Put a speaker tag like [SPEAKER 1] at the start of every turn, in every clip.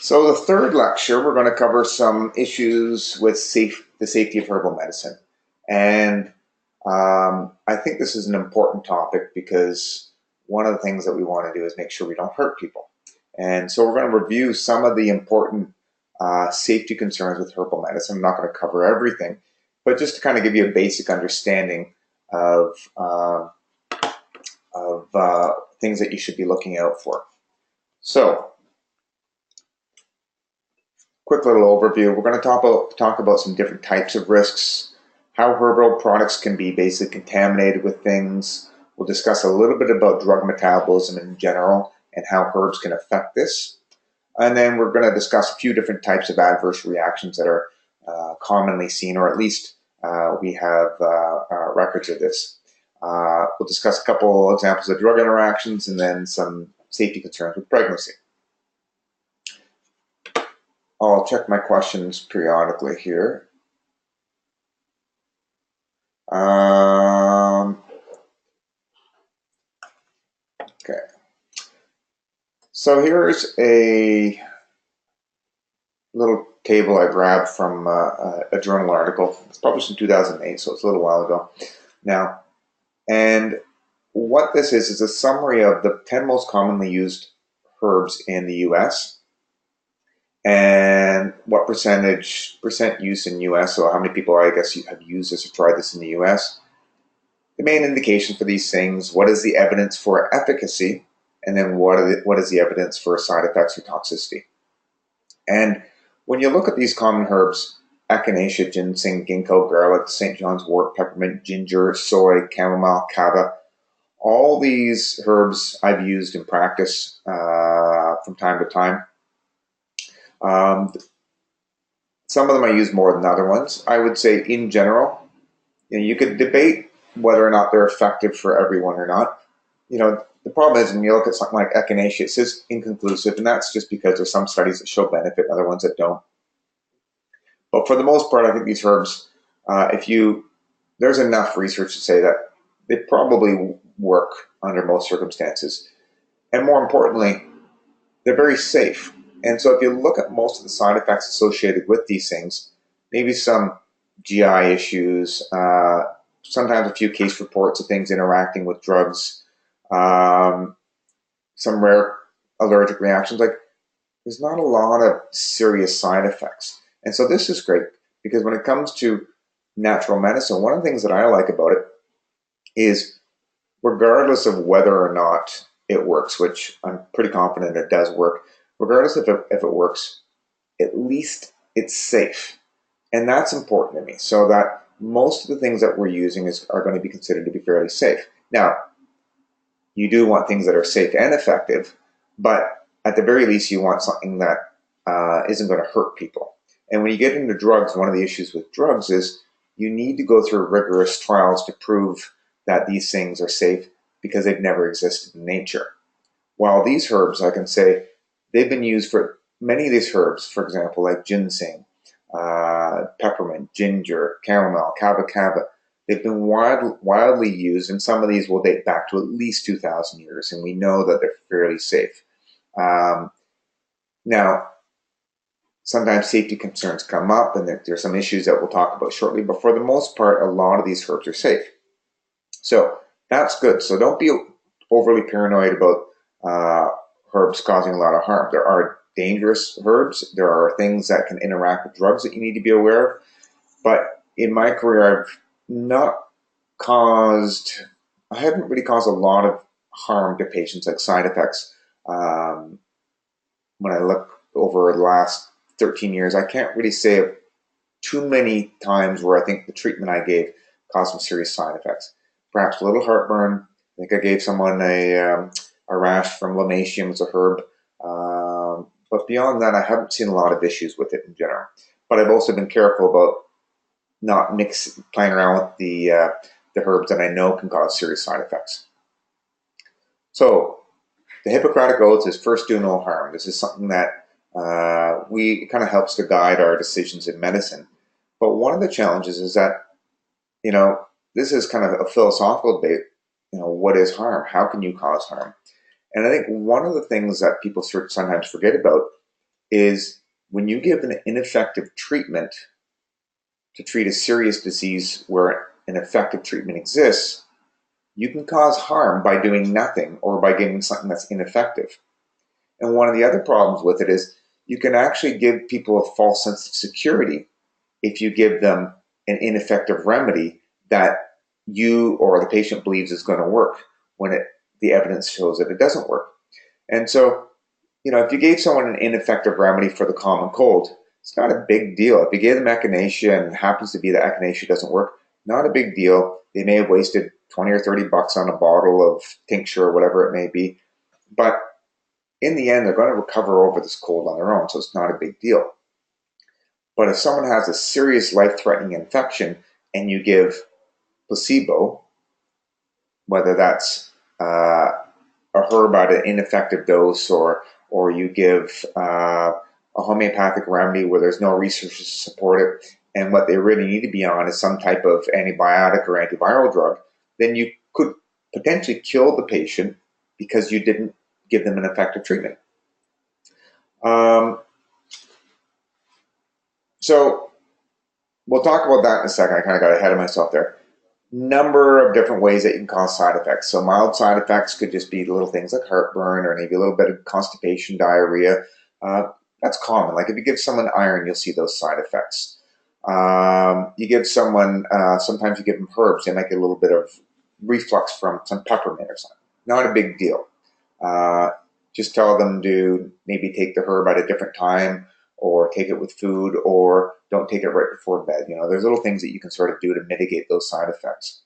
[SPEAKER 1] So the third lecture, we're going to cover some issues with the safety of herbal medicine. And I think this is an important topic because one of the things that we want to do is make sure we don't hurt people. And so we're going to review some of the important safety concerns with herbal medicine. I'm not going to cover everything, but just to kind of give you a basic understanding of, things that you should be looking out for. So quick little overview. We're going to talk about some different types of risks, how herbal products can be basically contaminated with things. We'll discuss a little bit about drug metabolism in general and how herbs can affect this. And then we're going to discuss a few different types of adverse reactions that are commonly seen, or at least we have records of this. We'll discuss a couple examples of drug interactions and then some safety concerns with pregnancy. I'll check my questions periodically here. Okay. So here's a little table I grabbed from a journal article. It's published in 2008, so it's a little while ago now. And what this is a summary of the 10 most commonly used herbs in the US and what percent use in US, so how many people I guess have used this or tried this in the US. The main indication for these things, what is the evidence for efficacy, and then what is the evidence for side effects or toxicity. And when you look at these common herbs, echinacea, ginseng, ginkgo, garlic, St. John's wort, peppermint, ginger, soy, chamomile, kava, all these herbs I've used in practice from time to time. Some of them I use more than other ones. I would say in general, you could debate whether or not they're effective for everyone or not. The problem is when you look at something like echinacea, it says inconclusive, and that's just because there's some studies that show benefit and other ones that don't. But for the most part, I think these herbs, there's enough research to say that they probably work under most circumstances. And more importantly, they're very safe. And so if you look at most of the side effects associated with these things, maybe some GI issues, sometimes a few case reports of things interacting with drugs, some rare allergic reactions, there's not a lot of serious side effects. And so this is great because when it comes to natural medicine, one of the things that I like about it is regardless of whether or not it works, which I'm pretty confident it does work, regardless if it works, at least it's safe. And that's important to me, so that most of the things that we're using are going to be considered to be fairly safe. Now, you do want things that are safe and effective, but at the very least, you want something that isn't going to hurt people. And when you get into drugs, one of the issues with drugs is you need to go through rigorous trials to prove that these things are safe because they've never existed in nature. While these herbs, I can say, they've been used for many of these herbs, for example, like ginseng, peppermint, ginger, chamomile, kava. They've been widely used, and some of these will date back to at least 2,000 years, and we know that they're fairly safe. Now, sometimes safety concerns come up, and there's some issues that we'll talk about shortly, but for the most part, a lot of these herbs are safe. So that's good. So don't be overly paranoid about herbs causing a lot of harm. There are dangerous herbs. There are things that can interact with drugs that you need to be aware of. But in my career, I haven't really caused a lot of harm to patients, like side effects. When I look over the last 13 years, I can't really say too many times where I think the treatment I gave caused some serious side effects. Perhaps a little heartburn. I think I gave someone a rash from lomatium, it's a herb. But beyond that, I haven't seen a lot of issues with it in general. But I've also been careful about not playing around with the herbs that I know can cause serious side effects. So the Hippocratic Oath is first do no harm. This is something that it kind of helps to guide our decisions in medicine. But one of the challenges is that, this is kind of a philosophical debate. What is harm? How can you cause harm? And I think one of the things that people sometimes forget about is when you give an ineffective treatment to treat a serious disease where an effective treatment exists, you can cause harm by doing nothing or by giving something that's ineffective. And one of the other problems with it is you can actually give people a false sense of security if you give them an ineffective remedy that you or the patient believes is going to work when the evidence shows that it doesn't work. And so, if you gave someone an ineffective remedy for the common cold, it's not a big deal. If you gave them echinacea and it happens to be that echinacea doesn't work, not a big deal. They may have wasted 20 or 30 bucks on a bottle of tincture or whatever it may be. But in the end, they're going to recover over this cold on their own, so it's not a big deal. But if someone has a serious life-threatening infection and you give placebo, whether that's a herb at an ineffective dose, or you give a homeopathic remedy where there's no research to support it, and what they really need to be on is some type of antibiotic or antiviral drug, then you could potentially kill the patient because you didn't give them an effective treatment. So we'll talk about that in a second. I kind of got ahead of myself there. Number of different ways that you can cause side effects. So mild side effects could just be little things like heartburn or maybe a little bit of constipation, diarrhea. That's common. Like if you give someone iron, you'll see those side effects. You give someone, sometimes you give them herbs, they might get a little bit of reflux from some peppermint or something. Not a big deal. Just tell them to maybe take the herb at a different time, or take it with food, or don't take it right before bed. There's little things that you can sort of do to mitigate those side effects.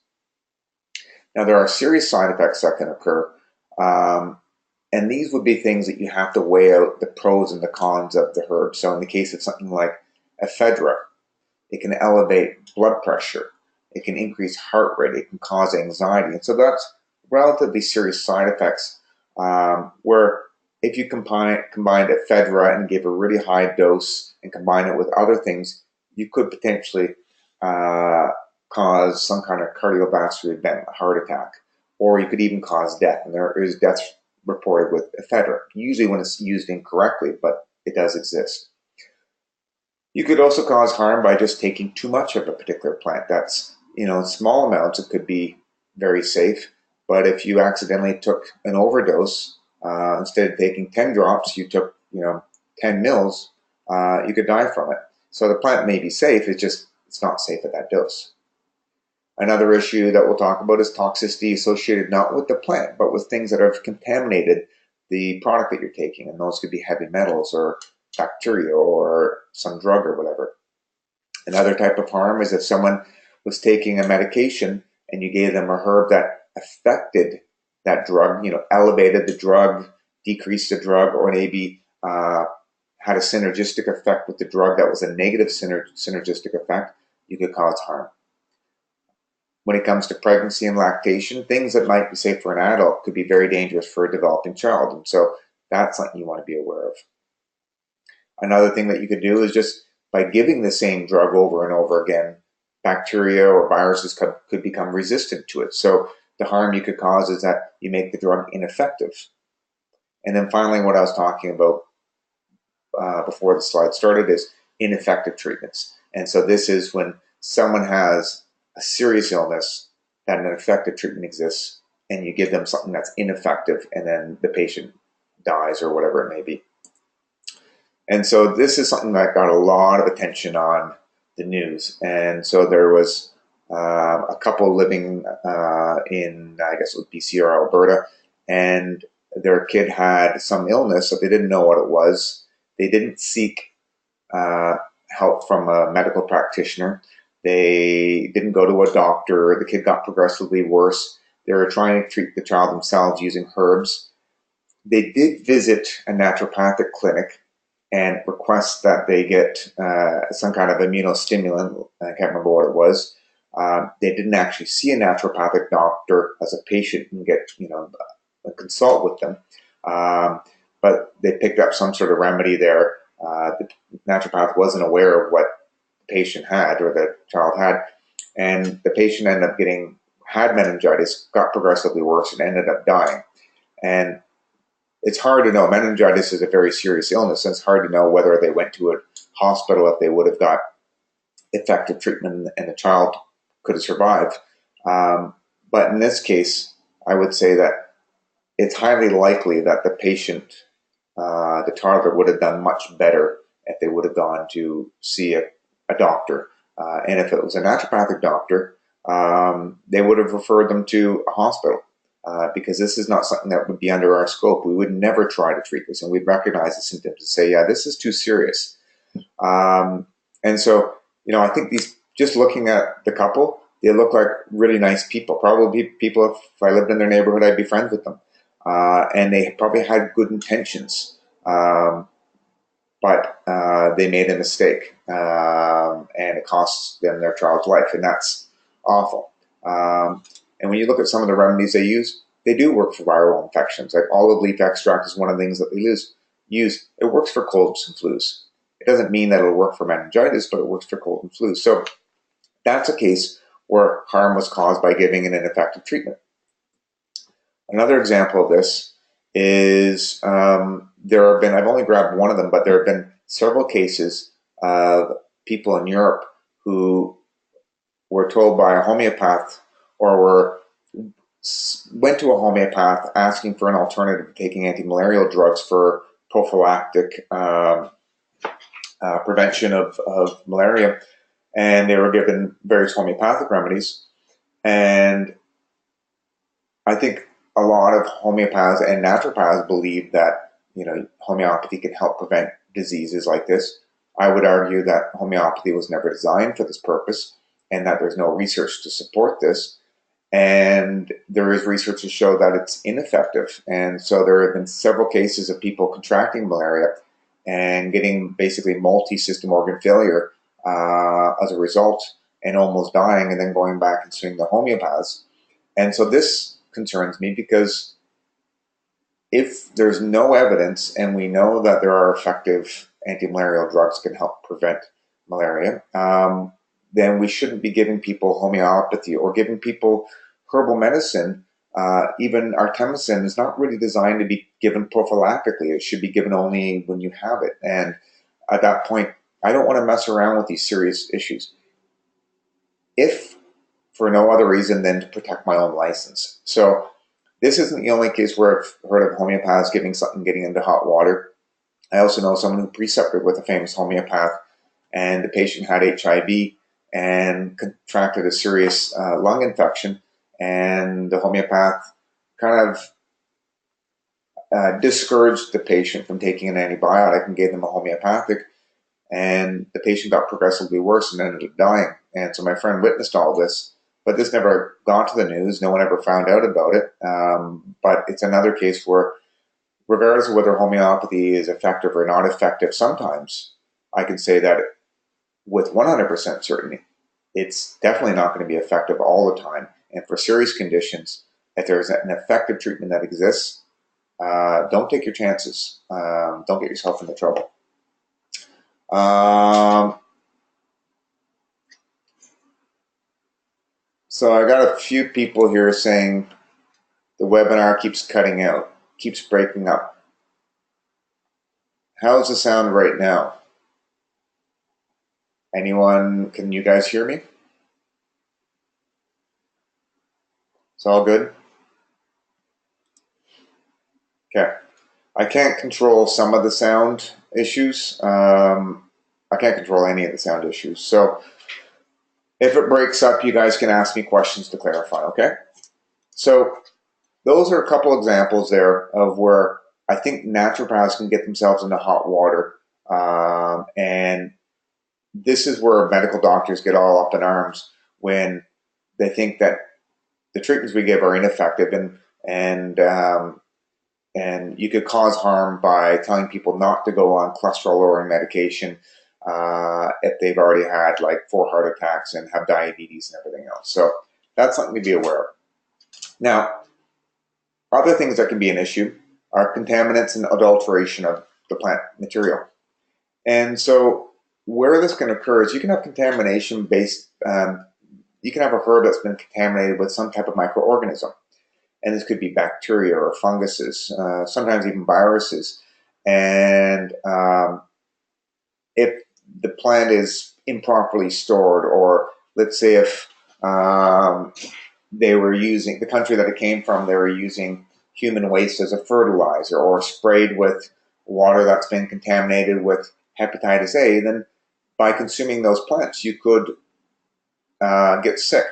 [SPEAKER 1] Now, there are serious side effects that can occur, and these would be things that you have to weigh out the pros and the cons of the herb. So in the case of something like ephedra, it can elevate blood pressure, it can increase heart rate, it can cause anxiety, and so that's relatively serious side effects, where if you combined ephedra and gave a really high dose and combine it with other things, you could potentially cause some kind of cardiovascular event, a heart attack, or you could even cause death. And there is death reported with ephedra, usually when it's used incorrectly, but it does exist. You could also cause harm by just taking too much of a particular plant. That's, in small amounts, it could be very safe, but if you accidentally took an overdose, instead of taking 10 drops, you took 10 mils, you could die from it. So the plant may be safe, it's not safe at that dose. Another issue that we'll talk about is toxicity associated not with the plant, but with things that have contaminated the product that you're taking, and those could be heavy metals or bacteria or some drug or whatever. Another type of harm is if someone was taking a medication and you gave them a herb that affected that drug, elevated the drug, decreased the drug, or maybe had a synergistic effect with the drug that was a negative synergistic effect, you could cause harm. When it comes to pregnancy and lactation, things that might be safe for an adult could be very dangerous for a developing child, and so that's something you want to be aware of. Another thing that you could do is just by giving the same drug over and over again, bacteria or viruses could become resistant to it. So the harm you could cause is that you make the drug ineffective. And then finally, what I was talking about before the slide started is ineffective treatments. And so this is when someone has a serious illness that an effective treatment exists, and you give them something that's ineffective, and then the patient dies or whatever it may be. And so this is something that got a lot of attention on the news. And so there was a couple living in, I guess it was BC or Alberta, and their kid had some illness that they didn't know what it was. They didn't seek help from a medical practitioner. They didn't go to a doctor. The kid got progressively worse. They were trying to treat the child themselves using herbs. They did visit a naturopathic clinic and request that they get some kind of immunostimulant. I can't remember what it was. They didn't actually see a naturopathic doctor as a patient and get, consult with them. But they picked up some sort of remedy there. The naturopath wasn't aware of what the patient had or the child had, and the patient ended up had meningitis, got progressively worse, and ended up dying. And it's hard to know. Meningitis is a very serious illness, and it's hard to know whether they went to a hospital if they would have got effective treatment and the child could have survived. But in this case, I would say that it's highly likely that the patient, the toddler, would have done much better if they would have gone to see a doctor. And if it was a naturopathic doctor, they would have referred them to a hospital. Because this is not something that would be under our scope. We would never try to treat this, and we'd recognize the symptoms and say, yeah, this is too serious. And so, I think just looking at the couple, they look like really nice people. Probably people, if I lived in their neighborhood, I'd be friends with them. And they probably had good intentions. But they made a mistake, and it costs them their child's life, and that's awful. And when you look at some of the remedies they use, they do work for viral infections. Like olive leaf extract is one of the things that they use. It works for colds and flus. It doesn't mean that it'll work for meningitis, but it works for cold and flu. So that's a case where harm was caused by giving an ineffective treatment. Another example of this is there have been, I've only grabbed one of them, but there have been several cases of people in Europe who were told by a homeopath or went to a homeopath asking for an alternative to taking anti-malarial drugs for prophylactic prevention of malaria, and they were given various homeopathic remedies. And I think a lot of homeopaths and naturopaths believe that homeopathy can help prevent diseases like this. I would argue that homeopathy was never designed for this purpose, and that there's no research to support this. And there is research to show that it's ineffective. And so there have been several cases of people contracting malaria and getting basically multi-system organ failure as a result, and almost dying, and then going back and seeing the homeopaths. And so this concerns me, because if there's no evidence and we know that there are effective anti-malarial drugs that can help prevent malaria, then we shouldn't be giving people homeopathy or giving people herbal medicine. Even artemisinin is not really designed to be given prophylactically. It should be given only when you have it. And at that point, I don't want to mess around with these serious issues, if for no other reason than to protect my own license. So this isn't the only case where I've heard of homeopaths giving something getting into hot water. I also know someone who precepted with a famous homeopath, and the patient had HIV and contracted a serious lung infection, and the homeopath kind of discouraged the patient from taking an antibiotic and gave them a homeopathic, and the patient got progressively worse and ended up dying. And so my friend witnessed all this, but this never got to the news. No one ever found out about it. But it's another case where, regardless of whether homeopathy is effective or not effective, sometimes I can say that with 100% certainty, it's definitely not going to be effective all the time. And for serious conditions, if there's an effective treatment that exists, don't take your chances. Don't get yourself into trouble. So I got a few people here saying the webinar keeps cutting out, keeps breaking up. How's the sound right now? Anyone, can you guys hear me? It's all good? Okay. I can't control some of the sound issues. I can't control any of the sound issues. So if it breaks up, you guys can ask me questions to clarify, okay? So those are a couple examples there of where I think naturopaths can get themselves into hot water. And this is where medical doctors get all up in arms when they think that the treatments we give are ineffective, and you could cause harm by telling people not to go on cholesterol-lowering medication if they've already had like 4 heart attacks and have diabetes and everything else. So that's something to be aware of. Now, other things that can be an issue are contaminants and adulteration of the plant material. And so where this can occur is you can have contamination based, you can have a herb that's been contaminated with some type of microorganism. and this could be bacteria or funguses, sometimes even viruses. And if the plant is improperly stored, or let's say if they were using the country that it came from, they were using human waste as a fertilizer, or sprayed with water that's been contaminated with hepatitis A, then by consuming those plants, you could get sick.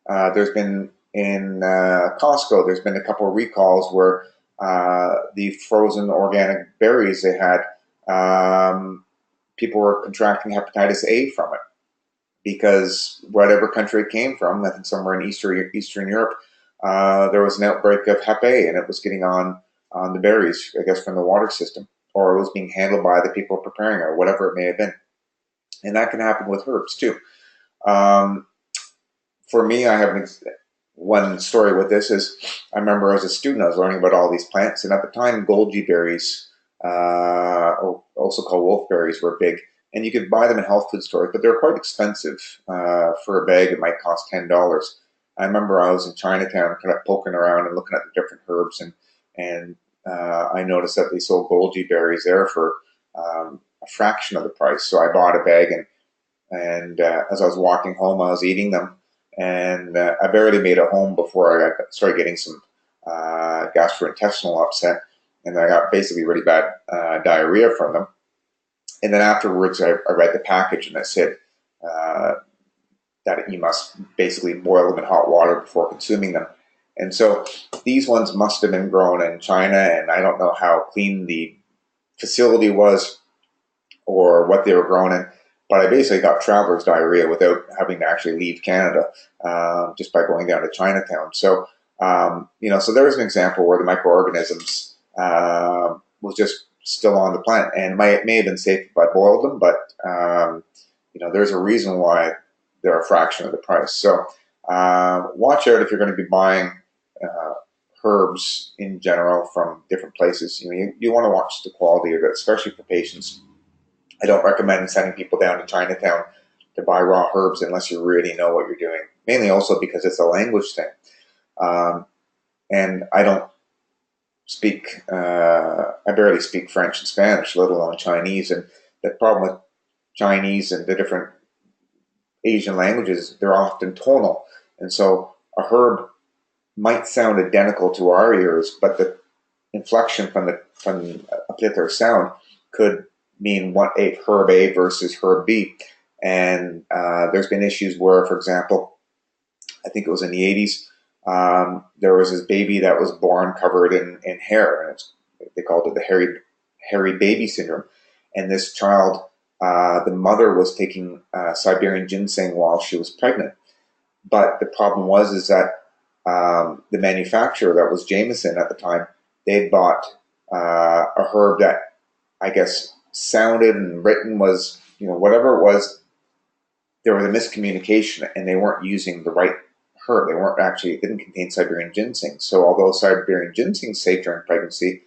[SPEAKER 1] There's been in Costco, there's been a couple of recalls where the frozen organic berries they had, people were contracting hepatitis A from it because whatever country it came from, I think somewhere in Eastern Europe, there was an outbreak of Hep A, and it was getting on the berries, I guess, from the water system, or it was being handled by the people preparing it, or whatever it may have been. And that can happen with herbs too. Um, for me, I have one story with this is I remember as a student, I was learning about all these plants, and at the time, goji berries, or also called wolfberries, were big, and you could buy them in health food stores, but they're quite expensive. For a bag, it might cost $10. I remember I was in Chinatown, kind of poking around and looking at the different herbs, and I noticed that they sold goji berries there for a fraction of the price. So I bought a bag, and as I was walking home, I was eating them, and I barely made it home before I started getting some gastrointestinal upset, and I got basically really bad diarrhea from them. And then afterwards, I read the package, and it said that you must basically boil them in hot water before consuming them. And so these ones must have been grown in China, and I don't know how clean the facility was or what they were grown in, but I basically got traveler's diarrhea without having to actually leave Canada, just by going down to Chinatown. So, so there was an example where the microorganisms was just still on the plant, and it may have been safe if I boiled them, but there's a reason why they're a fraction of the price. So watch out if you're going to be buying herbs in general from different places. You want to watch the quality of it, especially for patients. I don't recommend sending people down to Chinatown to buy raw herbs unless you really know what you're doing. Mainly also because it's a language thing. And I don't speak, I barely speak French and Spanish, let alone Chinese. And the problem with Chinese and the different Asian languages, they're often tonal. And so a herb might sound identical to our ears, but the inflection from a particular sound could mean herb A versus herb B. And there's been issues where, for example, I think it was in the 80s, there was this baby that was born covered in hair, and they called it the hairy baby syndrome. And this child, the mother was taking Siberian ginseng while she was pregnant. But the problem is that the manufacturer, that was Jameson at the time, they bought a herb that I guess sounded and written was, whatever it was, there was a miscommunication, and they weren't using the right herb. It didn't contain Siberian ginseng. So although Siberian ginseng is safe during pregnancy,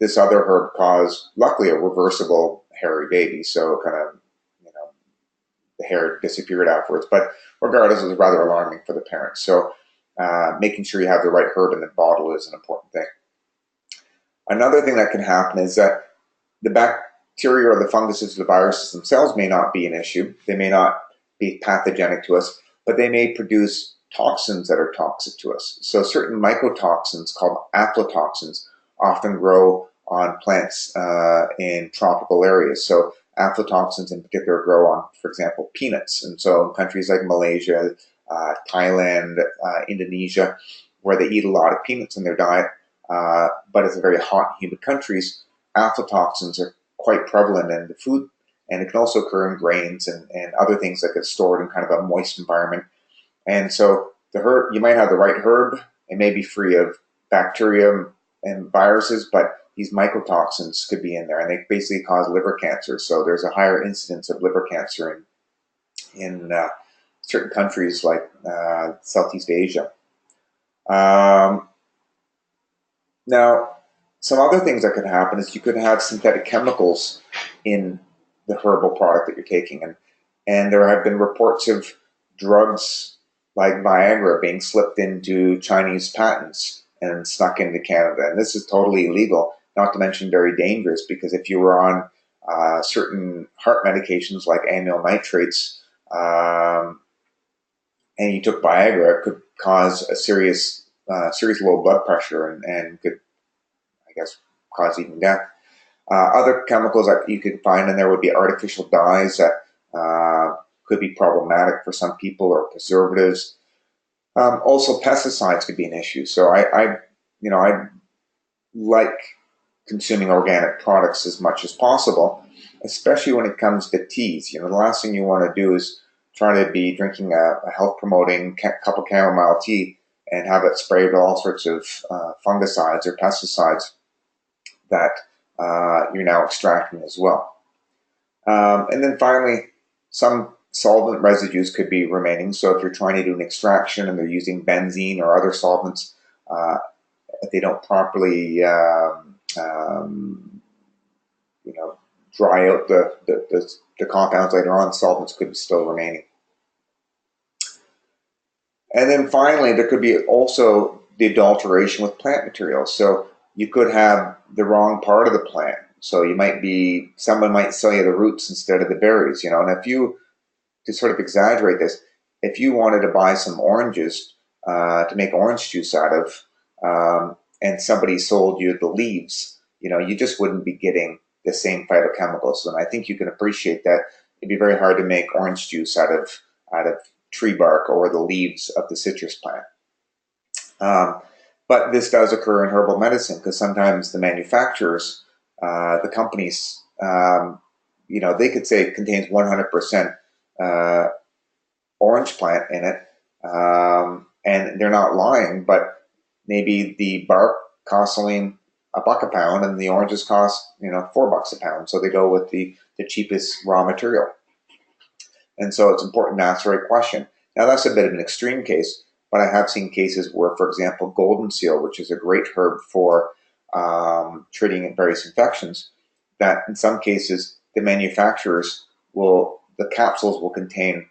[SPEAKER 1] this other herb caused, luckily, a reversible hairy baby. So kind of, the hair disappeared afterwards. But regardless, it was rather alarming for the parents. So making sure you have the right herb in the bottle is an important thing. Another thing that can happen is that the bacteria or the funguses or the viruses themselves may not be an issue. They may not be pathogenic to us, but they may produce toxins that are toxic to us. So certain mycotoxins called aflatoxins often grow on plants in tropical areas. So aflatoxins in particular grow on, for example, peanuts. And so in countries like Malaysia, Thailand, Indonesia, where they eat a lot of peanuts in their diet, but it's a very hot and humid countries, aflatoxins are quite prevalent in the food, and it can also occur in grains and other things that get stored in kind of a moist environment. And so the herb, you might have the right herb, it may be free of bacteria and viruses, but these mycotoxins could be in there, and they basically cause liver cancer. So there's a higher incidence of liver cancer in certain countries like Southeast Asia. Now, some other things that could happen is you could have synthetic chemicals in the herbal product that you're taking, and there have been reports of drugs like Viagra being slipped into Chinese patents and snuck into Canada. And this is totally illegal, not to mention very dangerous, because if you were on certain heart medications like amyl nitrates and you took Viagra, it could cause a serious low blood pressure and could, I guess, cause even death. Other chemicals that you could find in there would be artificial dyes that could be problematic for some people, or preservatives. Also, pesticides could be an issue. So I like consuming organic products as much as possible, especially when it comes to teas. The last thing you want to do is try to be drinking a health-promoting cup of chamomile tea and have it sprayed with all sorts of fungicides or pesticides that you're now extracting as well. And then finally, some solvent residues could be remaining. So if you're trying to do an extraction and they're using benzene or other solvents, if they don't properly dry out the compounds later on, solvents could be still remaining. And then finally, there could be also the adulteration with plant materials. So you could have the wrong part of the plant. So someone might sell you the roots instead of the berries, and if you, to sort of exaggerate this, if you wanted to buy some oranges to make orange juice out of, and somebody sold you the leaves, you just wouldn't be getting the same phytochemicals. And I think you can appreciate that it'd be very hard to make orange juice out of tree bark or the leaves of the citrus plant. But this does occur in herbal medicine, because sometimes the manufacturers, the companies, they could say it contains 100% orange plant in it, and they're not lying, but maybe the bark costs only $1 a pound and the oranges cost $4 a pound, so they go with the cheapest raw material. And so it's important to ask the right question. Now, that's a bit of an extreme case, but I have seen cases where, for example, golden seal, which is a great herb for treating various infections, that in some cases the manufacturers the capsules will contain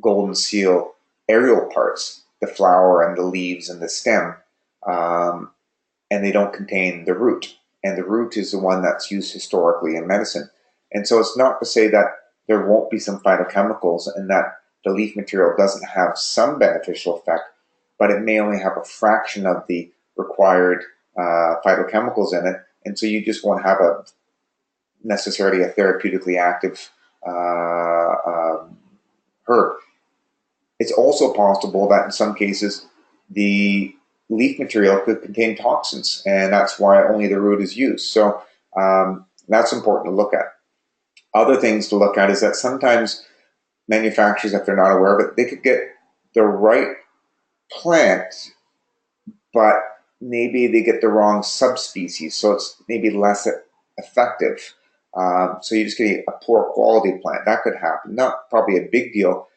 [SPEAKER 1] golden seal aerial parts, the flower and the leaves and the stem, and they don't contain the root. And the root is the one that's used historically in medicine. And so it's not to say that there won't be some phytochemicals and that the leaf material doesn't have some beneficial effect, but it may only have a fraction of the required phytochemicals in it. And so you just won't have necessarily a therapeutically active herb. It's also possible that in some cases the leaf material could contain toxins, and that's why only the root is used. So that's important to look at. Other things to look at is that sometimes manufacturers, if they're not aware of it, they could get the right plant, but maybe they get the wrong subspecies, so it's maybe less effective. So you just get a poor quality plant. That could happen. Not probably a big deal,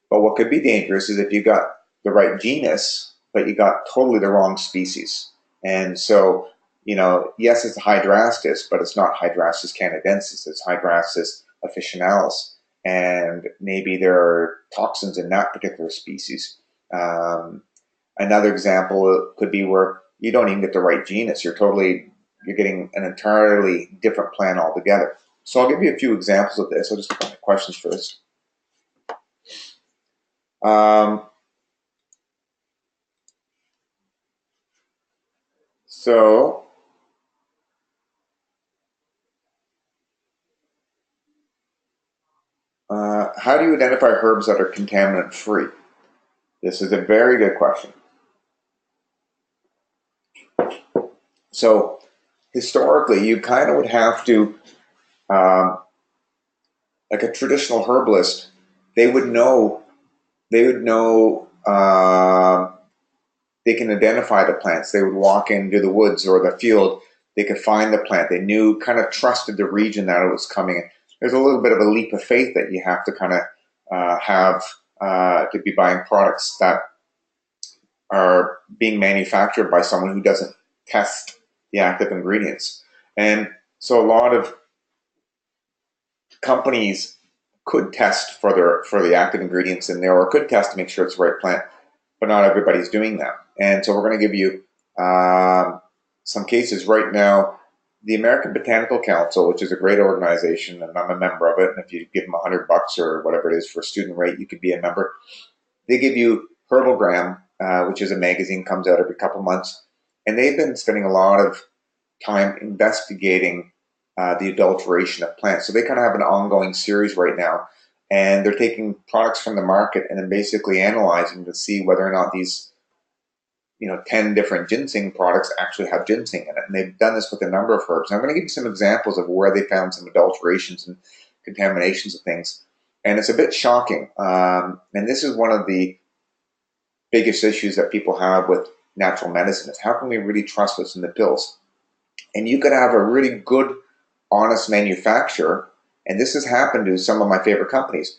[SPEAKER 1] but what could be dangerous is if you got the right genus, but you got totally the wrong species. And so, yes, it's Hydrastis, but it's not Hydrastis canadensis. It's Hydrastis officinalis. And maybe there are toxins in that particular species. Another example could be where you don't even get the right genus. You're getting an entirely different plant altogether. So I'll give you a few examples of this. I'll just put my questions first. How do you identify herbs that are contaminant free? This is a very good question. So historically, you kind of would have to, like a traditional herbalist, they would know, they can identify the plants. They would walk into the woods or the field. They could find the plant. They kind of trusted the region that it was coming in. There's a little bit of a leap of faith that you have to kind of have to be buying products that are being manufactured by someone who doesn't test the active ingredients. And so a lot of companies could test for the active ingredients in there, or could test to make sure it's the right plant, but not everybody's doing that. And so we're going to give you some cases right now. The American Botanical Council, which is a great organization, and I'm a member of it, and if you give them $100 or whatever it is for a student rate, you could be a member. They give you Herbal, which is a magazine, comes out every couple months, and they've been spending a lot of time investigating the adulteration of plants. So they kind of have an ongoing series right now, and they're taking products from the market and then basically analyzing to see whether or not these 10 different ginseng products actually have ginseng in it. And they've done this with a number of herbs. And I'm going to give you some examples of where they found some adulterations and contaminations of things. And it's a bit shocking. And this is one of the biggest issues that people have with natural medicine is how can we really trust what's in the pills? And you could have a really good, honest manufacturer, and this has happened to some of my favorite companies.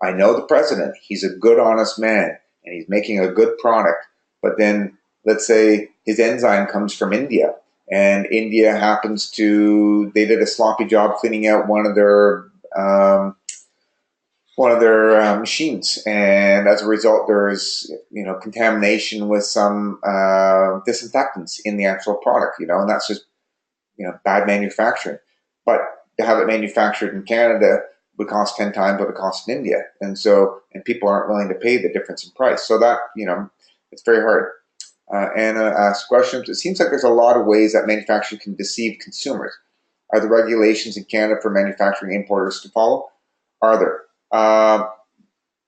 [SPEAKER 1] I know the president, he's a good, honest man, and he's making a good product, but then let's say his enzyme comes from India, and India happens to, they did a sloppy job cleaning out one of their machines, and as a result there's contamination with some disinfectants in the actual product, and that's just bad manufacturing. But to have it manufactured in Canada would cost 10 times what it costs in India, and people aren't willing to pay the difference in price. So that it's very hard. Anna asks questions. It seems like there's a lot of ways that manufacturing can deceive consumers. Are the regulations in Canada for manufacturing importers to follow? Are there?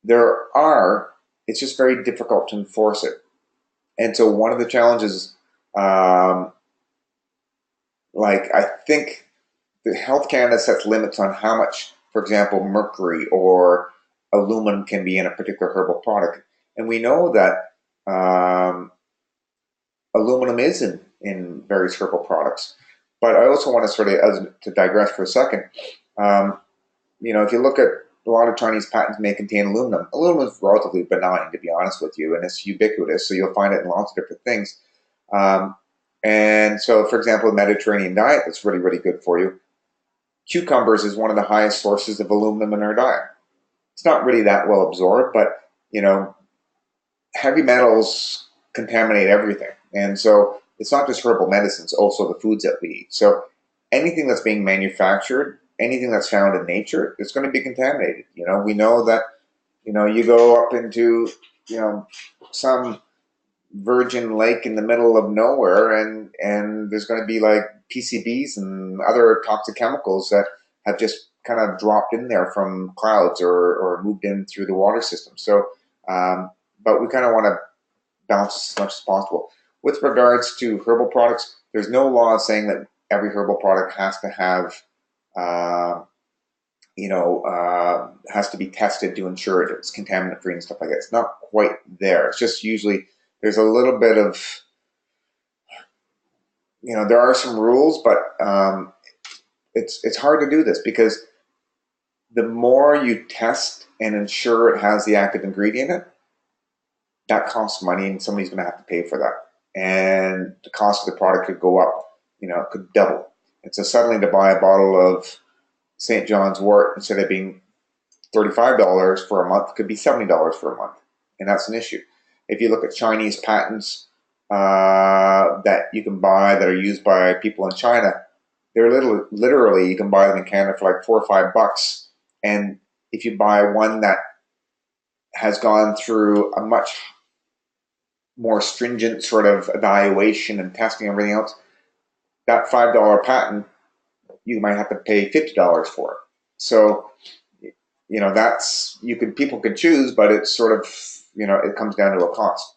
[SPEAKER 1] There are. It's just very difficult to enforce it. And so one of the challenges, I think the Health Canada sets limits on how much, for example, mercury or aluminum can be in a particular herbal product. And we know that aluminum is in various herbal products. But I also want to to digress for a second. If you look at a lot of Chinese patents may contain aluminum. Aluminum is relatively benign, to be honest with you, and it's ubiquitous, so you'll find it in lots of different things. And so, for example, a Mediterranean diet that's really, really good for you. Cucumbers is one of the highest sources of aluminum in our diet. It's not really that well absorbed, but heavy metals contaminate everything. And so it's not just herbal medicines, also the foods that we eat. So anything that's being manufactured, anything that's found in nature, it's going to be contaminated. We know that, you go up into, some virgin lake in the middle of nowhere, and there's going to be like PCBs and other toxic chemicals that have just kind of dropped in there from clouds or moved in through the water system. So, but we kind of want to balance this as much as possible. With regards to herbal products, there's no law saying that every herbal product has to have, has to be tested to ensure it's contaminant free and stuff like that. It's not quite there. It's just usually there's a little bit of, there are some rules, but it's hard to do this because the more you test and ensure it has the active ingredient in it, that costs money, and somebody's going to have to pay for that. And the cost of the product could go up, it could double. And so suddenly to buy a bottle of St. John's wort, instead of being $35 for a month, could be $70 for a month. And that's an issue. If you look at Chinese patents that you can buy that are used by people in China, they're literally you can buy them in Canada for like $4 or $5. And if you buy one that has gone through a much more stringent sort of evaluation and testing and everything else, that $5 patent, you might have to pay $50 for it. So, people can choose, but it's sort of, it comes down to a cost.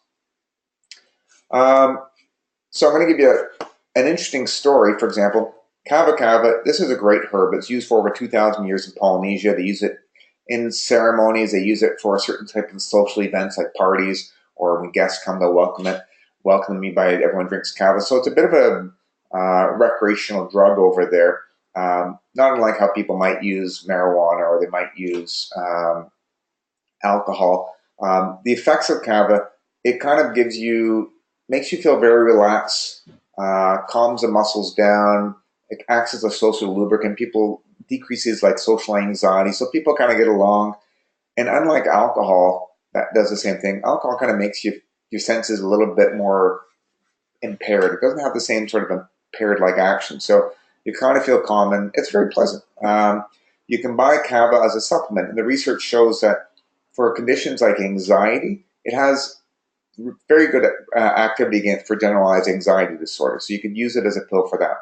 [SPEAKER 1] So I'm going to give you an interesting story. For example, kava kava, this is a great herb. It's used for over 2,000 years in Polynesia. They use it in ceremonies. They use it for certain type of social events like parties, or when guests come, they'll welcome me by everyone drinks kava. So it's a bit of a recreational drug over there. Not unlike how people might use marijuana or they might use alcohol. The effects of kava, it kind of makes you feel very relaxed, calms the muscles down. it acts as a social lubricant. People decreases like social anxiety, so people kind of get along. And unlike alcohol, that does the same thing. Alcohol kind of makes your senses a little bit more impaired. It doesn't have the same sort of impaired like action. So you kind of feel calm, and it's very pleasant. You can buy kava as a supplement, and the research shows that for conditions like anxiety, it has very good activity against for generalized anxiety disorder. So you can use it as a pill for that.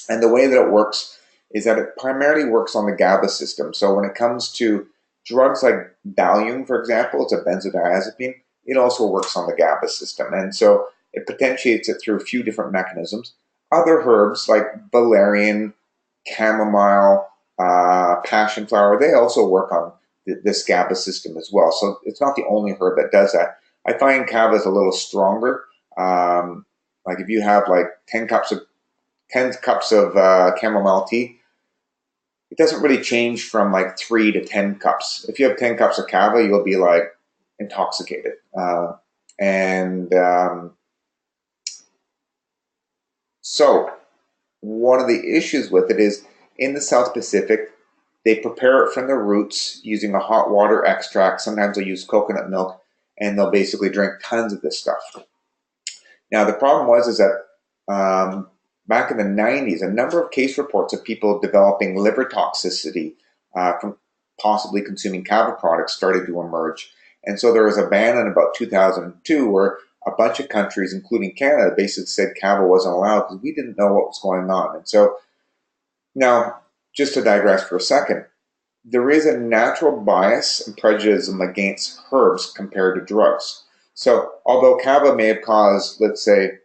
[SPEAKER 1] And the way that it works is that it primarily works on the GABA system. So when it comes to drugs like Valium, for example, it's a benzodiazepine, it also works on the GABA system. And so it potentiates it through a few different mechanisms. Other herbs like valerian, chamomile, passion flower, they also work on this GABA system as well. So it's not the only herb that does that. I find kava is a little stronger. Like if you have like 10 cups of chamomile tea, it doesn't really change from like 3 to 10 cups. If you have 10 cups of kava, you'll be like intoxicated. And so one of the issues with it is in the South Pacific, they prepare it from the roots using a hot water extract. Sometimes they'll use coconut milk, and they'll basically drink tons of this stuff. Now, the problem is that back in the 90s, a number of case reports of people developing liver toxicity from possibly consuming kava products started to emerge. And so there was a ban in about 2002 where a bunch of countries, including Canada, basically said kava wasn't allowed because we didn't know what was going on. And so now, just to digress for a second, there is a natural bias and prejudice against herbs compared to drugs. So although kava may have caused, let's say,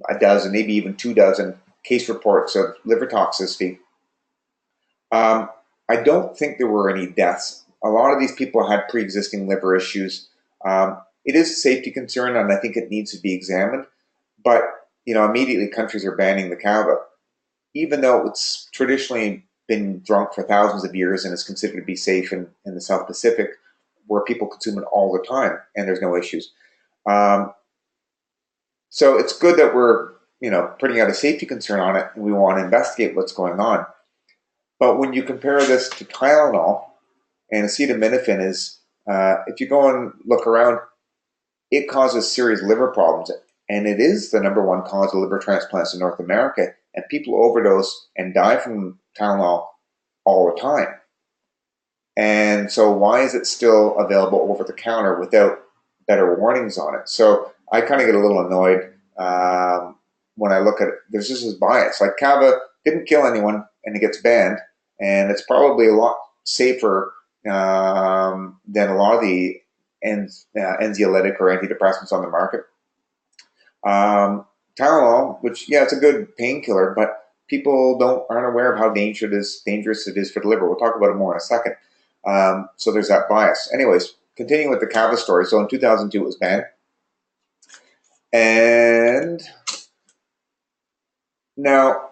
[SPEAKER 1] a dozen, maybe even 2 dozen case reports of liver toxicity, I don't think there were any deaths. A lot of these people had pre-existing liver issues. It is a safety concern, and I think it needs to be examined. But immediately countries are banning the kava, even though it's traditionally been drunk for thousands of years and is considered to be safe in the South Pacific, where people consume it all the time and there's no issues. So it's good that we're putting out a safety concern on it, and we want to investigate what's going on. But when you compare this to Tylenol, and acetaminophen is, if you go and look around, it causes serious liver problems, and it is the #1 cause of liver transplants in North America, and people overdose and die from Tylenol all the time. And so why is it still available over the counter without better warnings on it? So I kind of get a little annoyed when I look at it. There's just this bias. Like kava didn't kill anyone, and it gets banned, and it's probably a lot safer than a lot of the anxiolytic or antidepressants on the market. Tylenol, which it's a good painkiller, but people aren't aware of how dangerous it is for the liver. We'll talk about it more in a second. So there's that bias. Anyways, continuing with the kava story. So in 2002 it was banned, and now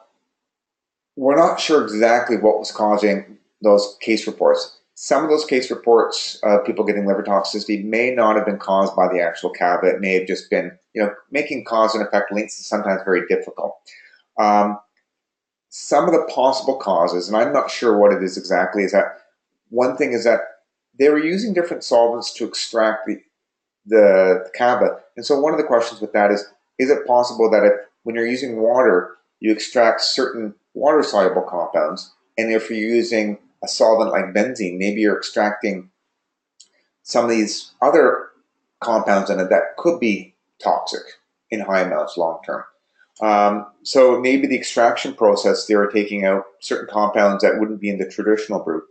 [SPEAKER 1] we're not sure exactly what was causing those case reports. Some of those case reports of people getting liver toxicity may not have been caused by the actual kava. It may have just been, making cause and effect links is sometimes very difficult. Some of the possible causes, and I'm not sure what it is exactly, is that one thing is that they were using different solvents to extract the kava. And so one of the questions with that is it possible that when you're using water, you extract certain water-soluble compounds, and if you're using a solvent like benzene, maybe you're extracting some of these other compounds in it that could be toxic in high amounts long term. So maybe the extraction process, they were taking out certain compounds that wouldn't be in the traditional brew.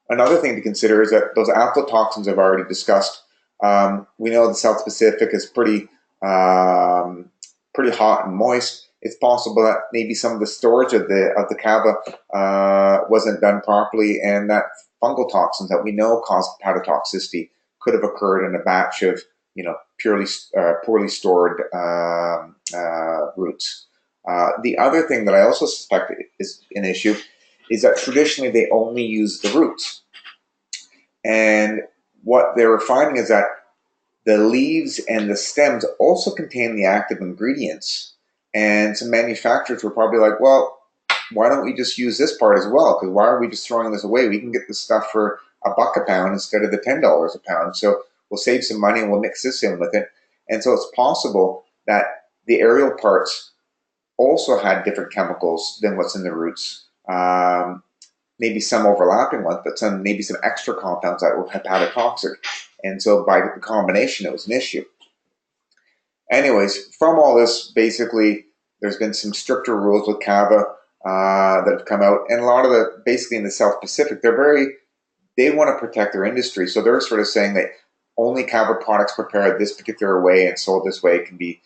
[SPEAKER 1] Another thing to consider is that those aflatoxins I've already discussed. We know the South Pacific is pretty hot and moist. It's possible that maybe some of the storage of the kava wasn't done properly, and that fungal toxins that we know cause hepatotoxicity could have occurred in a batch of poorly stored roots. The other thing that I also suspect is an issue is that traditionally they only use the roots, and what they were finding is that the leaves and the stems also contain the active ingredients, And some manufacturers were probably like, well, why don't we just use this part as well? Because why are we just throwing this away? We can get this stuff for $1 a pound instead of the $10 a pound. So we'll save some money and we'll mix this in with it. And so it's possible that the aerial parts also had different chemicals than what's in the roots. Maybe some overlapping ones, but maybe some extra compounds that were hepatotoxic. And so by the combination, it was an issue. Anyways, from all this, basically, there's been some stricter rules with Cava that have come out, and a lot of basically in the South Pacific, they want to protect their industry, so they're sort of saying that only Cava products prepared this particular way and sold this way can be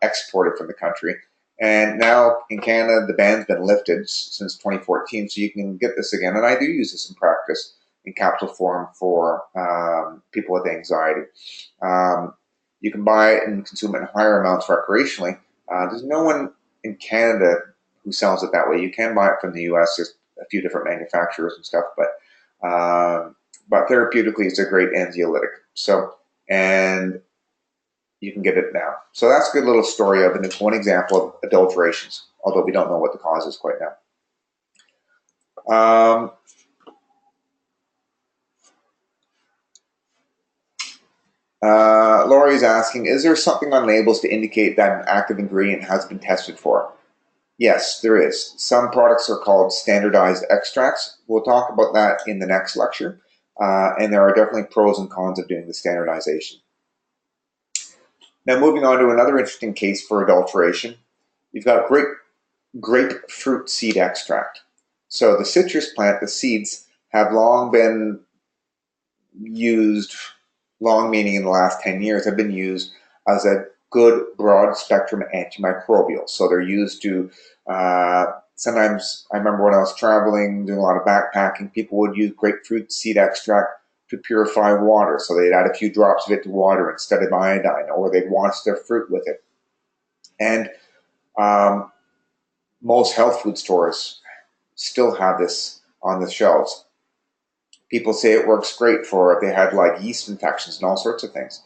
[SPEAKER 1] exported from the country. And now in Canada, the ban's been lifted since 2014, so you can get this again. And I do use this in practice in capsule form for people with anxiety. You can buy it and consume it in higher amounts recreationally. There's no one in Canada who sells it that way. You can buy it from the US. There's a few different manufacturers and stuff, but therapeutically, it's a great anxiolytic. So, and you can get it now. So that's a good little story of, and it's one example of adulterations, although we don't know what the cause is quite now. Laurie's asking, is there something on labels to indicate that an active ingredient has been tested for? Yes, there is. Some products are called standardized extracts. We'll talk about that in the next lecture. And there are definitely pros and cons of doing the standardization. Now, moving on to another interesting case for adulteration, you've got grapefruit seed extract. So the citrus plant, the seeds, have long been used, long meaning in the last 10 years, have been used as a good broad spectrum antimicrobial. So they're used to, sometimes I remember when I was traveling, doing a lot of backpacking, people would use grapefruit seed extract to purify water. So they'd add a few drops of it to water instead of iodine, or they'd wash their fruit with it. And most health food stores still have this on the shelves. People say it works great for if they had like yeast infections and all sorts of things.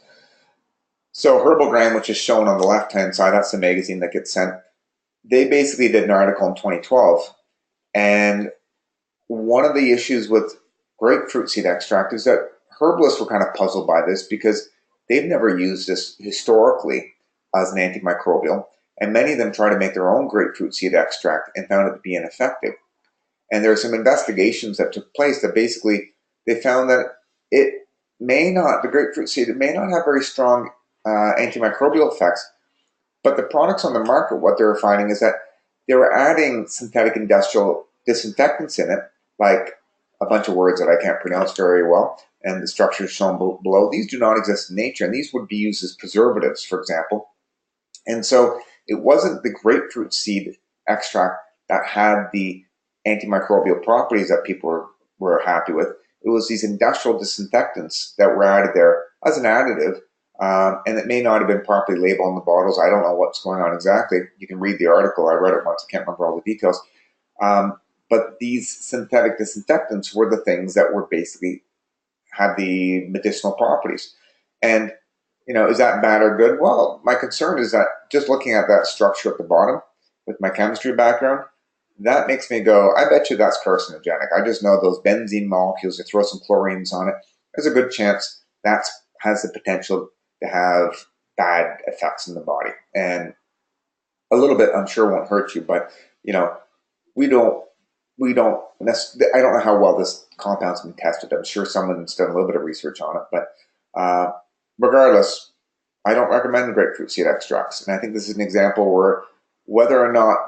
[SPEAKER 1] So Herbal, which is shown on the left-hand side, that's the magazine that gets sent. They basically did an article in 2012, and one of the issues with grapefruit seed extract is that herbalists were kind of puzzled by this because they've never used this historically as an antimicrobial, and many of them try to make their own grapefruit seed extract and found it to be ineffective. And there are some investigations that took place that basically they found that the grapefruit seed, it may not have very strong antimicrobial effects, but the products on the market, what they were finding is that they were adding synthetic industrial disinfectants in it, like a bunch of words that I can't pronounce very well, and the structure is shown below. These do not exist in nature, and these would be used as preservatives, for example. And so it wasn't the grapefruit seed extract that had the antimicrobial properties that people were happy with. It was these industrial disinfectants that were added there as an additive, and it may not have been properly labeled on the bottles. I don't know what's going on exactly. You can read the article. I read it once. I can't remember all the details. But these synthetic disinfectants were the things that were basically had the medicinal properties. And, is that bad or good? Well, my concern is that just looking at that structure at the bottom with my chemistry background, that makes me go, I bet you that's carcinogenic. I just know those benzene molecules, you throw some chlorines on it, there's a good chance that has the potential to have bad effects in the body. And a little bit, I'm sure, won't hurt you, but, we don't, I don't know how well this compound's been tested. I'm sure someone's done a little bit of research on it, but regardless, I don't recommend grapefruit seed extracts. And I think this is an example where whether or not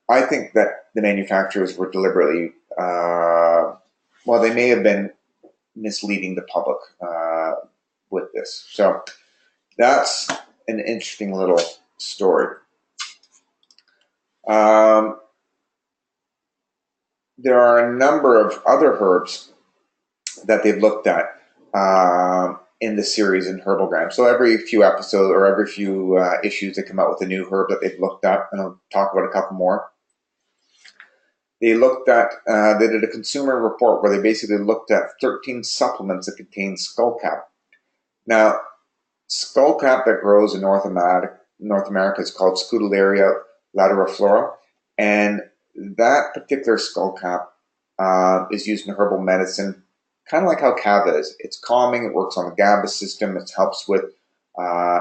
[SPEAKER 1] I think that the manufacturers were deliberately, they may have been misleading the public with this. So that's an interesting little story. There are a number of other herbs that they've looked at in the series in Herbal. So every few episodes or every few issues, they come out with a new herb that they've looked at, and I'll talk about a couple more. They looked at, they did a consumer report where they basically looked at 13 supplements that contain skullcap. Now, skullcap that grows in North North America is called Scutellaria lateriflora, and that particular skull cap is used in herbal medicine, kind of like how kava is. It's calming. It works on the GABA system. It helps with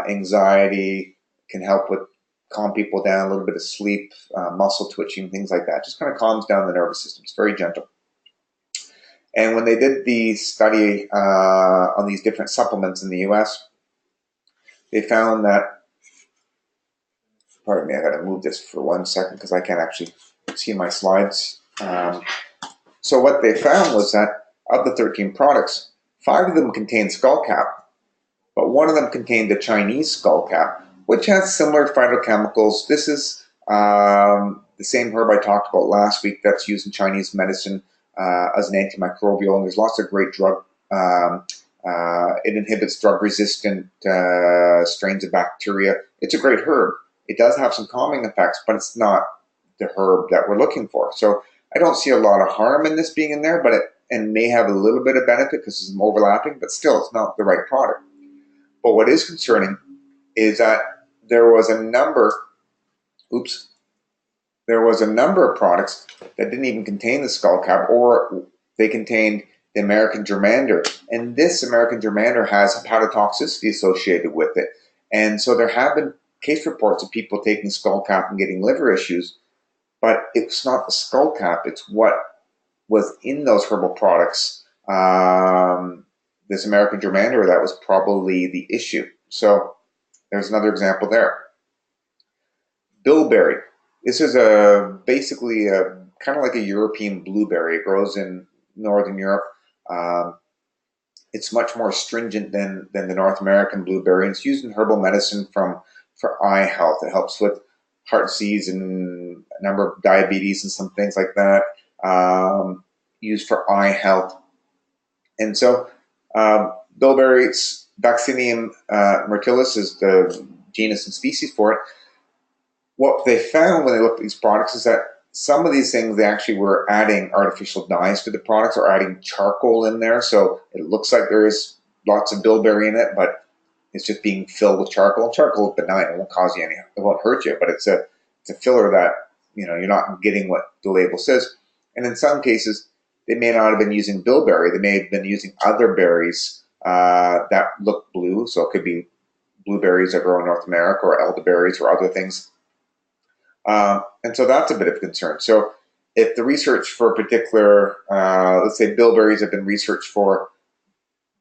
[SPEAKER 1] anxiety. Can help with calm people down. A little bit of sleep, muscle twitching, things like that. Just kind of calms down the nervous system. It's very gentle. And when they did the study on these different supplements in the U.S., they found that, pardon me, I got to move this for 1 second because I can't actually see my slides. So what they found was that of the 13 products, 5 of them contained skull cap, but 1 of them contained the Chinese skull cap, which has similar phytochemicals. This is the same herb I talked about last week that's used in Chinese medicine as an antimicrobial, and there's lots of great drug. It inhibits drug-resistant strains of bacteria. It's a great herb. It does have some calming effects, but it's not the herb that we're looking for. So I don't see a lot of harm in this being in there, but it may have a little bit of benefit because it's overlapping, but still it's not the right product. But what is concerning is that there was a number of products that didn't even contain the skull cap, or they contained the American germander. And this American germander has hepatotoxicity associated with it. And so there have been case reports of people taking skull cap and getting liver issues, but it's not the skull cap, it's what was in those herbal products. This American germander, that was probably the issue. So there's another example there. Bilberry. This is basically kind of like a European blueberry. It grows in Northern Europe. It's much more stringent than the North American blueberry. It's used in herbal medicine for eye health. It helps with heart disease and a number of diabetes and some things like that. Used for eye health. And so bilberry, Vaccinium myrtillus is the genus and species for it. What they found when they looked at these products is that some of these things, they actually were adding artificial dyes to the products or adding charcoal in there. So it looks like there is lots of bilberry in it, but it's just being filled with charcoal. Charcoal is benign. It won't cause you any, it won't hurt you, but it's a filler that, you're not getting what the label says. And in some cases, they may not have been using bilberry. They may have been using other berries that look blue. So it could be blueberries that grow in North America or elderberries or other things. And so that's a bit of a concern. So if the research for a particular, let's say bilberries have been researched for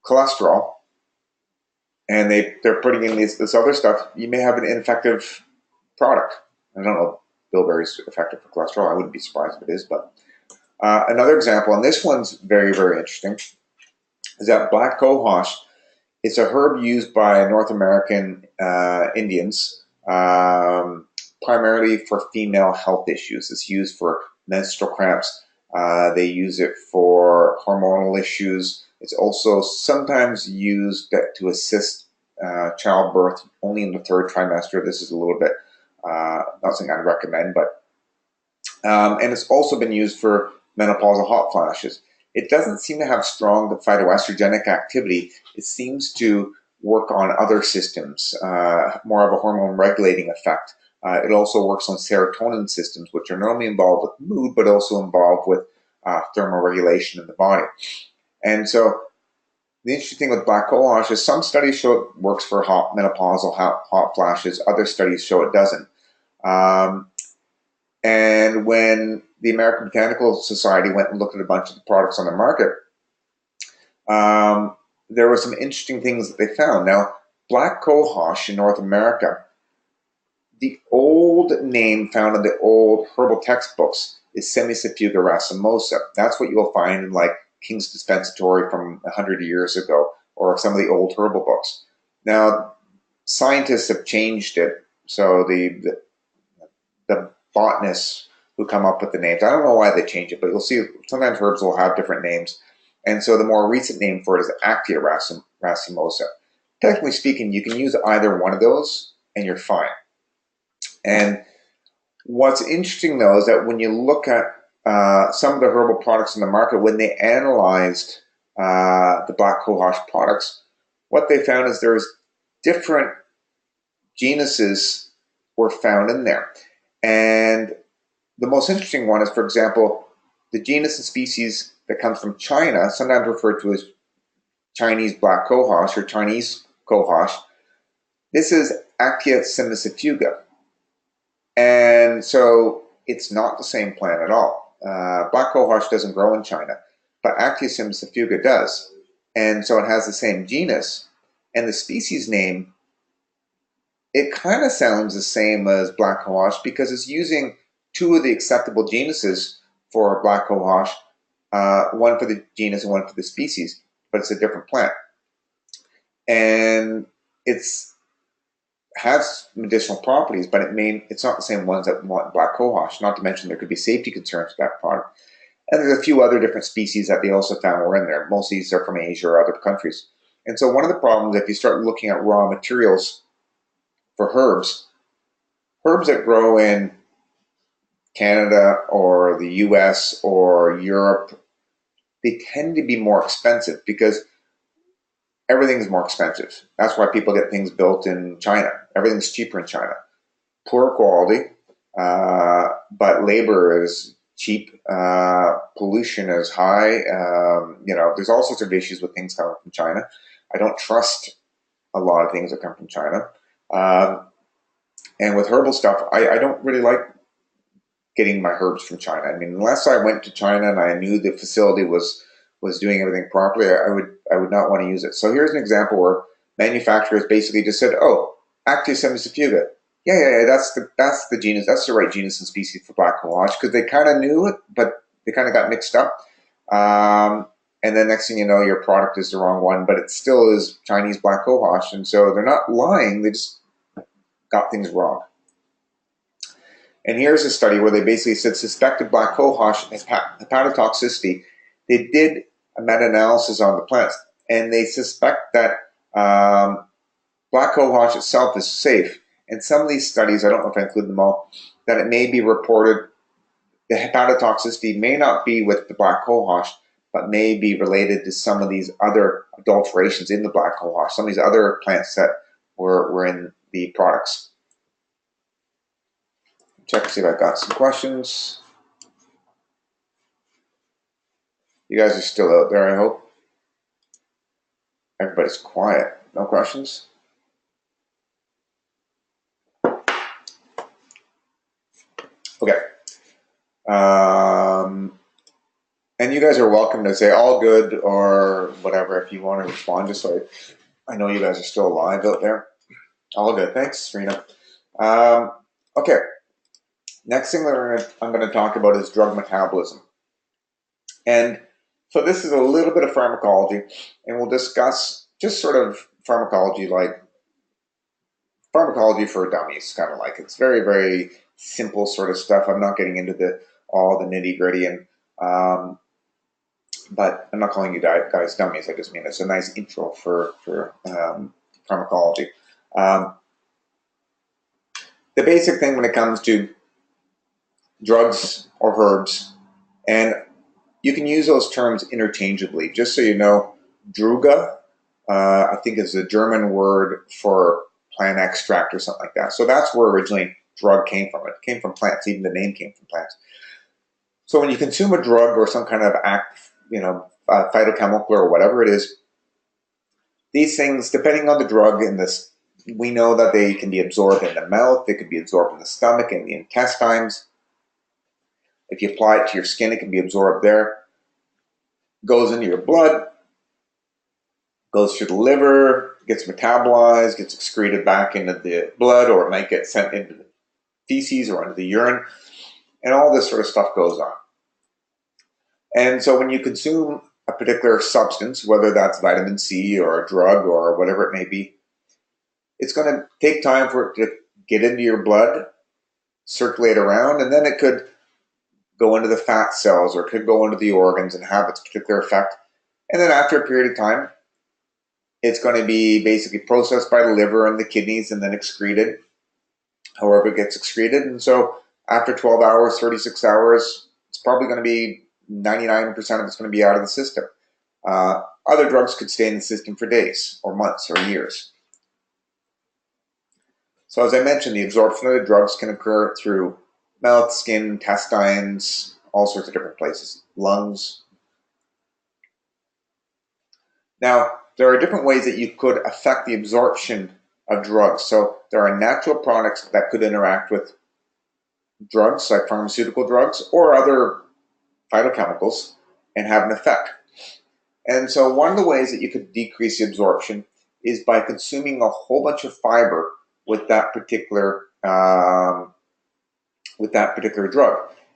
[SPEAKER 1] cholesterol, and they're putting in this other stuff, you may have an ineffective product. I don't know if bilberry is effective for cholesterol. I wouldn't be surprised if it is. But another example, and this one's very, very interesting, is that black cohosh. It's a herb used by North American Indians, primarily for female health issues. It's used for menstrual cramps. They use it for hormonal issues. It's also sometimes used to assist childbirth only in the 3rd trimester. This is a little bit, not something I'd recommend, but, and it's also been used for menopausal hot flashes. It doesn't seem to have strong phytoestrogenic activity. It seems to work on other systems, more of a hormone regulating effect. It also works on serotonin systems, which are normally involved with mood, but also involved with thermal regulation in the body. And so the interesting thing with black cohosh is some studies show it works for menopausal hot flashes. Other studies show it doesn't. And when the American Botanical Society went and looked at a bunch of the products on the market, there were some interesting things that they found. Now, black cohosh in North America, the old name found in the old herbal textbooks is Semisapuga racemosa. That's what you'll find in like King's Dispensatory from 100 years ago, or some of the old herbal books. Now, scientists have changed it, so the botanists who come up with the names, I don't know why they change it, but you'll see sometimes herbs will have different names. And so the more recent name for it is Actia racemosa. Technically speaking, you can use either one of those and you're fine. And what's interesting though is that when you look at some of the herbal products in the market, when they analyzed the black cohosh products, what they found is there's different genuses were found in there. And the most interesting one is, for example, the genus and species that comes from China, sometimes referred to as Chinese black cohosh or Chinese cohosh. This is Actia cimicifuga. And so it's not the same plant at all. Black cohosh doesn't grow in China, but Actia cimicifuga does. And so it has the same genus. And the species name, it kind of sounds the same as black cohosh because it's using two of the acceptable genuses for black cohosh, one for the genus and one for the species, but it's a different plant. And it's has medicinal properties, but it's not the same ones that want black cohosh, not to mention there could be safety concerns with that product. And there's a few other different species that they also found were in there. Most of these are from Asia or other countries. And so one of the problems, if you start looking at raw materials for herbs that grow in Canada or the US or Europe, they tend to be more expensive because everything's more expensive. That's why people get things built in China. Everything's cheaper in China. Poor quality, but labor is cheap. Pollution is high. There's all sorts of issues with things coming from China. I don't trust a lot of things that come from China. And with herbal stuff, I don't really like getting my herbs from China. I mean, unless I went to China and I knew the facility was doing everything properly, I would not want to use it. So here's an example where manufacturers basically just said, "Oh, Actia cimicifuga, yeah, that's the genus, that's the right genus and species for black cohosh," because they kind of knew it, but they kind of got mixed up. And then next thing you know, your product is the wrong one, but it still is Chinese black cohosh, and so they're not lying; they just got things wrong. And here's a study where they basically said suspected black cohosh has hepatotoxicity. They did a meta-analysis on the plants, and they suspect that black cohosh itself is safe. And some of these studies, I don't know if I include them all, that it may be reported the hepatotoxicity may not be with the black cohosh, but may be related to some of these other adulterations in the black cohosh, some of these other plants that were in the products. Check to see if I've got some questions. You guys are still out there, I hope. Everybody's quiet. No questions? Okay. And you guys are welcome to say all good or whatever if you want to respond, just so I know you guys are still alive out there. All good. Thanks, Serena. Okay. Next thing that I'm going to talk about is drug metabolism. And so this is a little bit of pharmacology, and we'll discuss just sort of pharmacology, like pharmacology for dummies, kind of like. It's very, very simple sort of stuff. I'm not getting into all the nitty gritty, and but I'm not calling you guys dummies. I just mean it's a nice intro for pharmacology. The basic thing when it comes to drugs or herbs, and you can use those terms interchangeably. Just so you know, druga, I think is a German word for plant extract or something like that. So that's where originally drug came from. It came from plants. Even the name came from plants. So when you consume a drug or some kind of phytochemical or whatever it is, these things, depending on the drug, we know that they can be absorbed in the mouth, they could be absorbed in the stomach and the intestines. If you apply it to your skin, it can be absorbed there. Goes into your blood, goes through the liver, gets metabolized, gets excreted back into the blood, or it might get sent into the feces or into the urine, and all this sort of stuff goes on. And so when you consume a particular substance, whether that's vitamin C or a drug or whatever it may be, it's going to take time for it to get into your blood, circulate around, and then it could go into the fat cells or it could go into the organs and have its particular effect. And then after a period of time, it's going to be basically processed by the liver and the kidneys and then excreted, however it gets excreted. And so after 12 hours, 36 hours, it's probably going to be 99% of it's going to be out of the system. Other drugs could stay in the system for days or months or years. So as I mentioned, the absorption of the drugs can occur through mouth, skin, intestines, all sorts of different places, lungs. Now, there are different ways that you could affect the absorption of drugs. So there are natural products that could interact with drugs, like pharmaceutical drugs or other phytochemicals, and have an effect. And so one of the ways that you could decrease the absorption is by consuming a whole bunch of fiber with that particular drug.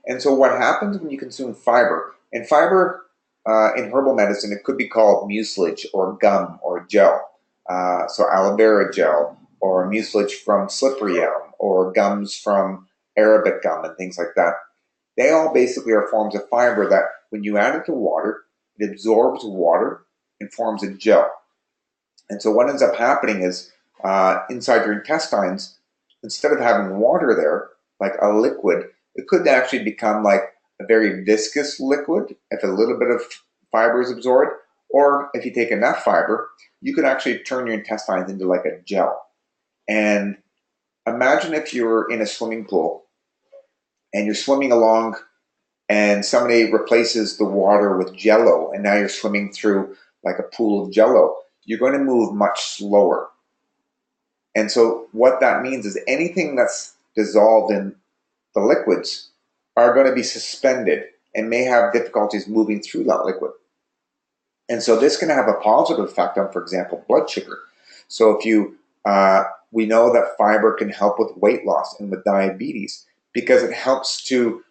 [SPEAKER 1] And so what happens when you consume fiber, and fiber in herbal medicine, it could be called mucilage or gum or gel. So aloe vera gel or mucilage from slippery elm or gums from Arabic gum and things like that. They all basically are forms of fiber that when you add it to water, it absorbs water and forms a gel. And so what ends up happening is inside your intestines, instead of having water there, like a liquid, it could actually become like a very viscous liquid if a little bit of fiber is absorbed. Or if you take enough fiber, you could actually turn your intestines into like a gel. And imagine if you're in a swimming pool and you're swimming along and somebody replaces the water with jello and now you're swimming through like a pool of jello. You're going to move much slower. And so what that means is anything that's dissolved in the liquids are going to be suspended and may have difficulties moving through that liquid. And so this can have a positive effect on, for example, blood sugar. So if you, we know that fiber can help with weight loss and with diabetes because it helps to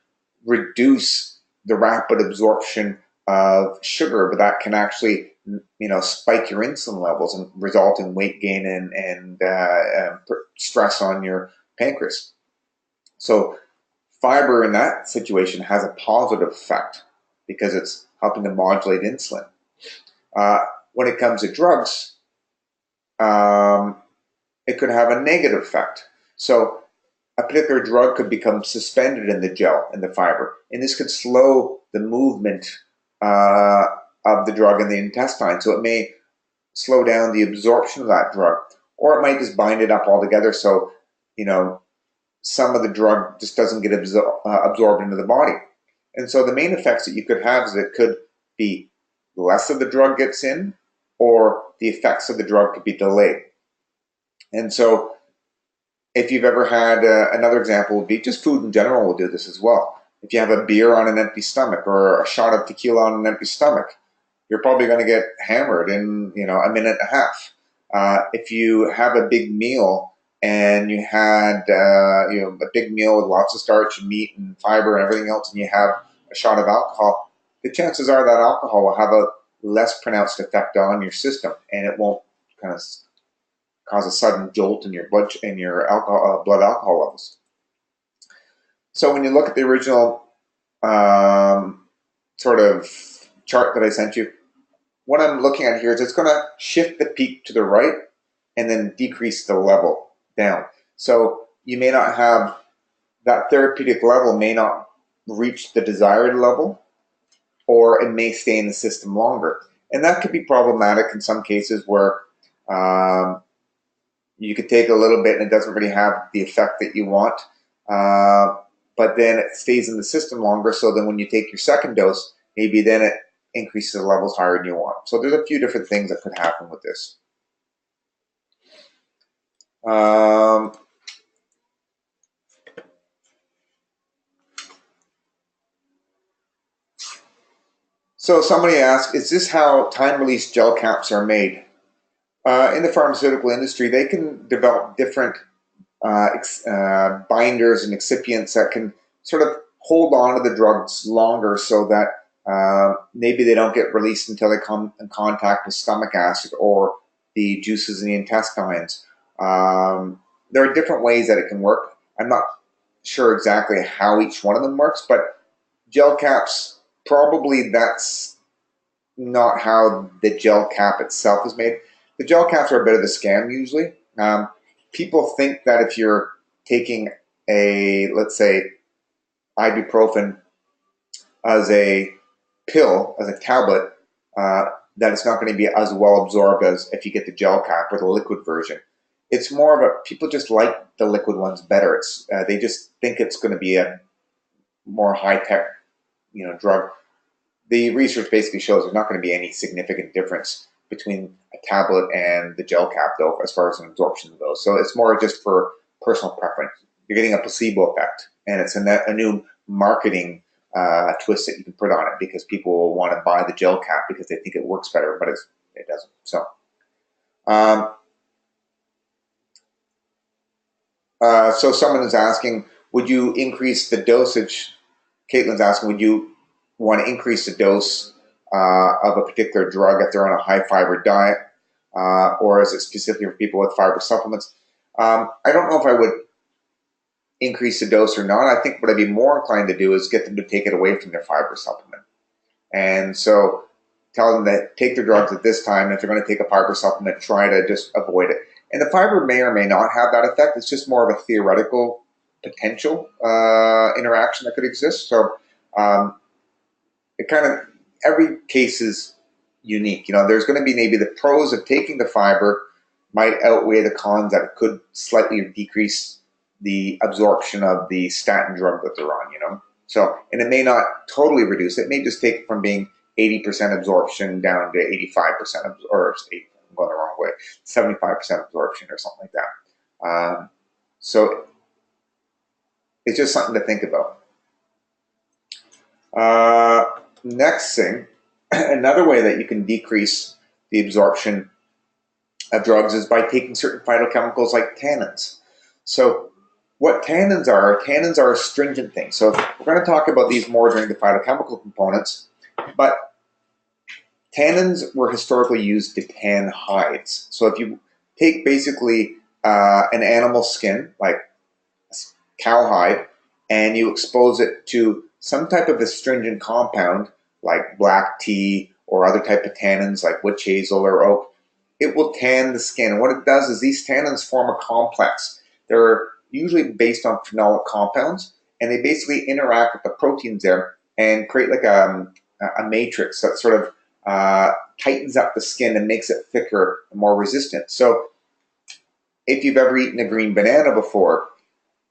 [SPEAKER 1] reduce the rapid absorption of sugar, but that can actually, spike your insulin levels and result in weight gain and stress on your pancreas. So fiber in that situation has a positive effect because it's helping to modulate insulin. When it comes to drugs, it could have a negative effect. So a particular drug could become suspended in the gel, in the fiber, and this could slow the movement of the drug in the intestine. So it may slow down the absorption of that drug, or it might just bind it up altogether. So, some of the drug just doesn't get absorbed into the body. And so the main effects that you could have is it could be less of the drug gets in, or the effects of the drug could be delayed. And so if you've ever had another example would be just food in general will do this as well. If you have a beer on an empty stomach or a shot of tequila on an empty stomach, you're probably going to get hammered in a minute and a half. If you have a big meal and you had a big meal with lots of starch and meat and fiber and everything else, and you have a shot of alcohol, the chances are that alcohol will have a less pronounced effect on your system, and it won't kind of cause a sudden jolt in your blood alcohol levels. So when you look at the original sort of chart that I sent you, what I'm looking at here is it's going to shift the peak to the right and then decrease the level down. So you may not have that therapeutic level may not reach the desired level, or it may stay in the system longer. And that could be problematic in some cases where you could take a little bit and it doesn't really have the effect that you want, but then it stays in the system longer. So then when you take your second dose, maybe then it increases the levels higher than you want. So there's a few different things that could happen with this. So somebody asked, is this how time-release gel caps are made? In the pharmaceutical industry, they can develop different binders and excipients that can sort of hold on to the drugs longer so that maybe they don't get released until they come in contact with stomach acid or the juices in the intestines. There are different ways that it can work. I'm not sure exactly how each one of them works, but gel caps, probably that's not how the gel cap itself is made. The gel caps are a bit of a scam usually. People think that if you're taking let's say, ibuprofen as a pill, as a tablet, that it's not going to be as well absorbed as if you get the gel cap or the liquid version. it's more of a, people just like the liquid ones better. It's they just think it's going to be a more high tech, drug. The research basically shows there's not going to be any significant difference between a tablet and the gel cap, though, as far as an absorption goes. So it's more just for personal preference. You're getting a placebo effect, and it's a new marketing twist that you can put on it, because people will want to buy the gel cap because they think it works better, but it doesn't. Um, so someone is asking, would you increase the dosage? Caitlin's asking, would you want to increase the dose of a particular drug if they're on a high fiber diet, or is it specifically for people with fiber supplements? I don't know if I would increase the dose or not. I think what I'd be more inclined to do is get them to take it away from their fiber supplement. And so tell them that take their drugs at this time. If they're going to take a fiber supplement, try to just avoid it. And the fiber may or may not have that effect. It's just more of a theoretical potential interaction that could exist. So it kind of, every case is unique. There's going to be maybe the pros of taking the fiber might outweigh the cons that it could slightly decrease the absorption of the statin drug that they're on. So, and it may not totally reduce it. It may just take it from being 80% absorption down to 85%, or I'm going the wrong way, 75% absorption or something like that. So it's just something to think about. Next thing, another way that you can decrease the absorption of drugs is by taking certain phytochemicals like tannins. So what tannins are astringent things. So we're going to talk about these more during the phytochemical components, but tannins were historically used to tan hides. So if you take basically an animal skin, like cowhide, and you expose it to some type of astringent compound, like black tea or other type of tannins like witch hazel or oak, it will tan the skin. And what it does is these tannins form a complex. They're usually based on phenolic compounds, and they basically interact with the proteins there and create like a matrix that sort of tightens up the skin and makes it thicker and more resistant. So if you've ever eaten a green banana before,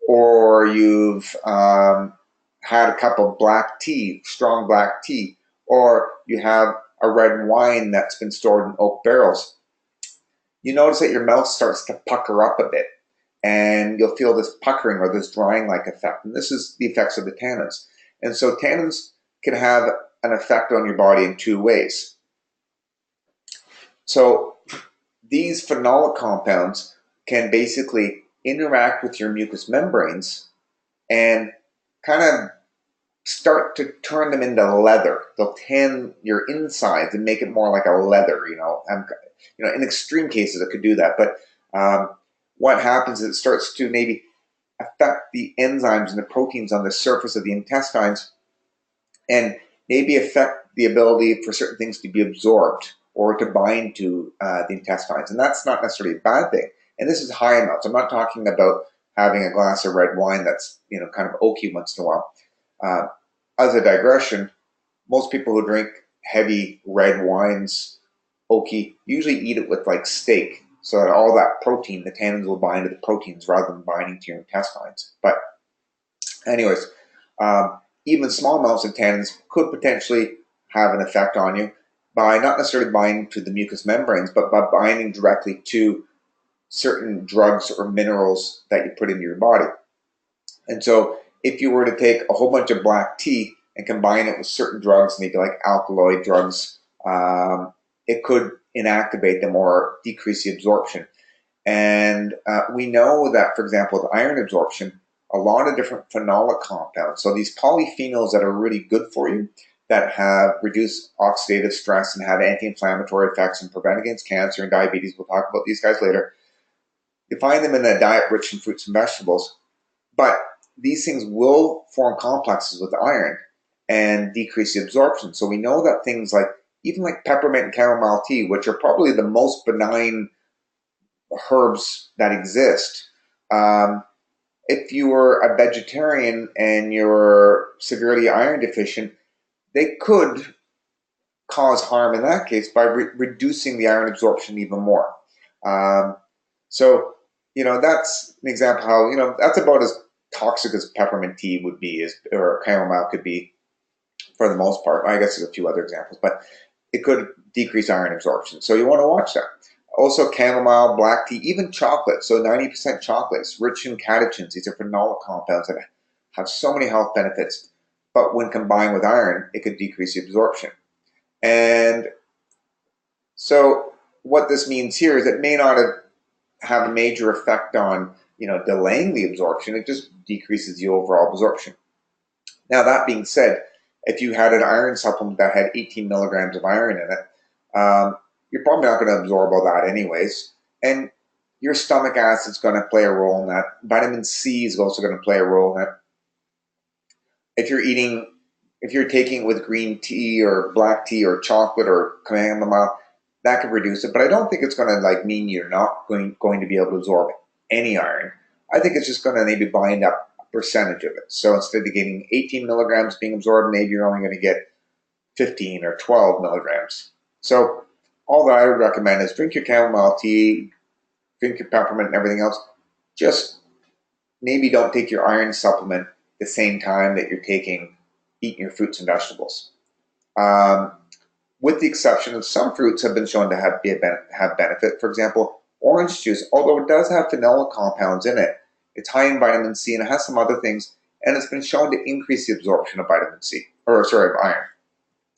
[SPEAKER 1] or you've had a cup of black tea, strong black tea, or you have a red wine that's been stored in oak barrels, you notice that your mouth starts to pucker up a bit, and you'll feel this puckering or this drying-like effect. And this is the effects of the tannins. And so tannins can have an effect on your body in two ways. So these phenolic compounds can basically interact with your mucous membranes and kind of start to turn them into leather. They'll tan your insides and make it more like a leather. In extreme cases, it could do that. But what happens is it starts to maybe affect the enzymes and the proteins on the surface of the intestines, and maybe affect the ability for certain things to be absorbed or to bind to the intestines. And that's not necessarily a bad thing. And this is high amounts. I'm not talking about having a glass of red wine that's kind of oaky once in a while. As a digression, most people who drink heavy red wines, oaky, usually eat it with like steak, so that all that protein, the tannins will bind to the proteins rather than binding to your intestines. But anyways, even small amounts of tannins could potentially have an effect on you by not necessarily binding to the mucous membranes, but by binding directly to certain drugs or minerals that you put into your body. And so if you were to take a whole bunch of black tea and combine it with certain drugs, maybe like alkaloid drugs, it could inactivate them or decrease the absorption. And we know that, for example, with iron absorption, a lot of different phenolic compounds, so these polyphenols that are really good for you, that have reduced oxidative stress and have anti-inflammatory effects and prevent against cancer and diabetes, we'll talk about these guys later, you find them in a diet rich in fruits and vegetables. But these things will form complexes with iron and decrease the absorption. So we know that things like, even like peppermint and chamomile tea, which are probably the most benign herbs that exist, if you were a vegetarian and you're severely iron deficient, they could cause harm in that case by reducing the iron absorption even more. So that's an example how, that's about as toxic as peppermint tea would be, or chamomile could be for the most part. I guess there's a few other examples, but it could decrease iron absorption. So you want to watch that. Also, chamomile, black tea, even chocolate. So 90% chocolates, rich in catechins. These are phenolic compounds that have so many health benefits. But when combined with iron, it could decrease the absorption. And so what this means here is it may not have a major effect on, delaying the absorption. It just decreases the overall absorption. Now, that being said, if you had an iron supplement that had 18 milligrams of iron in it, you're probably not going to absorb all that anyways. And your stomach acid's going to play a role in that. Vitamin C is also going to play a role in it. If you're taking it with green tea or black tea or chocolate or chamomile, that could reduce it. But I don't think it's going to mean you're not going to be able to absorb any iron. I think it's just going to maybe bind up a percentage of it. So instead of getting 18 milligrams being absorbed, maybe you're only going to get 15 or 12 milligrams. So all that I would recommend is drink your chamomile tea, drink your peppermint and everything else. Just maybe don't take your iron supplement the same time that you're eating your fruits and vegetables. With the exception of some fruits have been shown to have benefit. For example, orange juice, although it does have phenolic compounds in it, it's high in vitamin C and it has some other things, and it's been shown to increase the absorption of vitamin C, of iron.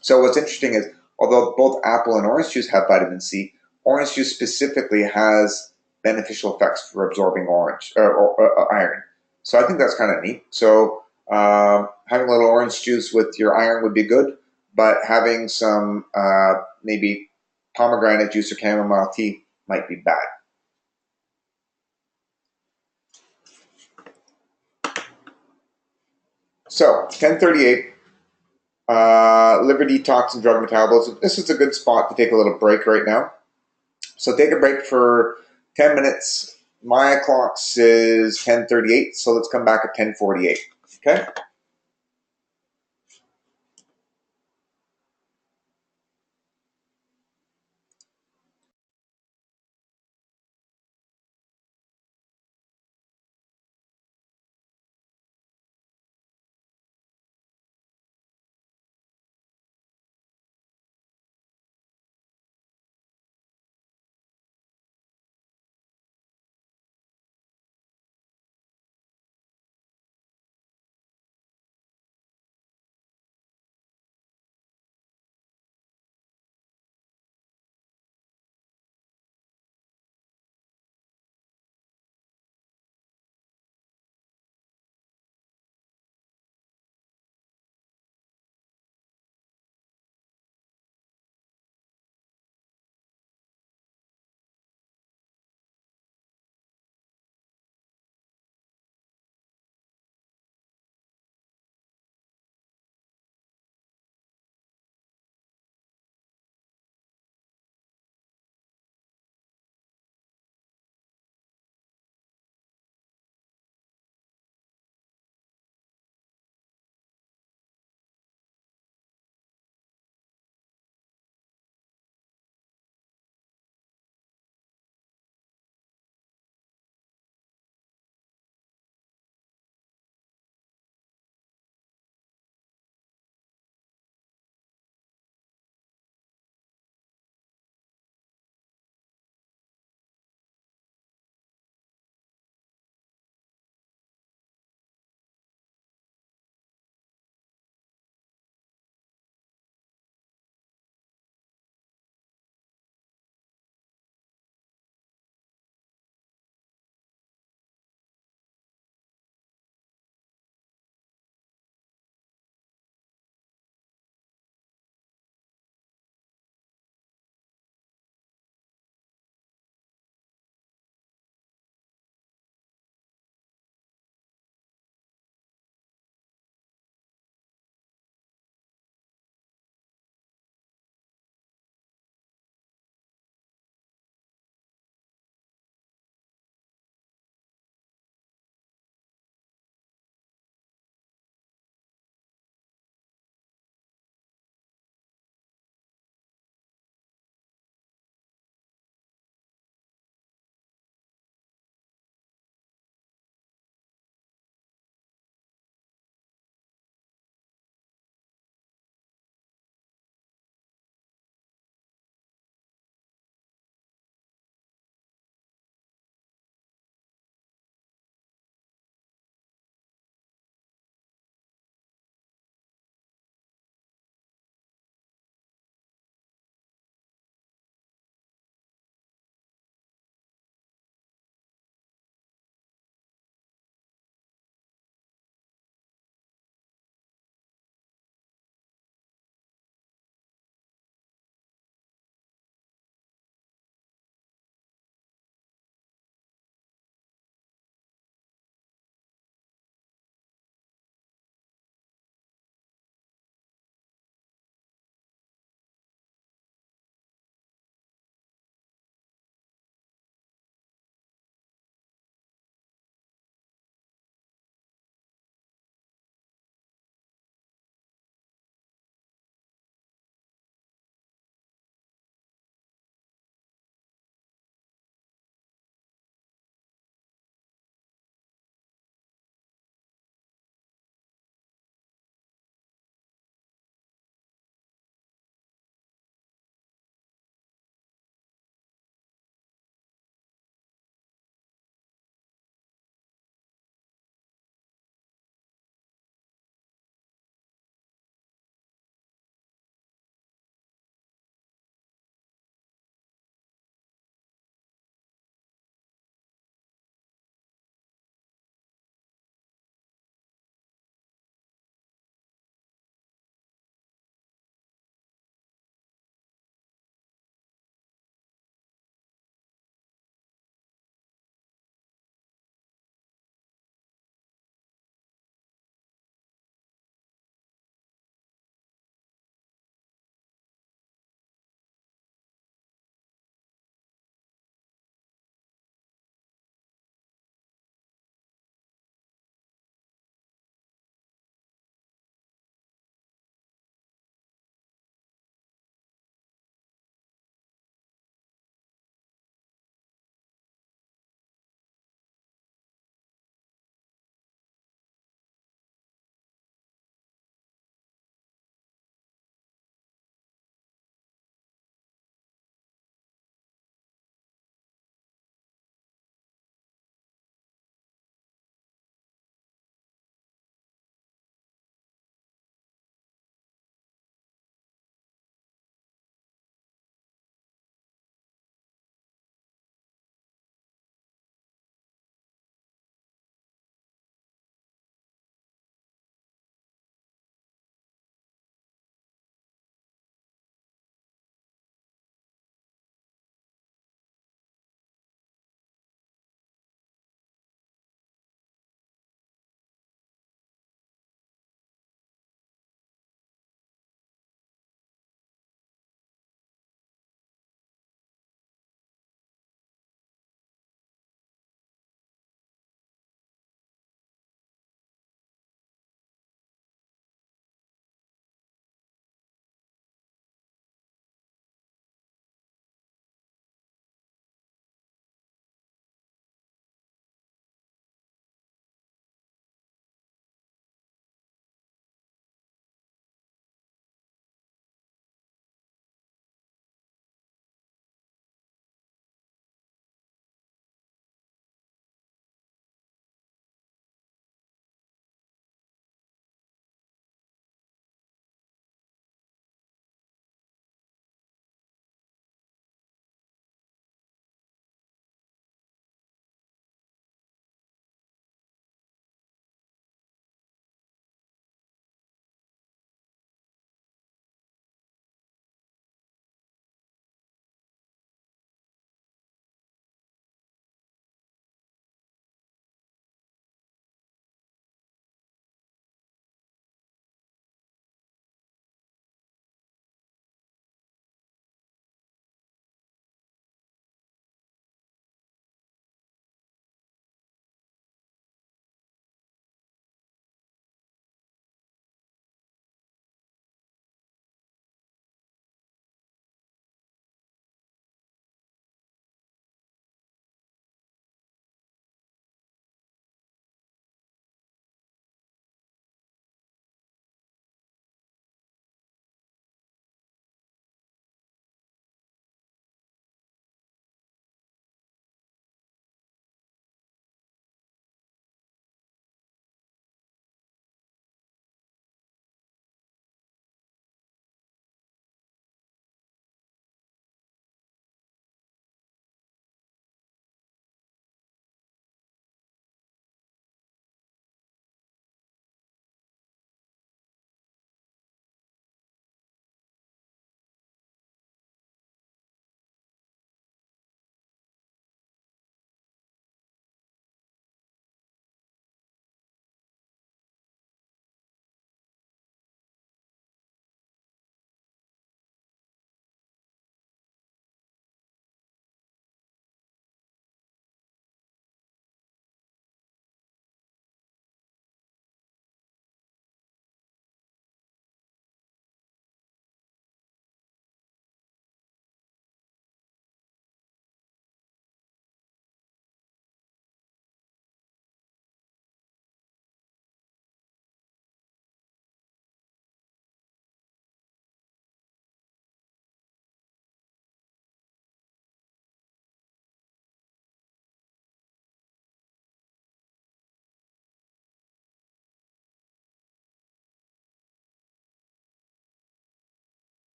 [SPEAKER 1] So what's interesting is, although both apple and orange juice have vitamin C, orange juice specifically has beneficial effects for absorbing iron. So I think that's kind of neat. So having a little orange juice with your iron would be good, but having some maybe pomegranate juice or chamomile tea might be bad. So 1038, liver detox and drug metabolism. This is a good spot to take a little break right now. So take a break for 10 minutes. My clock says 10:38, so let's come back at 10:48. Okay?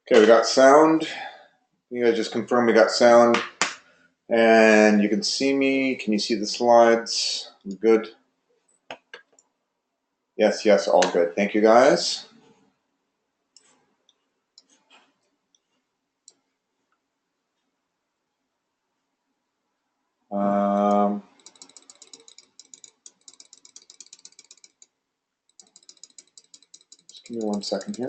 [SPEAKER 1] Okay, we got sound. You guys just confirm we got sound. And you can see me. Can you see the slides? Good. Yes, yes, all good. Thank you, guys. Just give me 1 second here.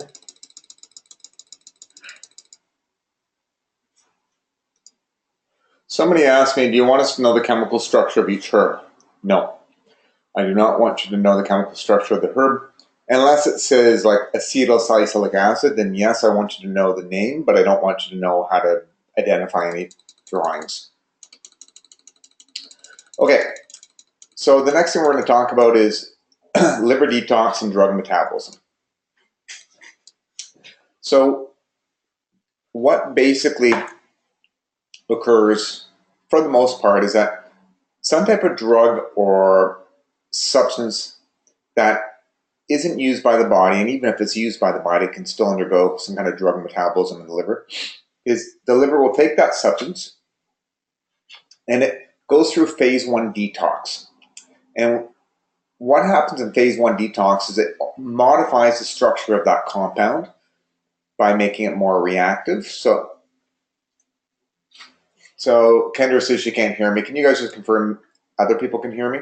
[SPEAKER 1] Somebody asked me, do you want us to know the chemical structure of each herb? No, I do not want you to know the chemical structure of the herb. Unless it says like acetylsalicylic acid, then yes, I want you to know the name, but I don't want you to know how to identify any drawings. Okay, so the next thing we're going to talk about is liver detox and drug metabolism. So what basically occurs for the most part is that some type of drug or substance that isn't used by the body, and even if it's used by the body, it can still undergo some kind of drug metabolism in the liver, is the liver will take that substance and it goes through phase 1 detox. And what happens in phase 1 detox is it modifies the structure of that compound by making it more reactive. So Kendra says she can't hear me. Can you guys just confirm other people can hear me?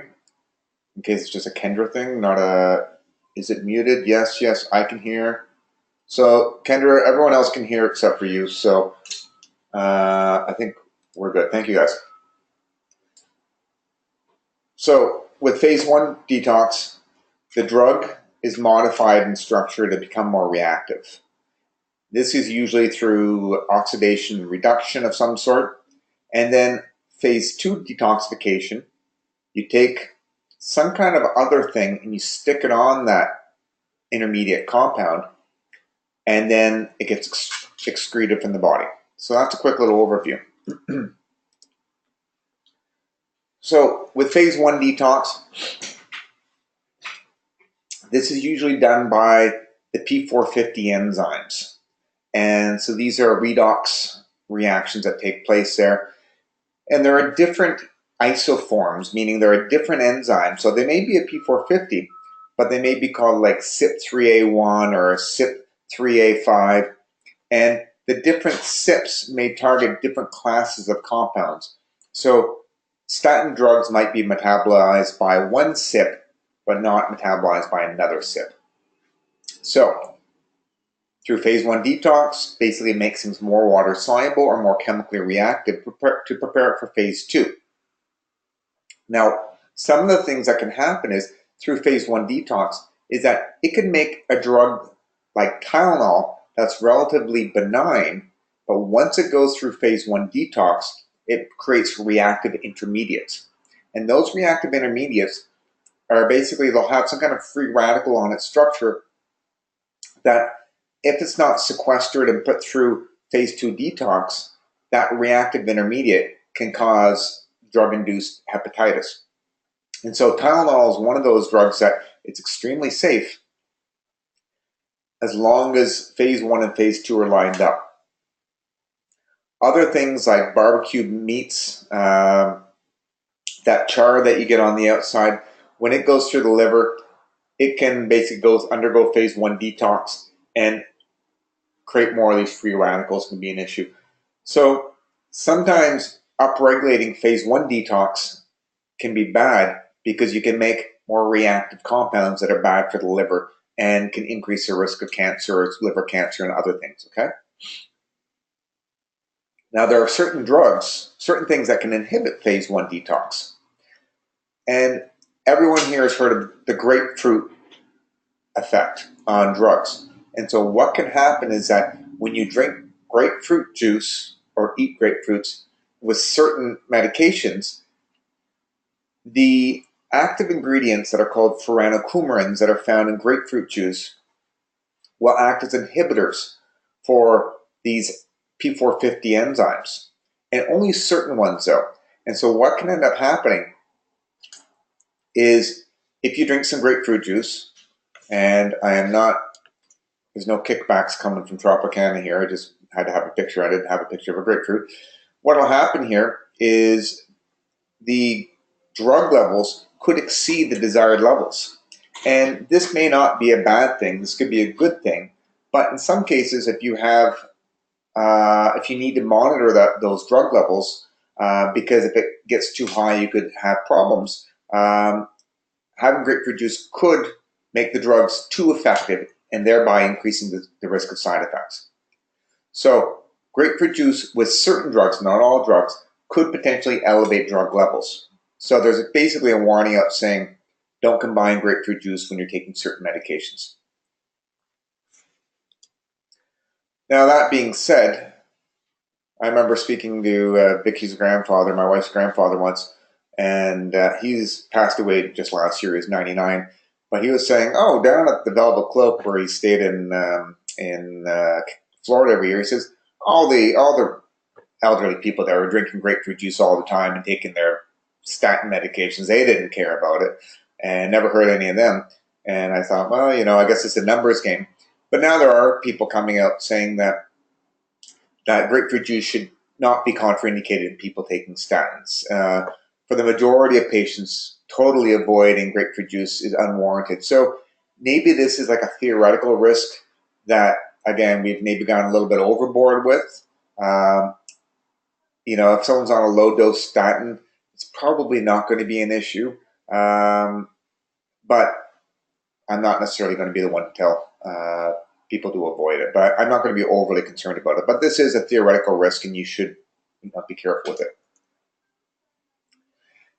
[SPEAKER 1] In case it's just a Kendra thing, not a, is it muted? Yes, yes, I can hear. So Kendra, everyone else can hear except for you. So I think we're good. Thank you, guys. So with phase 1 detox, the drug is modified in structure to become more reactive. This is usually through oxidation and reduction of some sort. And then phase 2 detoxification, you take some kind of other thing and you stick it on that intermediate compound, and then it gets excreted from the body. So that's a quick little overview. So with phase 1 detox, this is usually done by the P450 enzymes. And so these are redox reactions that take place there. And there are different isoforms, meaning there are different enzymes. So they may be a P450, but they may be called like CYP3A1 or CYP3A5. And the different CYPs may target different classes of compounds. So statin drugs might be metabolized by one CYP, but not metabolized by another CYP. So through phase 1 detox, basically it makes things more water soluble or more chemically reactive to prepare it for phase 2. Now, some of the things that can happen is through phase 1 detox is that it can make a drug like Tylenol that's relatively benign, but once it goes through phase 1 detox, it creates reactive intermediates. And those reactive intermediates are basically, they'll have some kind of free radical on its structure that if it's not sequestered and put through phase 2 detox, that reactive intermediate can cause drug-induced hepatitis. And so Tylenol is one of those drugs that it's extremely safe as long as phase 1 and phase 2 are lined up. Other things like barbecued meats, that char that you get on the outside, when it goes through the liver, it can basically undergo phase 1 detox and create more of these free radicals can be an issue. So sometimes upregulating phase 1 detox can be bad because you can make more reactive compounds that are bad for the liver and can increase the risk of cancer, liver cancer, and other things, okay? Now, there are certain drugs, certain things that can inhibit phase 1 detox. And everyone here has heard of the grapefruit effect on drugs. And so what can happen is that when you drink grapefruit juice or eat grapefruits with certain medications, the active ingredients that are called furanocoumarins that are found in grapefruit juice will act as inhibitors for these P450 enzymes, and only certain ones though. And so what can end up happening is if you drink some grapefruit juice, and I am not There's no kickbacks coming from Tropicana here. I just had to have a picture. I didn't have a picture of a grapefruit. What will happen here is the drug levels could exceed the desired levels. And this may not be a bad thing. This could be a good thing. But in some cases, if you need to monitor those drug levels, because if it gets too high, you could have problems. Having grapefruit juice could make the drugs too effective and thereby increasing the risk of side effects. So grapefruit juice with certain drugs, not all drugs, could potentially elevate drug levels. So there's basically a warning out saying don't combine grapefruit juice when you're taking certain medications. Now that being said, I remember speaking to Vicky's grandfather, my wife's grandfather once, and he's passed away just last year. He's 99, but he was saying, "Oh, down at the Velvet Cloak where he stayed in Florida every year," he says all the elderly people that were drinking grapefruit juice all the time and taking their statin medications, they didn't care about it, and never heard any of them. And I thought, well, I guess it's a numbers game. But now there are people coming out saying that grapefruit juice should not be contraindicated in people taking statins. For the majority of patients, totally avoiding grapefruit juice is unwarranted. So maybe this is like a theoretical risk that, again, we've maybe gone a little bit overboard with. If someone's on a low dose statin, it's probably not going to be an issue. But I'm not necessarily going to be the one to tell people to avoid it. But I'm not going to be overly concerned about it. But this is a theoretical risk, and you should be careful with it.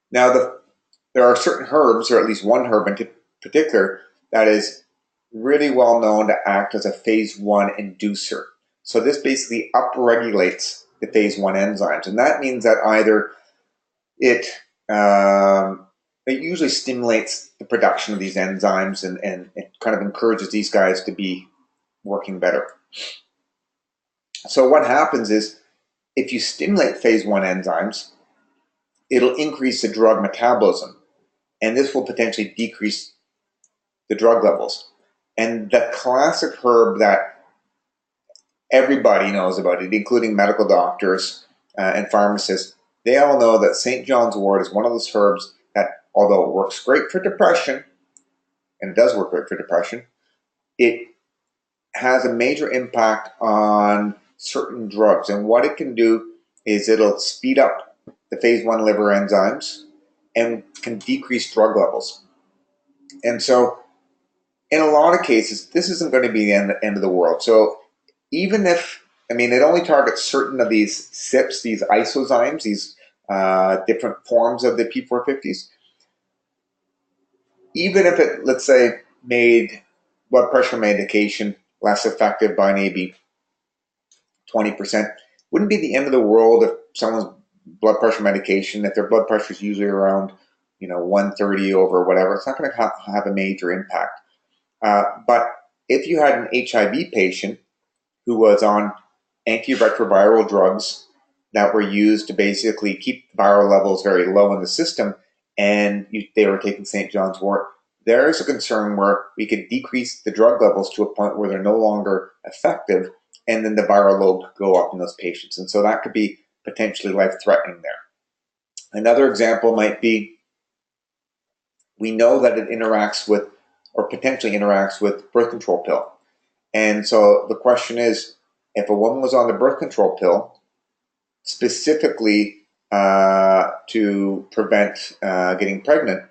[SPEAKER 1] Now, there are certain herbs, or at least one herb in particular, that is really well known to act as a phase 1 inducer. So this basically upregulates the phase 1 enzymes, and that means that either it usually stimulates the production of these enzymes and it kind of encourages these guys to be working better. So what happens is if you stimulate phase 1 enzymes, it'll increase the drug metabolism, and this will potentially decrease the drug levels. And the classic herb that everybody knows about it, including medical doctors and pharmacists, they all know that St. John's wort is one of those herbs that, although it works great for depression, and it does work great for depression, it has a major impact on certain drugs. And what it can do is it'll speed up the phase 1 liver enzymes and can decrease drug levels. And so in a lot of cases, this isn't going to be the end of the world. So even if, it only targets certain of these CYPs, these isozymes, these different forms of the P450s. Even if it, let's say, made blood pressure medication less effective by maybe 20%, wouldn't be the end of the world if someone's blood pressure medication, if their blood pressure is usually around 130 over whatever, it's not going to have a major impact. But if you had an HIV patient who was on antiretroviral drugs that were used to basically keep viral levels very low in the system, and they were taking St. John's wort, there is a concern where we could decrease the drug levels to a point where they're no longer effective, and then the viral load could go up in those patients. And so that could be potentially life-threatening there. Another example might be, we know that it interacts with, or potentially interacts with, birth control pill. And so the question is, if a woman was on the birth control pill, specifically to prevent getting pregnant,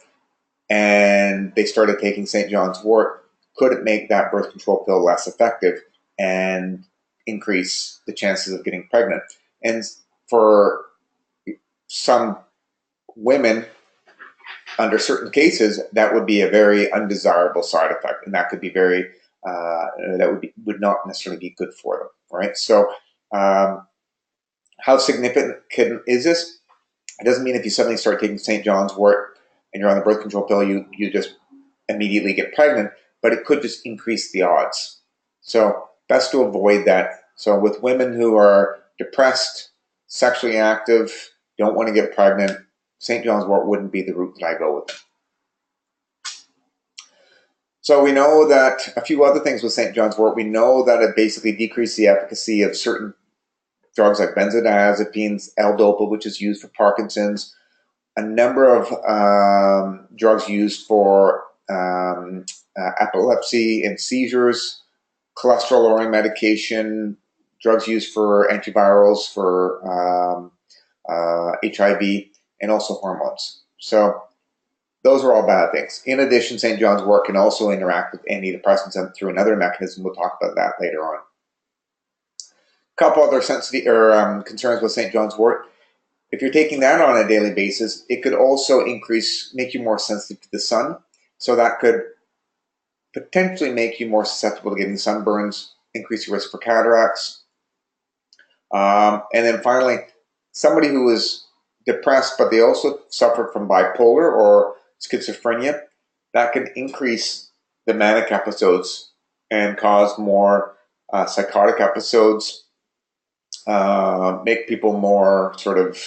[SPEAKER 1] and they started taking St. John's wort, could it make that birth control pill less effective and increase the chances of getting pregnant? And for some women, under certain cases, that would be a very undesirable side effect, and that could be very would not necessarily be good for them, right? So how significant is this? It doesn't mean if you suddenly start taking St. John's wort and you're on the birth control pill, you just immediately get pregnant, but it could just increase the odds. So best to avoid that. So with women who are depressed, sexually active, don't want to get pregnant, St. John's wort wouldn't be the route that I go with. So we know that a few other things with St. John's wort. We know that it basically decreased the efficacy of certain drugs like benzodiazepines, L-Dopa, which is used for Parkinson's, a number of drugs used for epilepsy and seizures, cholesterol-lowering medication, drugs used for antivirals for HIV, and also hormones. So those are all bad things. In addition, St. John's wort can also interact with antidepressants through another mechanism. We'll talk about that later on. A couple other concerns with St. John's wort. If you're taking that on a daily basis, it could also make you more sensitive to the sun. So that could potentially make you more susceptible to getting sunburns, increase your risk for cataracts. And then finally, somebody who is depressed, but they also suffered from bipolar or schizophrenia, that can increase the manic episodes and cause more psychotic episodes, make people more sort of,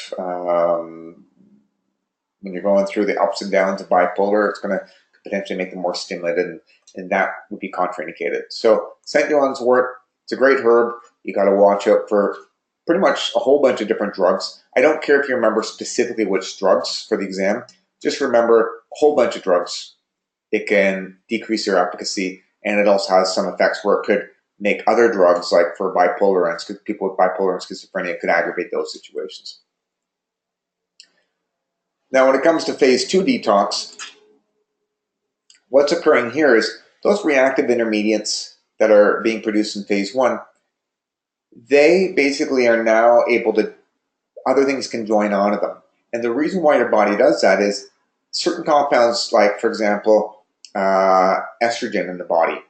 [SPEAKER 1] when you're going through the ups and downs of bipolar, it's going to potentially make them more stimulated, and that would be contraindicated. So St. John's wort, it's a great herb. You got to watch out for pretty much a whole bunch of different drugs. I don't care if you remember specifically which drugs for the exam. Just remember a whole bunch of drugs. It can decrease their efficacy, and it also has some effects where it could make other drugs, like for bipolar and people with bipolar and schizophrenia, could aggravate those situations. Now, when it comes to phase 2 detox, what's occurring here is those reactive intermediates that are being produced in phase 1, they basically are now able to, other things can join onto them. And the reason why your body does that is certain compounds, like, for example, estrogen in the body,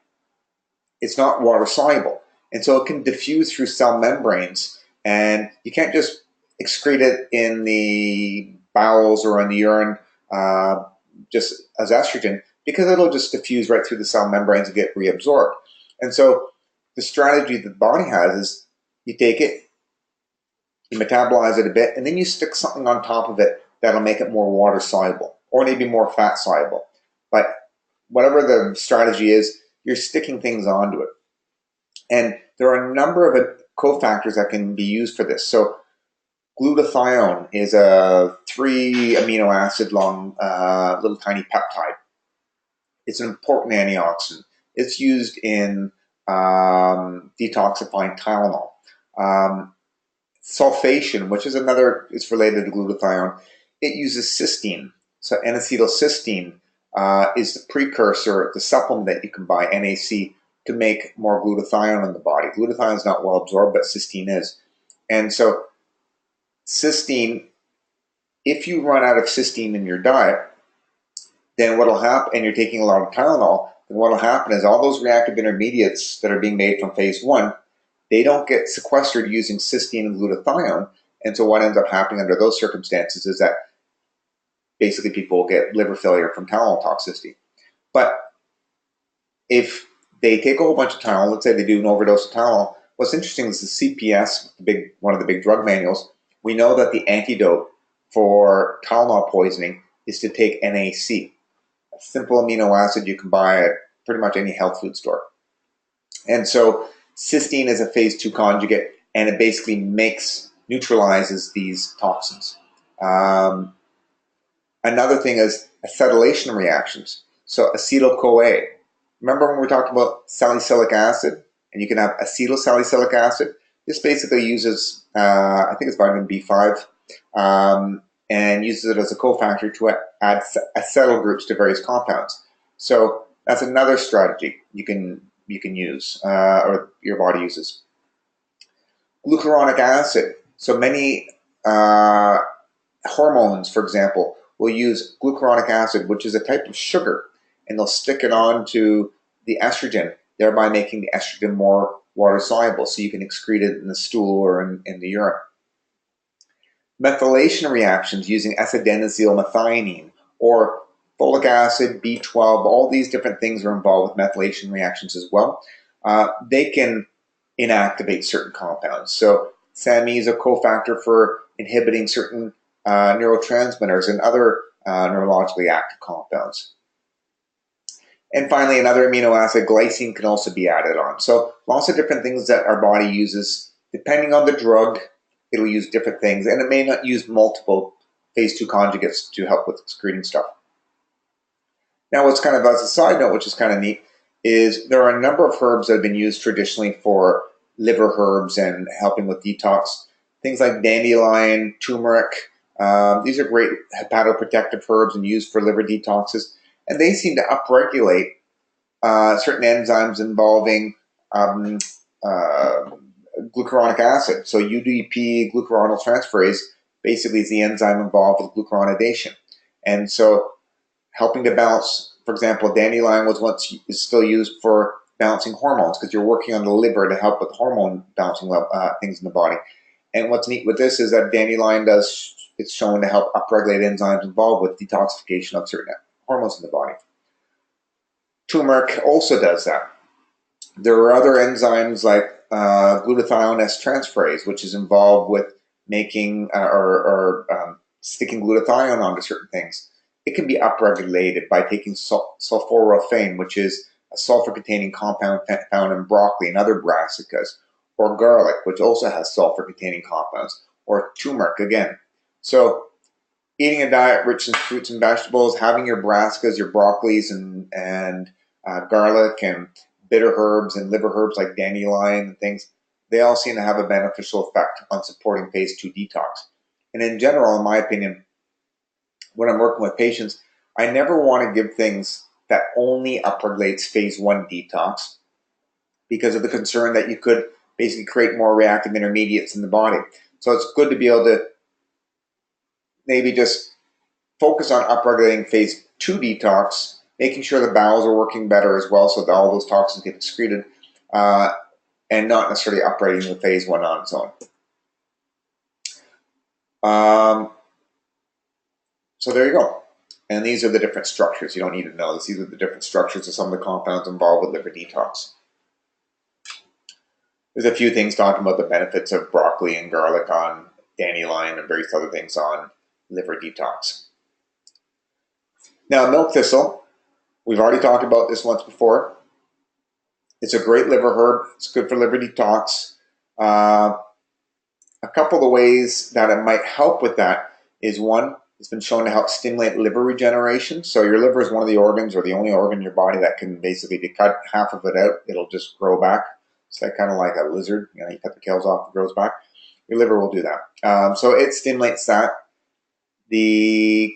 [SPEAKER 1] it's not water soluble. And so it can diffuse through cell membranes, and you can't just excrete it in the bowels or in the urine just as estrogen, because it'll just diffuse right through the cell membranes and get reabsorbed. And so the strategy that the body has is you take it, you metabolize it a bit, and then you stick something on top of it that'll make it more water soluble, or maybe more fat soluble. But whatever the strategy is, you're sticking things onto it. And there are a number of cofactors that can be used for this. So glutathione is a 3 amino acid long little tiny peptide. It's an important antioxidant. It's used in detoxifying Tylenol. Sulfation, which is it's related to glutathione, it uses cysteine. So N-acetylcysteine is the precursor, the supplement that you can buy, NAC, to make more glutathione in the body. Glutathione is not well absorbed, but cysteine is. And so cysteine, if you run out of cysteine in your diet, then what will happen, and you're taking a lot of Tylenol, then what will happen is all those reactive intermediates that are being made from phase 1, they don't get sequestered using cysteine and glutathione. And so what ends up happening under those circumstances is that basically people will get liver failure from Tylenol toxicity. But if they take a whole bunch of Tylenol, let's say they do an overdose of Tylenol, what's interesting is the CPS, one of the big drug manuals, we know that the antidote for Tylenol poisoning is to take NAC, a simple amino acid you can buy at pretty much any health food store. And so cysteine is a phase 2 conjugate, and it basically neutralizes these toxins. Another thing is acetylation reactions. So acetyl-CoA. Remember when we were talking about salicylic acid, and you can have acetylsalicylic acid? This basically uses, I think it's vitamin B5, and uses it as a cofactor to add acetyl groups to various compounds. So that's another strategy you can use, or your body uses. Glucuronic acid. So many hormones, for example, will use glucuronic acid, which is a type of sugar, and they'll stick it onto the estrogen, thereby making the estrogen more water soluble, so you can excrete it in the stool or in the urine. Methylation reactions using S-adenosine methionine or folic acid, B12, all these different things are involved with methylation reactions as well. They can inactivate certain compounds. So SAMe is a cofactor for inhibiting certain neurotransmitters and other neurologically active compounds. And finally, another amino acid, glycine, can also be added on. So lots of different things that our body uses. Depending on the drug, it'll use different things, and it may not use multiple phase 2 conjugates to help with excreting stuff. Now, what's kind of as a side note, which is kind of neat, is there are a number of herbs that have been used traditionally for liver herbs and helping with detox. Things like dandelion, turmeric. These are great hepatoprotective herbs and used for liver detoxes. And they seem to upregulate certain enzymes involving glucuronic acid. So UDP, glucuronol transferase, basically is the enzyme involved with glucuronidation. And so helping to balance, for example, dandelion is still used for balancing hormones because you're working on the liver to help with hormone balancing things in the body. And what's neat with this is that dandelion it's shown to help upregulate enzymes involved with detoxification of certain hormones in the body. Turmeric also does that. There are other enzymes like glutathione S transferase, which is involved with making sticking glutathione onto certain things. It can be upregulated by taking sulforaphane, which is a sulfur-containing compound found in broccoli and other brassicas, or garlic, which also has sulfur-containing compounds, or turmeric again. So eating a diet rich in fruits and vegetables, having your brassicas, your broccolis, and garlic, and bitter herbs and liver herbs like dandelion and things, they all seem to have a beneficial effect on supporting phase 2 detox. And in general, in my opinion, when I'm working with patients, I never want to give things that only upregulates phase 1 detox because of the concern that you could basically create more reactive intermediates in the body. So it's good to be able to maybe just focus on upregulating phase 2 detox, making sure the bowels are working better as well so that all those toxins get excreted, and not necessarily upregulating the phase 1 on its own. So there you go. And these are the different structures. You don't need to know this. These are the different structures of some of the compounds involved with liver detox. There's a few things talking about the benefits of broccoli and garlic on dandelion and various other things on liver detox. Now, milk thistle, we've already talked about this once before. It's a great liver herb. It's good for liver detox. A couple of ways that it might help with that is, one, it's been shown to help stimulate liver regeneration. So your liver is one of the organs, or the only organ in your body that can basically, if you cut half of it out, it'll just grow back. It's like kind of like a lizard. You know, you cut the tails off, it grows back. Your liver will do that. So it stimulates that. The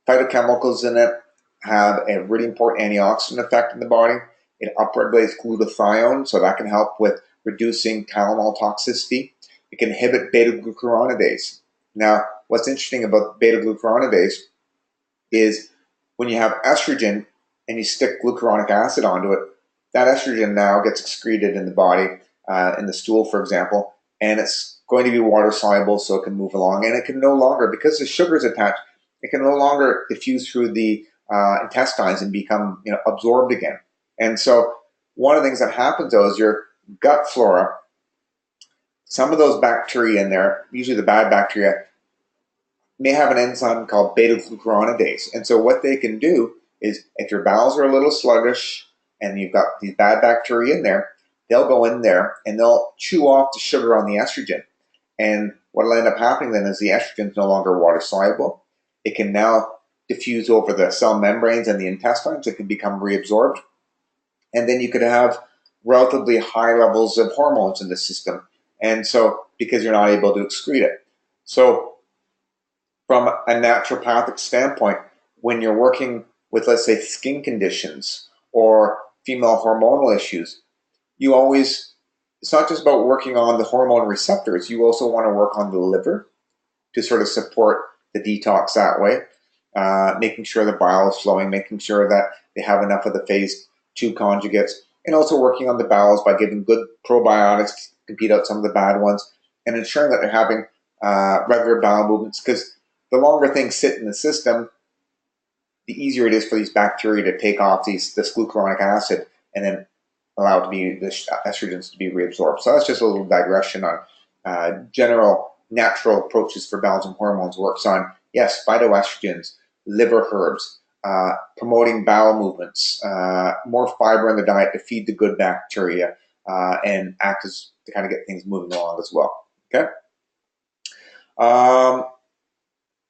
[SPEAKER 1] phytochemicals in it have a really important antioxidant effect in the body. It upregulates glutathione, so that can help with reducing Tylenol toxicity. It can inhibit beta-glucuronidase. Now, what's interesting about beta-glucuronidase is when you have estrogen and you stick glucuronic acid onto it, that estrogen now gets excreted in the body, in the stool, for example, and it's going to be water soluble, so it can move along, and it can no longer, because the sugar is attached, it can no longer diffuse through the intestines and become absorbed again. And so one of the things that happens though is your gut flora, some of those bacteria in there, usually the bad bacteria, may have an enzyme called beta-glucuronidase. And so what they can do is, if your bowels are a little sluggish and you've got these bad bacteria in there, they'll go in there and they'll chew off the sugar on the estrogen. And what will end up happening then is the estrogen is no longer water soluble. It can now diffuse over the cell membranes and the intestines. It can become reabsorbed. And then you could have relatively high levels of hormones in the system. And so, because you're not able to excrete it. So from a naturopathic standpoint, when you're working with, let's say, skin conditions or female hormonal issues, it's not just about working on the hormone receptors, you also want to work on the liver to sort of support the detox that way, making sure the bile is flowing, making sure that they have enough of the phase 2 conjugates, and also working on the bowels by giving good probiotics to compete out some of the bad ones, and ensuring that they're having regular bowel movements, because the longer things sit in the system, the easier it is for these bacteria to take off this glucuronic acid and then allow it to be, the estrogens to be reabsorbed. So that's just a little digression on general natural approaches for balancing hormones. Works on, yes, phytoestrogens, liver herbs, promoting bowel movements, more fiber in the diet to feed the good bacteria, and act as to kind of get things moving along as well. Okay.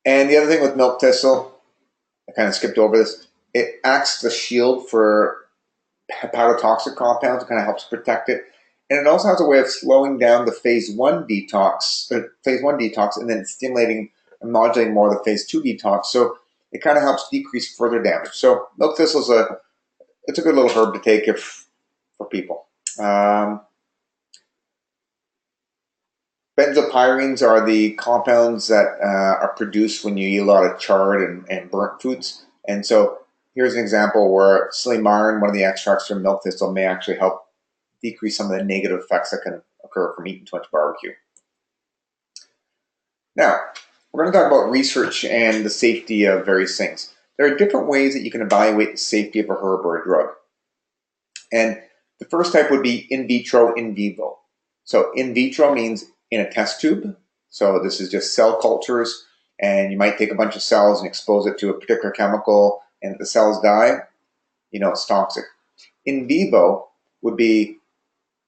[SPEAKER 1] And the other thing with milk thistle, I kind of skipped over this. It acts as a shield for hepatotoxic compounds. It kind of helps protect it, and it also has a way of slowing down the phase one detox, and then stimulating and modulating more of the phase two detox. So it kind of helps decrease further damage. So milk thistle is it's a good little herb to take for people. Benzopyrenes are the compounds that are produced when you eat a lot of charred and burnt foods. And so here's an example where silymarin, one of the extracts from milk thistle, may actually help decrease some of the negative effects that can occur from eating too much barbecue. Now, we're going to talk about research and the safety of various things. There are different ways that you can evaluate the safety of a herb or a drug. And the first type would be in vitro, in vivo. So in vitro means in a test tube. So this is just cell cultures, and you might take a bunch of cells and expose it to a particular chemical, and if the cells die, you know it's toxic. In vivo would be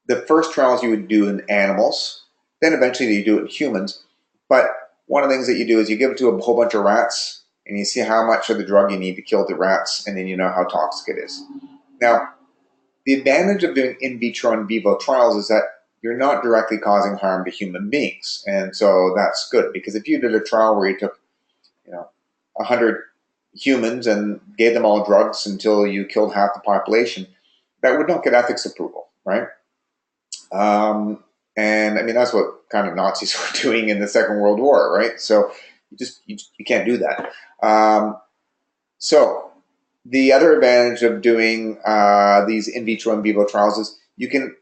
[SPEAKER 1] the first trials you would do in animals, then eventually you do it in humans. But one of the things that you do is you give it to a whole bunch of rats, and you see how much of the drug you need to kill the rats, and then you know how toxic it is. Now, the advantage of doing in vitro and vivo trials is that you're not directly causing harm to human beings. And so that's good, because if you did a trial where you took, 100 humans and gave them all drugs until you killed half the population, that would not get ethics approval, right? And I mean, that's what kind of Nazis were doing in the Second World War, right? So you can't do that. So the other advantage of doing these in vitro and vivo trials is you can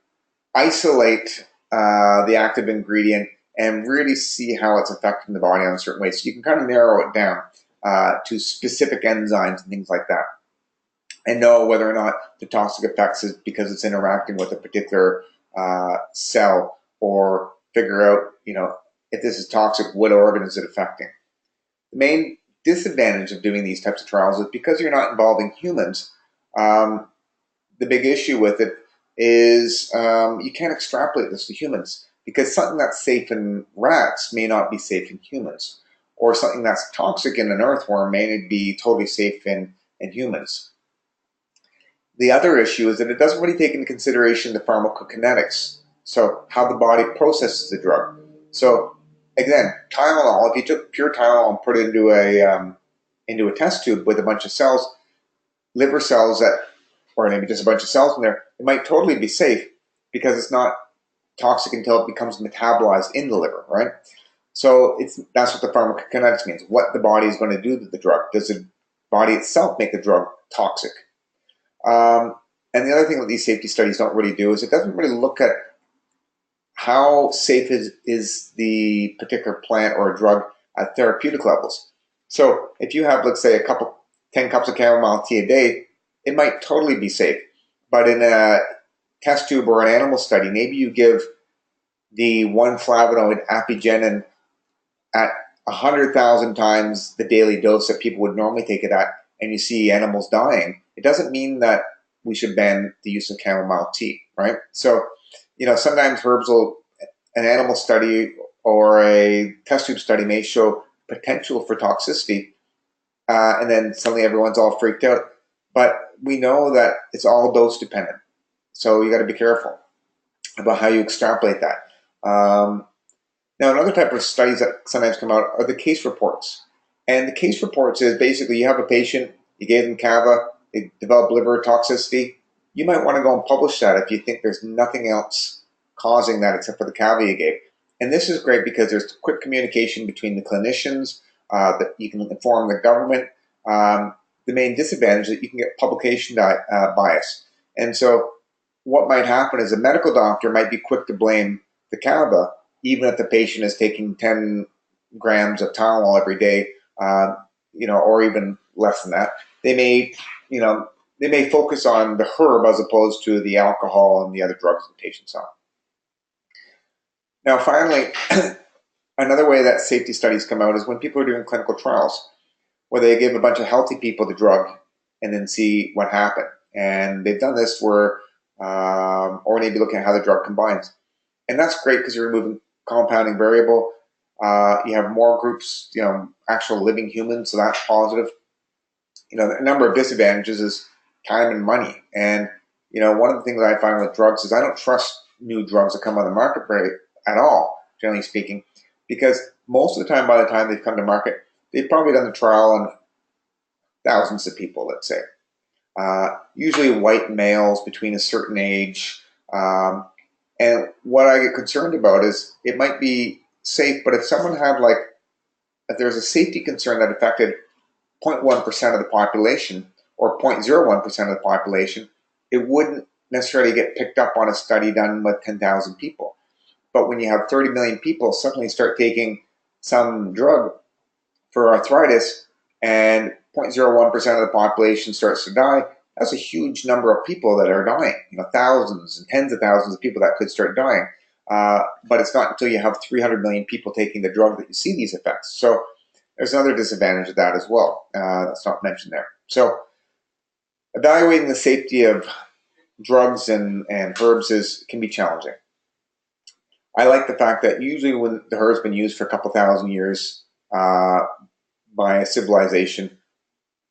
[SPEAKER 1] isolate the active ingredient and really see how it's affecting the body in a certain way. So you can kind of narrow it down to specific enzymes and things like that, and know whether or not the toxic effects is because it's interacting with a particular cell, or figure out, if this is toxic, what organ is it affecting. The main disadvantage of doing these types of trials is because you're not involving humans. The big issue with it is you can't extrapolate this to humans, because something that's safe in rats may not be safe in humans, or something that's toxic in an earthworm may be totally safe in humans. The other issue is that it doesn't really take into consideration the pharmacokinetics, so how the body processes the drug. So again, Tylenol, if you took pure Tylenol and put it into a test tube with a bunch of cells, liver cells or maybe just a bunch of cells in there, it might totally be safe because it's not toxic until it becomes metabolized in the liver, right? So that's what the pharmacokinetics means, what the body is going to do to the drug. Does the body itself make the drug toxic? And the other thing that these safety studies don't really do is it doesn't really look at how safe is the particular plant or a drug at therapeutic levels. So if you have, let's say, 10 cups of chamomile tea a day, it might totally be safe. But in a test tube or an animal study, maybe you give the one flavonoid apigenin at 100,000 times the daily dose that people would normally take it at, and you see animals dying. It doesn't mean that we should ban the use of chamomile tea, right? So, sometimes an animal study or a test tube study may show potential for toxicity, and then suddenly everyone's all freaked out. But we know that it's all dose dependent. So you got to be careful about how you extrapolate that. Now, another type of studies that sometimes come out are the case reports. And the case reports is basically you have a patient, you gave them cava, they developed liver toxicity. You might want to go and publish that if you think there's nothing else causing that except for the cava you gave. And this is great because there's quick communication between the clinicians, that you can inform the government. The main disadvantage is that you can get publication bias. And so what might happen is a medical doctor might be quick to blame the cava, even if the patient is taking 10 grams of Tylenol every day, or even less than that. They may focus on the herb as opposed to the alcohol and the other drugs the patient's on. Now, finally, another way that safety studies come out is when people are doing clinical trials. where they give a bunch of healthy people the drug and then see what happened. And they've done this where, or maybe looking at how the drug combines. And that's great because you're removing compounding variable. You have more groups, actual living humans, so that's positive. A number of disadvantages is time and money. And, one of the things that I find with drugs is I don't trust new drugs that come on the market at all, generally speaking, because most of the time, by the time they've come to market, they've probably done the trial on thousands of people, let's say. Usually white males between a certain age. And what I get concerned about is it might be safe, but if someone had if there's a safety concern that affected 0.1% of the population or 0.01% of the population, it wouldn't necessarily get picked up on a study done with 10,000 people. But when you have 30 million people suddenly start taking some drug for arthritis and 0.01% of the population starts to die, that's a huge number of people that are dying. Thousands and tens of thousands of people that could start dying. But it's not until you have 300 million people taking the drug that you see these effects. So there's another disadvantage of that as well. That's not mentioned there. So evaluating the safety of drugs and herbs can be challenging. I like the fact that usually when the herb's been used for a couple thousand years by a civilization,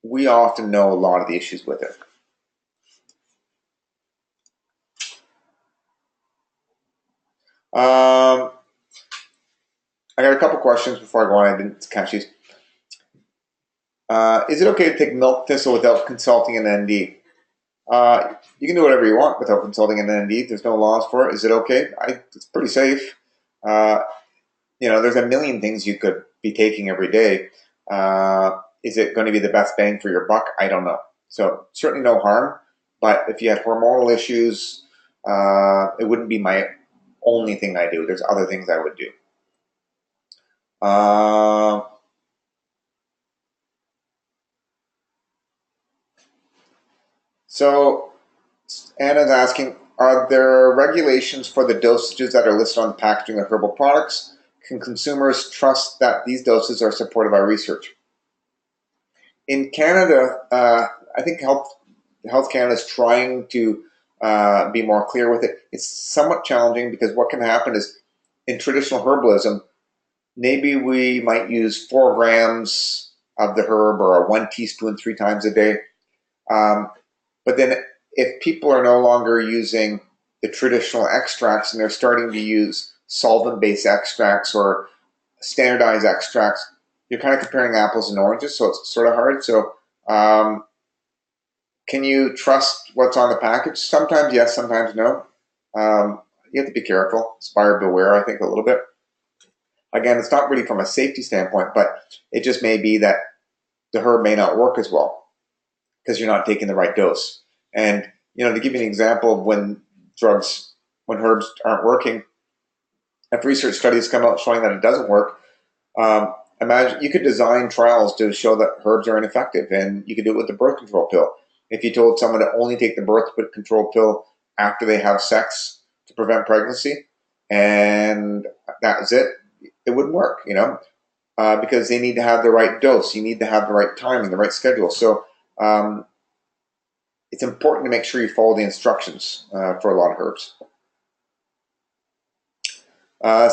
[SPEAKER 1] we often know a lot of the issues with it. I got a couple questions before I go on. I didn't catch these. Is it okay to take milk thistle without consulting an ND? You can do whatever you want without consulting an ND. There's no laws for it. Is it okay? It's pretty safe. There's a million things you could be taking every day. Is it going to be the best bang for your buck? I don't know. So certainly no harm. But if you had hormonal issues, it wouldn't be my only thing I do. There's other things I would do. So Anna's asking, are there regulations for the dosages that are listed on the packaging of herbal products? Can consumers trust that these doses are supported by research? In Canada, I think Health Canada is trying to be more clear with it. It's somewhat challenging because what can happen is in traditional herbalism, maybe we might use 4 grams of the herb or 1 teaspoon 3 times a day. But then if people are no longer using the traditional extracts and they're starting to use solvent-based extracts or standardized extracts, you're kind of comparing apples and oranges, so it's sort of hard. So can you trust what's on the package? Sometimes yes, sometimes no. You have to be careful. It's buyer beware, I think, a little bit. Again, it's not really from a safety standpoint, but it just may be that the herb may not work as well because you're not taking the right dose. And, to give you an example of when herbs aren't working, if research studies come out showing that it doesn't work, imagine you could design trials to show that herbs are ineffective, and you could do it with the birth control pill. If you told someone to only take the birth control pill after they have sex to prevent pregnancy, and that was it, it wouldn't work, because they need to have the right dose. You need to have the right timing, the right schedule. So it's important to make sure you follow the instructions for a lot of herbs.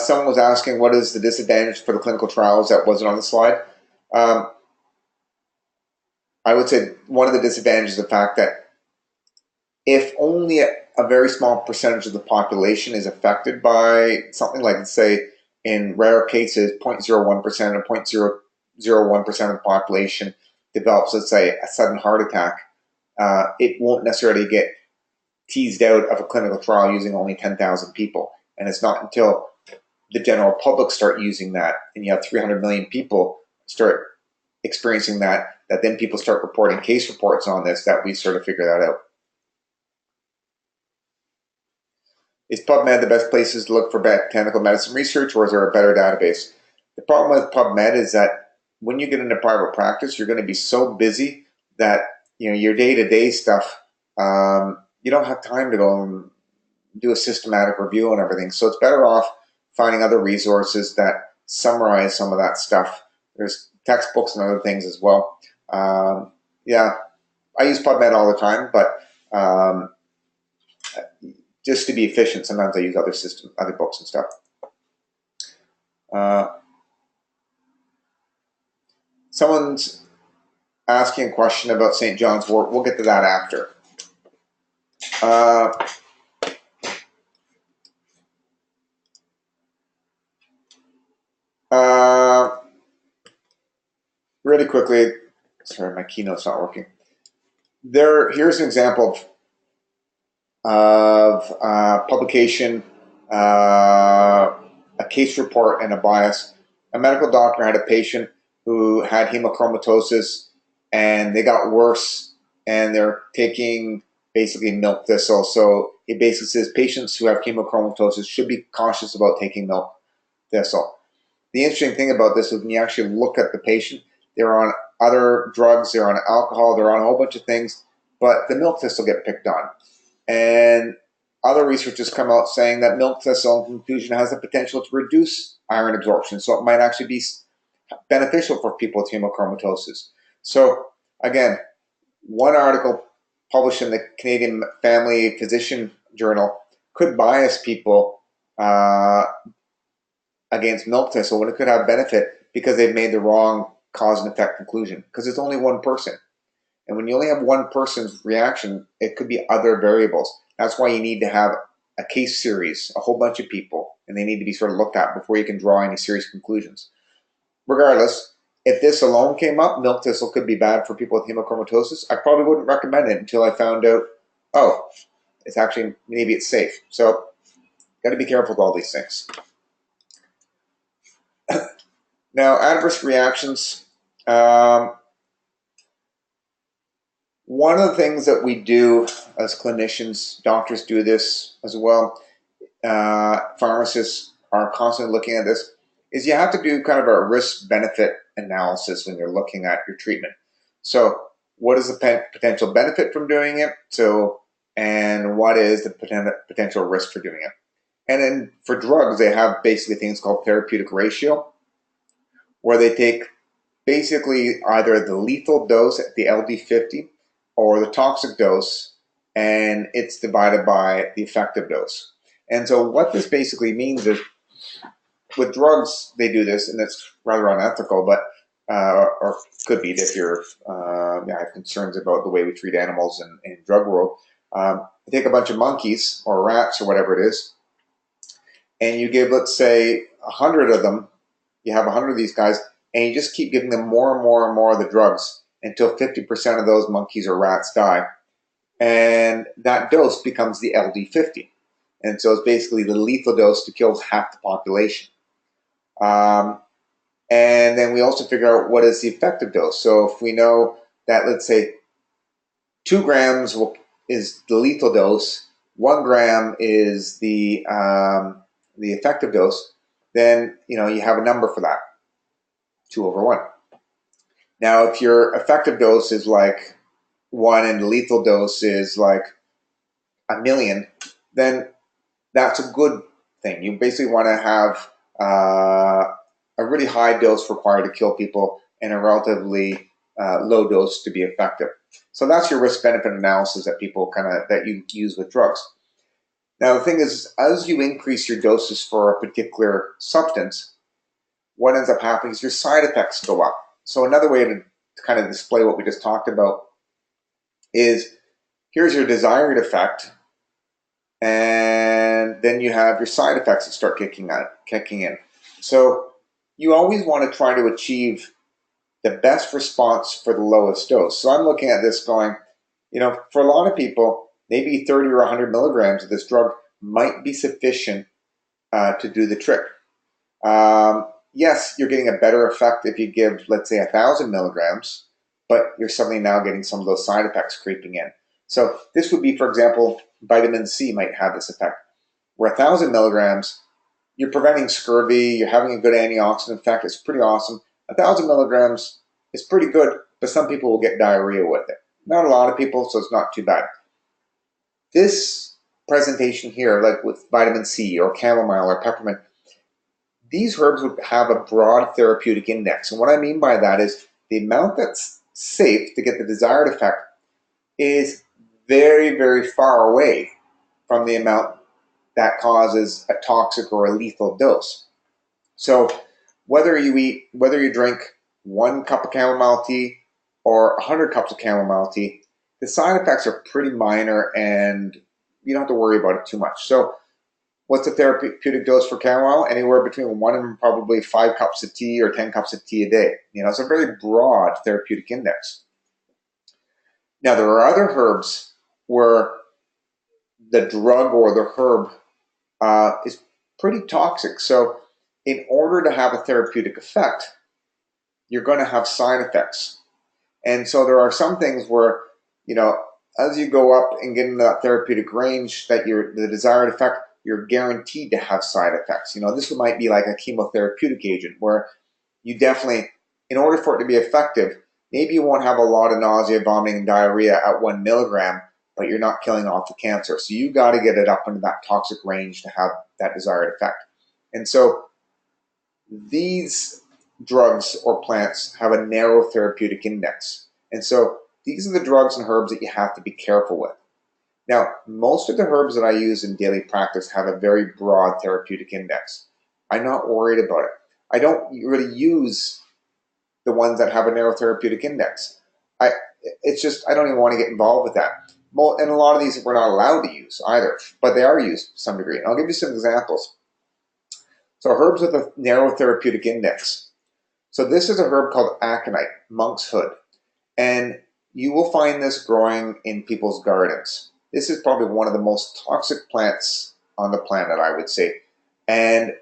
[SPEAKER 1] Someone was asking, what is the disadvantage for the clinical trials that wasn't on the slide? I would say one of the disadvantages is the fact that if only a very small percentage of the population is affected by something, like, let's say, in rare cases, 0.01% or 0.001% of the population develops, let's say, a sudden heart attack, it won't necessarily get teased out of a clinical trial using only 10,000 people. And it's not until the general public start using that and you have 300 million people start experiencing that then people start reporting case reports on this, that we sort of figure that out. Is PubMed the best places to look for botanical medicine research, or is there a better database? The problem with PubMed is that when you get into private practice, you're going to be so busy that your day-to-day stuff, you don't have time to go and do a systematic review and everything. So it's better off finding other resources that summarize some of that stuff. There's textbooks and other things as well. Yeah, I use PubMed all the time, but just to be efficient, sometimes I use other books and stuff. Someone's asking a question about St. John's wort. We'll get to that after. Really quickly, sorry, my keynote's not working. Here's an example of publication, a case report, and a bias. A medical doctor had a patient who had hemochromatosis, and they got worse, and they're taking basically milk thistle. So he basically says patients who have hemochromatosis should be cautious about taking milk thistle. The interesting thing about this is when you actually look at the patient, they're on other drugs, they're on alcohol, they're on a whole bunch of things, but the milk thistle get picked on. And other research has come out saying that milk thistle in conclusion has the potential to reduce iron absorption, so it might actually be beneficial for people with hemochromatosis. So again, one article published in the Canadian Family Physician Journal could bias people against milk thistle when it could have benefit because they've made the wrong cause and effect conclusion, because it's only one person. And when you only have one person's reaction, it could be other variables. That's why you need to have a case series, a whole bunch of people, and they need to be sort of looked at before you can draw any serious conclusions. Regardless, if this alone came up, milk thistle could be bad for people with hemochromatosis, I probably wouldn't recommend it until I found out, oh, it's actually, maybe it's safe. So, got to be careful with all these things. Now, adverse reactions. One of the things that we do as clinicians, doctors do this as well, pharmacists are constantly looking at this, is you have to do kind of a risk-benefit analysis when you're looking at your treatment. So what is the potential benefit from doing it? And what is the potential risk for doing it? And then for drugs, they have basically things called therapeutic ratio, where they take basically either the lethal dose at the LD50 or the toxic dose, and it's divided by the effective dose. And so what this basically means is, with drugs, they do this, and it's rather unethical, but or could be if you're have concerns about the way we treat animals in drug world. You take a bunch of monkeys or rats or whatever it is, and you give, let's say, 100 of them. You have 100 of these guys, and you just keep giving them more and more and more of the drugs until 50% of those monkeys or rats die. And that dose becomes the LD50. And so it's basically the lethal dose to kill half the population. And then we also figure out what is the effective dose. So if we know that, let's say, 2 grams is the lethal dose, 1 gram is the effective dose, then you have a number for that, 2/1. Now, if your effective dose is like 1 and the lethal dose is like 1,000,000, then that's a good thing. You basically want to have a really high dose required to kill people and a relatively low dose to be effective. So that's your risk-benefit analysis that that you use with drugs. Now, the thing is, as you increase your doses for a particular substance, what ends up happening is your side effects go up. So another way to kind of display what we just talked about is, here's your desired effect, and then you have your side effects that start kicking in. So you always want to try to achieve the best response for the lowest dose. So I'm looking at this going, for a lot of people, maybe 30 or 100 milligrams of this drug might be sufficient to do the trick. Yes, you're getting a better effect if you give, let's say, 1,000 milligrams, but you're suddenly now getting some of those side effects creeping in. So this would be, for example, vitamin C might have this effect, where 1,000 milligrams, you're preventing scurvy, you're having a good antioxidant effect, it's pretty awesome. 1,000 milligrams is pretty good, but some people will get diarrhea with it. Not a lot of people, so it's not too bad. This presentation here, like with vitamin C or chamomile or peppermint, these herbs would have a broad therapeutic index. And what I mean by that is the amount that's safe to get the desired effect is very, very far away from the amount that causes a toxic or a lethal dose. So whether you drink 1 cup of chamomile tea or 100 cups of chamomile tea, the side effects are pretty minor and you don't have to worry about it too much. So what's the therapeutic dose for chamomile? Anywhere between 1 and probably 5 cups of tea or 10 cups of tea a day. It's a very broad therapeutic index. Now, there are other herbs where the drug or the herb is pretty toxic. So in order to have a therapeutic effect, you're going to have side effects. And so there are some things where, as you go up and get into that therapeutic range, that the desired effect, you're guaranteed to have side effects. This might be like a chemotherapeutic agent where you definitely, in order for it to be effective, maybe you won't have a lot of nausea, vomiting, and diarrhea at 1 milligram, but you're not killing off the cancer. So you got to get it up into that toxic range to have that desired effect. And so these drugs or plants have a narrow therapeutic index. And so these are the drugs and herbs that you have to be careful with. Now, most of the herbs that I use in daily practice have a very broad therapeutic index. I'm not worried about it. I don't really use the ones that have a narrow therapeutic index. I don't even want to get involved with that. And a lot of these we're not allowed to use either, but they are used to some degree. And I'll give you some examples. So herbs with a narrow therapeutic index. So this is a herb called aconite, monk's hood. And you will find this growing in people's gardens. This is probably one of the most toxic plants on the planet, I would say. And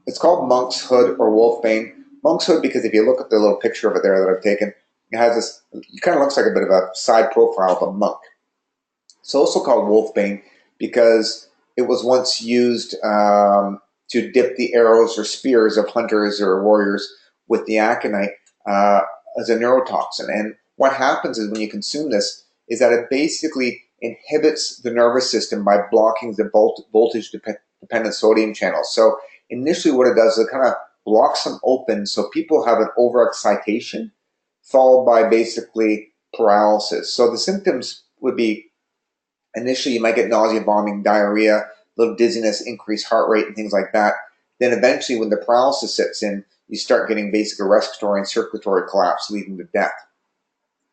[SPEAKER 1] it's called monk's hood or wolfbane. Monk's hood because if you look at the little picture of it there that I've taken, it has this, it kind of looks like a bit of a side profile of a monk. It's also called wolfbane because it was once used to dip the arrows or spears of hunters or warriors with the aconite as a neurotoxin. And what happens is when you consume this is that it basically inhibits the nervous system by blocking the voltage-dependent sodium channels. So initially what it does is it kind of blocks them open so people have an overexcitation followed by basically paralysis. So the symptoms would be initially you might get nausea, vomiting, diarrhea, a little dizziness, increased heart rate, and things like that. Then eventually when the paralysis sets in, you start getting basic respiratory and circulatory collapse leading to death.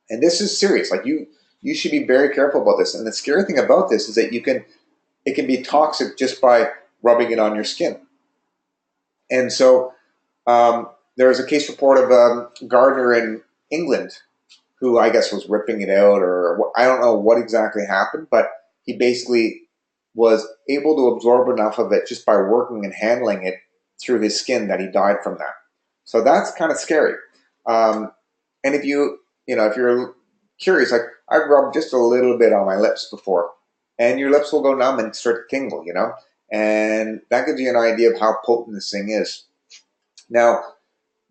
[SPEAKER 1] And this is serious. Like you should be very careful about this. And the scary thing about this is that it can be toxic just by rubbing it on your skin. And so there was a case report of a gardener in England who I guess was ripping it out, or I don't know what exactly happened, but he basically was able to absorb enough of it just by working and handling it through his skin that he died from that. So that's kind of scary. And if if you're curious, like I've rubbed just a little bit on my lips before, and your lips will go numb and start to tingle, and that gives you an idea of how potent this thing is. Now,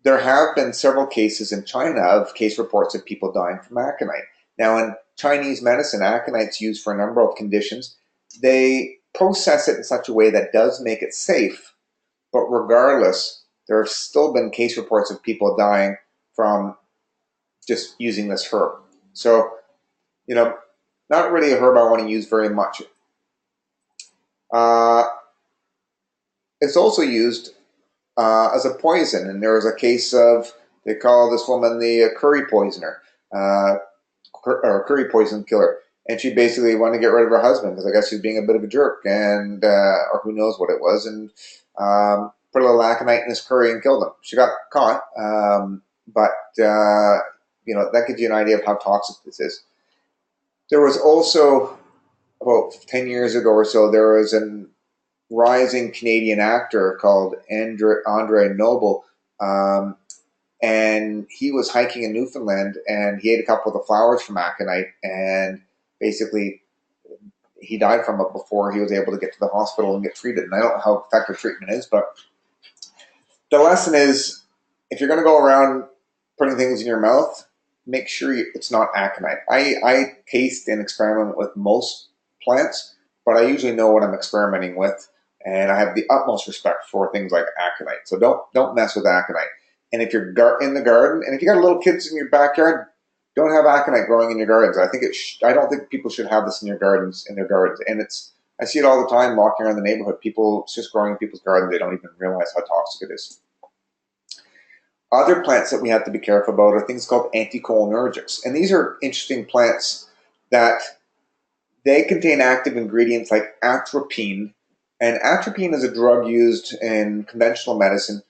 [SPEAKER 1] there have been several cases in China of case reports of people dying from aconite. Now, in Chinese medicine, aconite's used for a number of conditions. They process it in such a way that does make it safe, but regardless, there have still been case reports of people dying from just using this herb. So, not really a herb I want to use very much. It's also used as a poison, and there was a case of, they call this woman the curry poisoner, or curry poison killer, and she basically wanted to get rid of her husband because I guess she was being a bit of a jerk, and or who knows what it was, and put a little aconite in his curry and killed him. She got caught, but that gives you an idea of how toxic this is. There was also, about 10 years ago or so, there was a rising Canadian actor called Andre Noble, and he was hiking in Newfoundland, and he ate a couple of the flowers from aconite, and basically he died from it before he was able to get to the hospital and get treated. And I don't know how effective treatment is, but the lesson is, if you're going to go around putting things in your mouth, make sure it's not aconite. I taste and experiment with most plants, but I usually know what I'm experimenting with. And I have the utmost respect for things like aconite. So don't mess with aconite. And if you're in the garden, and if you got little kids in your backyard, don't have aconite growing in your gardens. I don't think people should have this in their gardens. And I see it all the time walking around the neighborhood. It's just growing in people's gardens. They don't even realize how toxic it is. Other plants that we have to be careful about are things called anticholinergics. And these are interesting plants that they contain active ingredients like atropine. And atropine is a drug used in conventional medicine.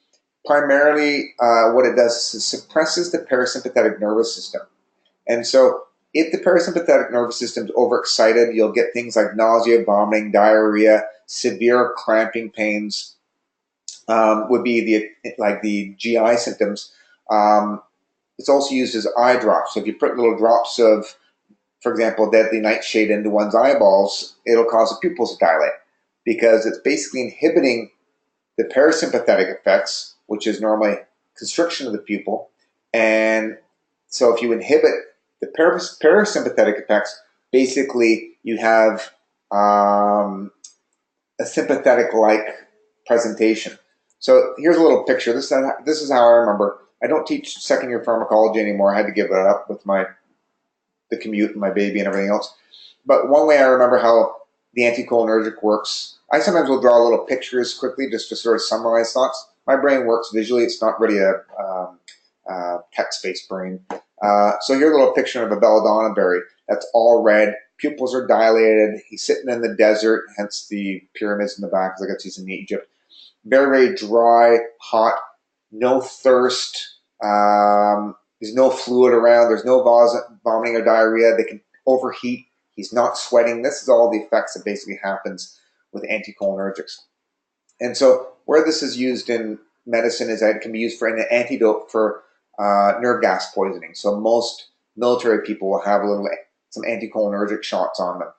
[SPEAKER 1] Primarily, what it does is it suppresses the parasympathetic nervous system. And so if the parasympathetic nervous system is overexcited, you'll get things like nausea, vomiting, diarrhea, severe cramping pains, would be the GI symptoms. It's also used as eye drops. So if you put little drops of, for example, deadly nightshade into one's eyeballs, it'll cause the pupils to dilate because it's basically inhibiting the parasympathetic effects, which is normally constriction of the pupil. And so if you inhibit the parasympathetic effects, basically you have a sympathetic-like presentation. So here's a little picture. This is how I remember. I don't teach second-year pharmacology anymore. I had to give it up with the commute and my baby and everything else. But one way I remember how the anticholinergic works, I sometimes will draw little pictures quickly just to sort of summarize thoughts. My brain works visually. It's not really a text-based brain. So here's a little picture of a belladonna berry that's all red. Pupils are dilated. He's sitting in the desert, hence the pyramids in the back, because I guess he's in Egypt. Very, very dry, hot, no thirst. There's no fluid around. There's no vomiting or diarrhea. They can overheat. He's not sweating. This is all the effects that basically happens with anticholinergics. And so where this is used in medicine is that it can be used for an antidote for nerve gas poisoning. So most military people will have some anticholinergic shots on them.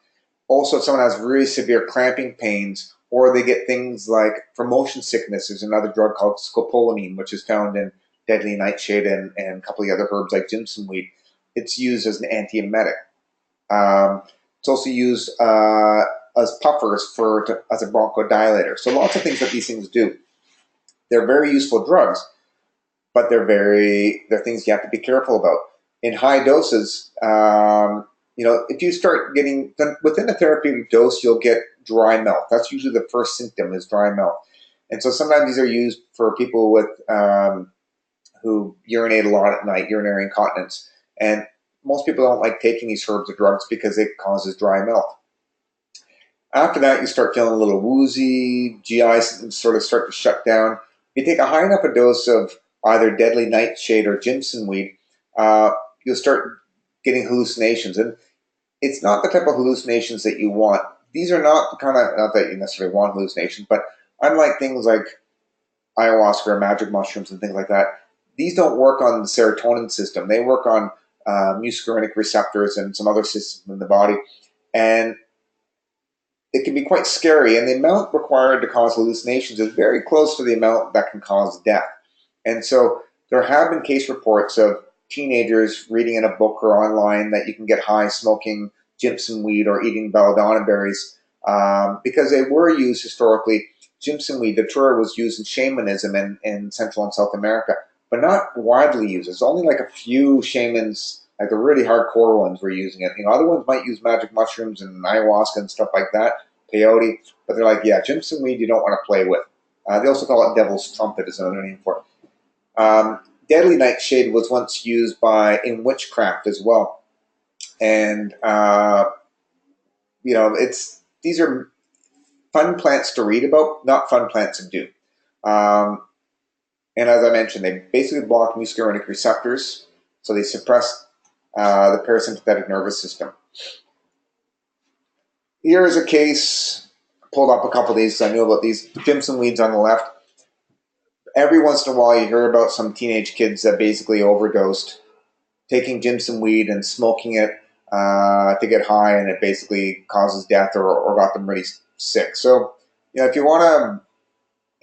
[SPEAKER 1] Also, if someone has really severe cramping pains, or they get things like for motion sickness, there's another drug called scopolamine, which is found in deadly nightshade and a couple of other herbs like Jimson weed. It's used as an antiemetic. It's also used as puffers as a bronchodilator. So lots of things that these things do. They're very useful drugs, but they're things you have to be careful about. In high doses, if you start getting within a therapeutic dose, you'll get dry mouth. That's usually the first symptom is dry mouth. And so sometimes these are used for people with who urinate a lot at night, urinary incontinence. And most people don't like taking these herbs or drugs because it causes dry mouth. After that, you start feeling a little woozy, GI symptoms sort of start to shut down. If you take a high enough a dose of either deadly nightshade or Jimson weed, you'll start getting hallucinations. And it's not the type of hallucinations that you want. These are not not that you necessarily want hallucinations, but unlike things like ayahuasca or magic mushrooms and things like that, these don't work on the serotonin system. They work on muscarinic receptors and some other systems in the body. And it can be quite scary. And the amount required to cause hallucinations is very close to the amount that can cause death. And so there have been case reports of teenagers reading in a book or online that you can get high smoking Jimson weed or eating belladonna berries because they were used historically. Jimson weed, the datura, was used in shamanism in Central and South America, but not widely used. It's only like a few shamans, like the really hardcore ones, were using it. Other ones might use magic mushrooms and ayahuasca and stuff like that, peyote, but they're like, yeah, Jimson weed you don't want to play with. They also call it devil's trumpet is another name for it. Deadly nightshade was once used in witchcraft as well, and these are fun plants to read about, not fun plants to do. And as I mentioned, they basically block muscarinic receptors, so they suppress the parasympathetic nervous system. Here is a case, pulled up a couple of these, I knew about these, Jimson weeds on the left. Every once in a while you hear about some teenage kids that basically overdosed, taking Jimson weed and smoking it to get high, and it basically causes death or got them really sick. So, if you want to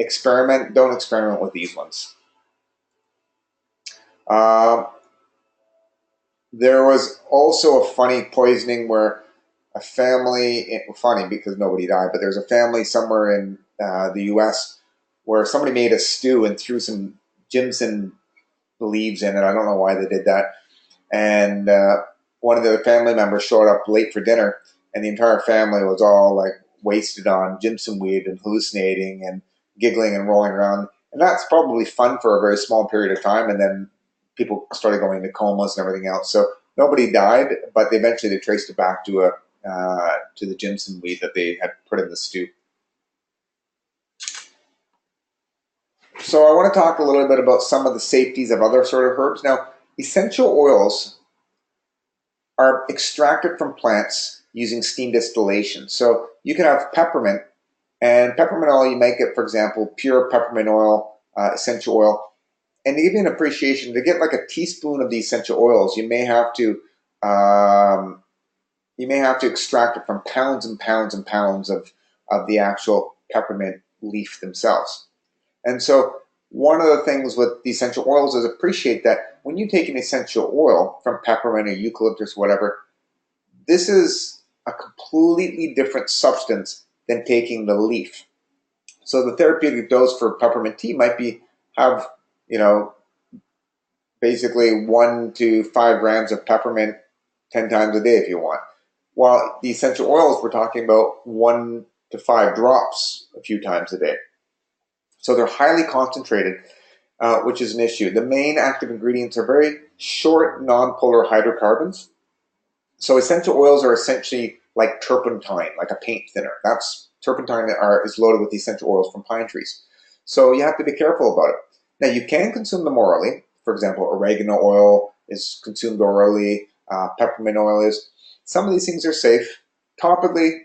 [SPEAKER 1] experiment, don't experiment with these ones. There was also a funny poisoning where a family, funny because nobody died, but there's a family somewhere in the U.S. where somebody made a stew and threw some Jimson leaves in it. I don't know why they did that. And one of the family members showed up late for dinner, and the entire family was all like wasted on Jimson weed and hallucinating and giggling and rolling around. And that's probably fun for a very small period of time, and then people started going into comas and everything else. So nobody died, but eventually they traced it back to the Jimson weed that they had put in the stew. So I want to talk a little bit about some of the safeties of other sort of herbs. Now, essential oils are extracted from plants using steam distillation. So you can have peppermint, and peppermint oil, you might get, for example, pure peppermint oil, essential oil. And to give you an appreciation, to get like a teaspoon of the essential oils, you may have to extract it from pounds and pounds and pounds of the actual peppermint leaf themselves. And so one of the things with the essential oils is appreciate that when you take an essential oil from peppermint or eucalyptus, whatever, this is a completely different substance than taking the leaf. So the therapeutic dose for peppermint tea might be have, basically 1 to 5 grams of peppermint 10 times a day if you want. While the essential oils, we're talking about 1 to 5 drops a few times a day. So they're highly concentrated, which is an issue. The main active ingredients are very short nonpolar hydrocarbons. So essential oils are essentially like turpentine, like a paint thinner. That's turpentine is loaded with essential oils from pine trees. So you have to be careful about it. Now you can consume them orally. For example, oregano oil is consumed orally, peppermint oil is. Some of these things are safe. Topically,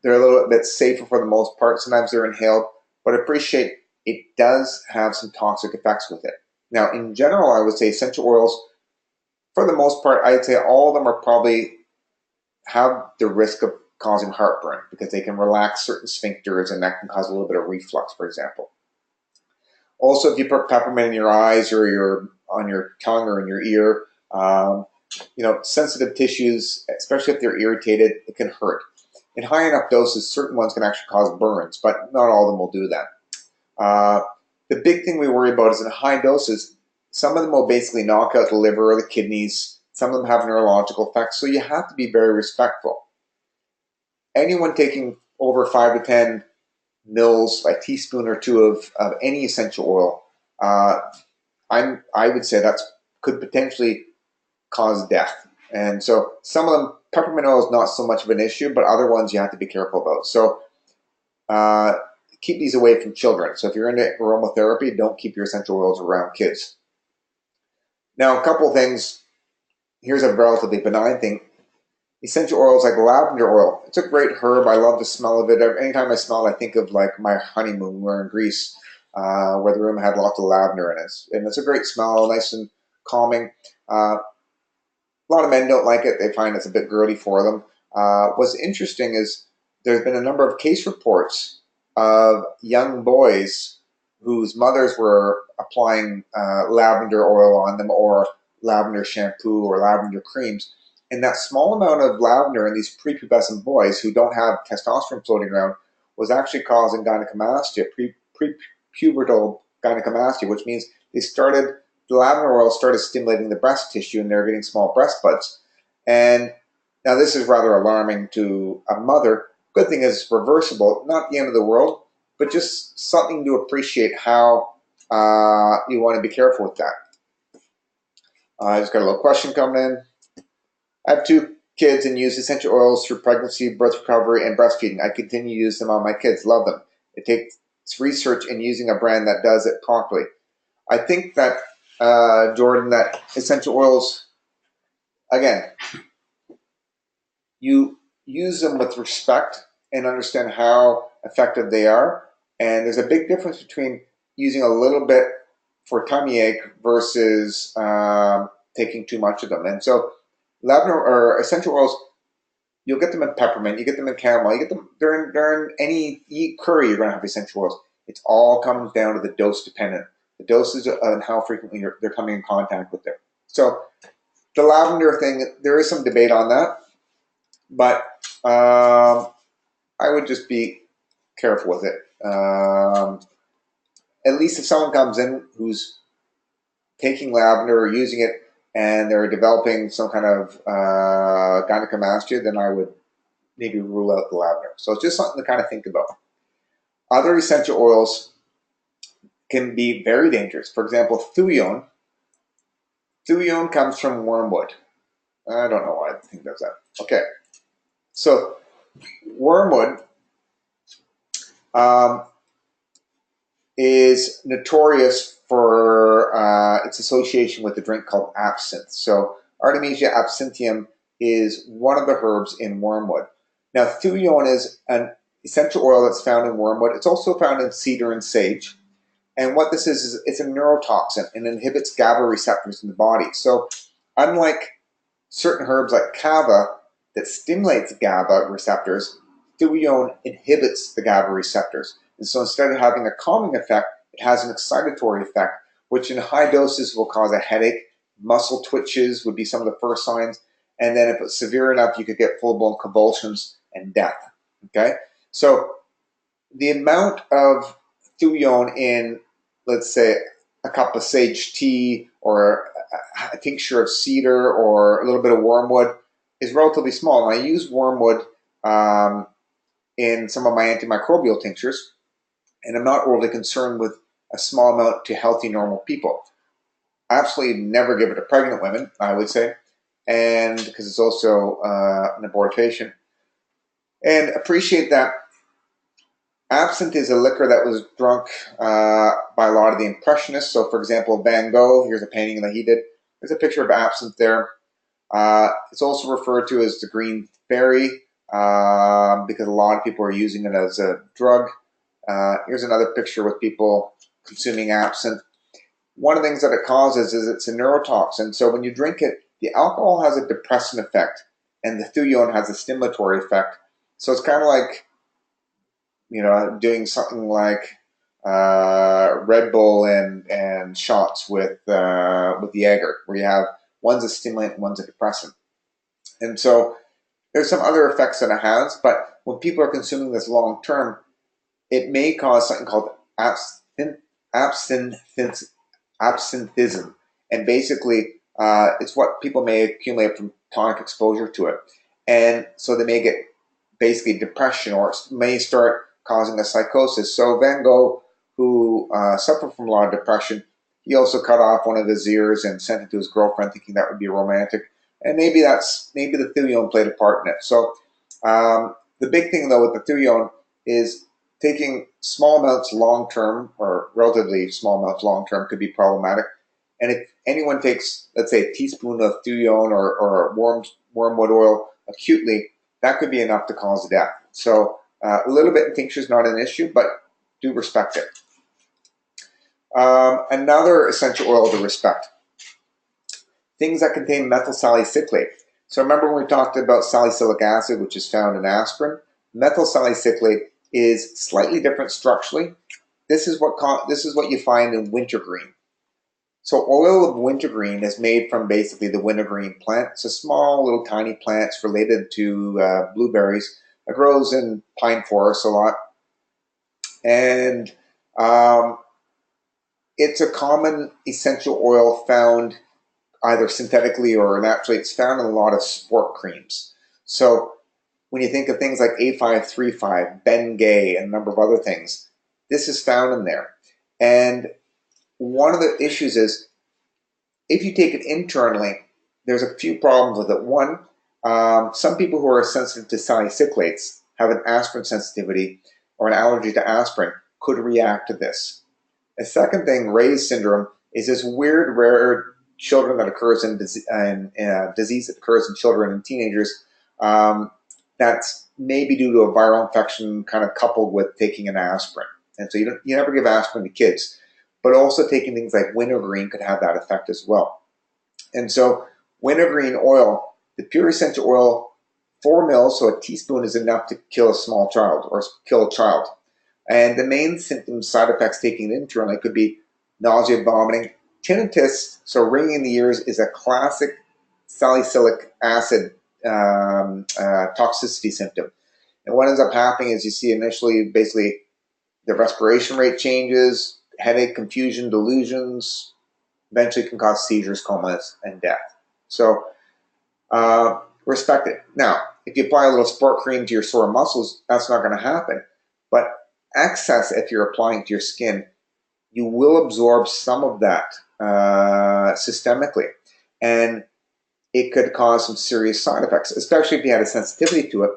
[SPEAKER 1] they're a little bit safer for the most part. Sometimes they're inhaled, but appreciate it does have some toxic effects with it. Now, in general, I would say essential oils, for the most part, I'd say all of them are probably have the risk of causing heartburn because they can relax certain sphincters and that can cause a little bit of reflux, for example. Also, if you put peppermint in your eyes or on your tongue or in your ear, sensitive tissues, especially if they're irritated, it can hurt. In high enough doses, certain ones can actually cause burns, but not all of them will do that. The big thing we worry about is in high doses, some of them will basically knock out the liver or the kidneys. Some of them have neurological effects, so you have to be very respectful. Anyone taking over 5 to 10 mils, a teaspoon or two of any essential oil, I would say that could potentially cause death. And so some of them, peppermint oil is not so much of an issue, but other ones you have to be careful about. So keep these away from children. So if you're into aromatherapy, don't keep your essential oils around kids. Now, a couple things. Here's a relatively benign thing. Essential oils like lavender oil. It's a great herb. I love the smell of it. Anytime I smell it, I think of like my honeymoon. We were in Greece, where the room had lots of lavender in it. And it's a great smell, nice and calming. A lot of men don't like it. They find it's a bit girly for them. What's interesting is there's been a number of case reports of young boys whose mothers were applying lavender oil on them or lavender shampoo or lavender creams. And that small amount of lavender in these prepubescent boys who don't have testosterone floating around was actually causing gynecomastia, prepubertal gynecomastia, which means the lavender oil started stimulating the breast tissue and they're getting small breast buds. And now this is rather alarming to a mother. Good thing is reversible, not the end of the world, but just something to appreciate how you want to be careful with that. I just got a little question coming in. I have 2 kids and use essential oils through pregnancy, birth recovery, and breastfeeding. I continue to use them on my kids. Love them. It takes research and using a brand that does it properly. I think that, Jordan, that essential oils, again, you use them with respect and understand how effective they are. And there's a big difference between using a little bit for tummy ache versus taking too much of them. And so lavender or essential oils, you'll get them in peppermint, you get them in chamomile, you get them during any curry, you're going to have essential oils. It all comes down to the dose dependent. The dosage and how frequently they're coming in contact with them. So the lavender thing, there is some debate on that, but I would just be careful with it. at least if someone comes in who's taking lavender or using it and they're developing some kind of gynecomastia, then I would maybe rule out the lavender. So it's just something to kind of think about. Other essential oils can be very dangerous. For example, thuyon. Thuyon comes from wormwood. I don't know why the thing does that. Okay, so wormwood is notorious for its association with a drink called absinthe. So Artemisia absinthium is one of the herbs in wormwood. Now, thuyon is an essential oil that's found in wormwood. It's also found in cedar and sage. And what this is it's a neurotoxin and inhibits GABA receptors in the body. So unlike certain herbs like kava that stimulates GABA receptors, thuyon inhibits the GABA receptors. And so instead of having a calming effect, it has an excitatory effect, which in high doses will cause a headache. Muscle twitches would be some of the first signs. And then if it's severe enough, you could get full-blown convulsions and death. Okay? So the amount of thuyon in, let's say, a cup of sage tea or a tincture of cedar or a little bit of wormwood is relatively small. And I use wormwood in some of my antimicrobial tinctures, and I'm not overly concerned with a small amount to healthy, normal people. I absolutely never give it to pregnant women, I would say, and because it's also an abortifacient. And appreciate that absinthe is a liquor that was drunk by a lot of the Impressionists. So, for example, Van Gogh, here's a painting that he did. There's a picture of absinthe there. It's also referred to as the green fairy because a lot of people are using it as a drug. Here's another picture with people consuming absinthe. One of the things that it causes is it's a neurotoxin. So when you drink it, the alcohol has a depressant effect and the thuyon has a stimulatory effect. So it's kind of like, you know, doing something like Red Bull and shots with the Jaeger, where you have one's a stimulant and one's a depressant. And so there's some other effects that it has, but when people are consuming this long term, it may cause something called absinthism. And basically, it's what people may accumulate from tonic exposure to it. And so they may get basically depression, or it may start causing a psychosis. So Van Gogh, who suffered from a lot of depression, he also cut off one of his ears and sent it to his girlfriend, thinking that would be romantic. And maybe the thuyon played a part in it. So the big thing though with the thuyon is taking small amounts long term, or relatively small amounts long term, could be problematic. And if anyone takes, let's say, a teaspoon of thuyon or wormwood oil acutely, that could be enough to cause death. So a little bit in tincture is not an issue, but do respect it. Another essential oil to respect: things that contain methyl salicylate. So remember when we talked about salicylic acid, which is found in aspirin? Methyl salicylate is slightly different structurally. This is what you find in wintergreen. So oil of wintergreen is made from basically the wintergreen plant. It's a small little tiny plant. It's related to blueberries. It grows in pine forests a lot. And it's a common essential oil found either synthetically or naturally. It's found in a lot of sport creams. So when you think of things like A535, Bengay, and a number of other things, this is found in there. And one of the issues is, if you take it internally, there's a few problems with it. One, some people who are sensitive to salicylates, have an aspirin sensitivity or an allergy to aspirin, could react to this. A second thing, Ray's syndrome, is this weird, rare children that occurs in disease that occurs in children and teenagers. That's maybe due to a viral infection, kind of coupled with taking an aspirin. And so you never give aspirin to kids, but also taking things like wintergreen could have that effect as well. And so wintergreen oil, the pure essential oil, 4 mils, so a teaspoon is enough to kill a small child or kill a child. And the main symptoms, side effects taking it internally could be nausea, vomiting, tinnitus. So ringing in the ears is a classic salicylic acid toxicity symptom. And what ends up happening is you see initially basically the respiration rate changes, headache, confusion, delusions, eventually can cause seizures, comas, and death. So respect it. Now, if you apply a little sport cream to your sore muscles, that's not going to happen. But excess, if you're applying to your skin, you will absorb some of that systemically. And it could cause some serious side effects, especially if you had a sensitivity to it.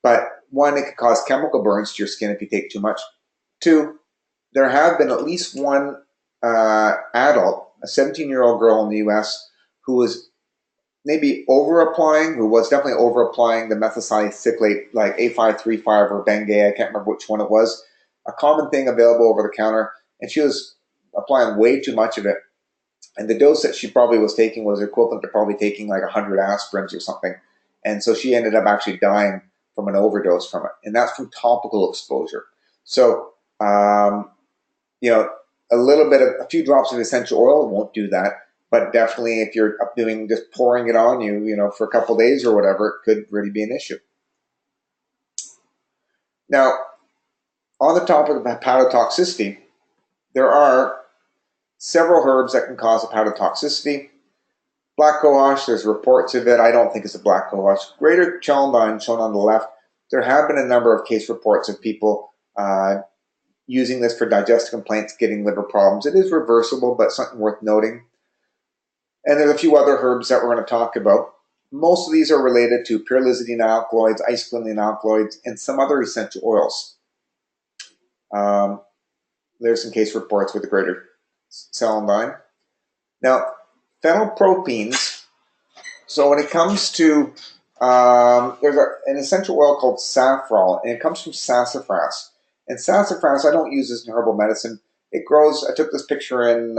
[SPEAKER 1] But one, it could cause chemical burns to your skin if you take too much. Two, there have been at least one adult, a 17-year-old girl in the US, who was maybe over-applying, who was definitely over-applying the methylcyclate, like A535 or Bengay, I can't remember which one it was, a common thing available over the counter, and she was applying way too much of it. And the dose that she probably was taking was equivalent to probably taking like 100 aspirins or something. And so she ended up actually dying from an overdose from it. And that's from topical exposure. So, you know, a few drops of essential oil won't do that. But definitely if you're doing just pouring it on you, you know, for a couple of days or whatever, it could really be an issue. Now, on the topic of hepatotoxicity, there are several herbs that can cause hepatotoxicity. Black cohosh, there's reports of it. I don't think it's a black cohosh. Greater celandine, shown on the left, there have been a number of case reports of people using this for digestive complaints, getting liver problems. It is reversible, but something worth noting. And there's a few other herbs that we're going to talk about. Most of these are related to pyrrolizidine alkaloids, isoquinoline alkaloids, and some other essential oils. There's some case reports with the greater celandine. Now, phenylpropenes. So when it comes to, there's an essential oil called saffrol, and it comes from sassafras. And sassafras, I don't use this in herbal medicine. It grows, I took this picture in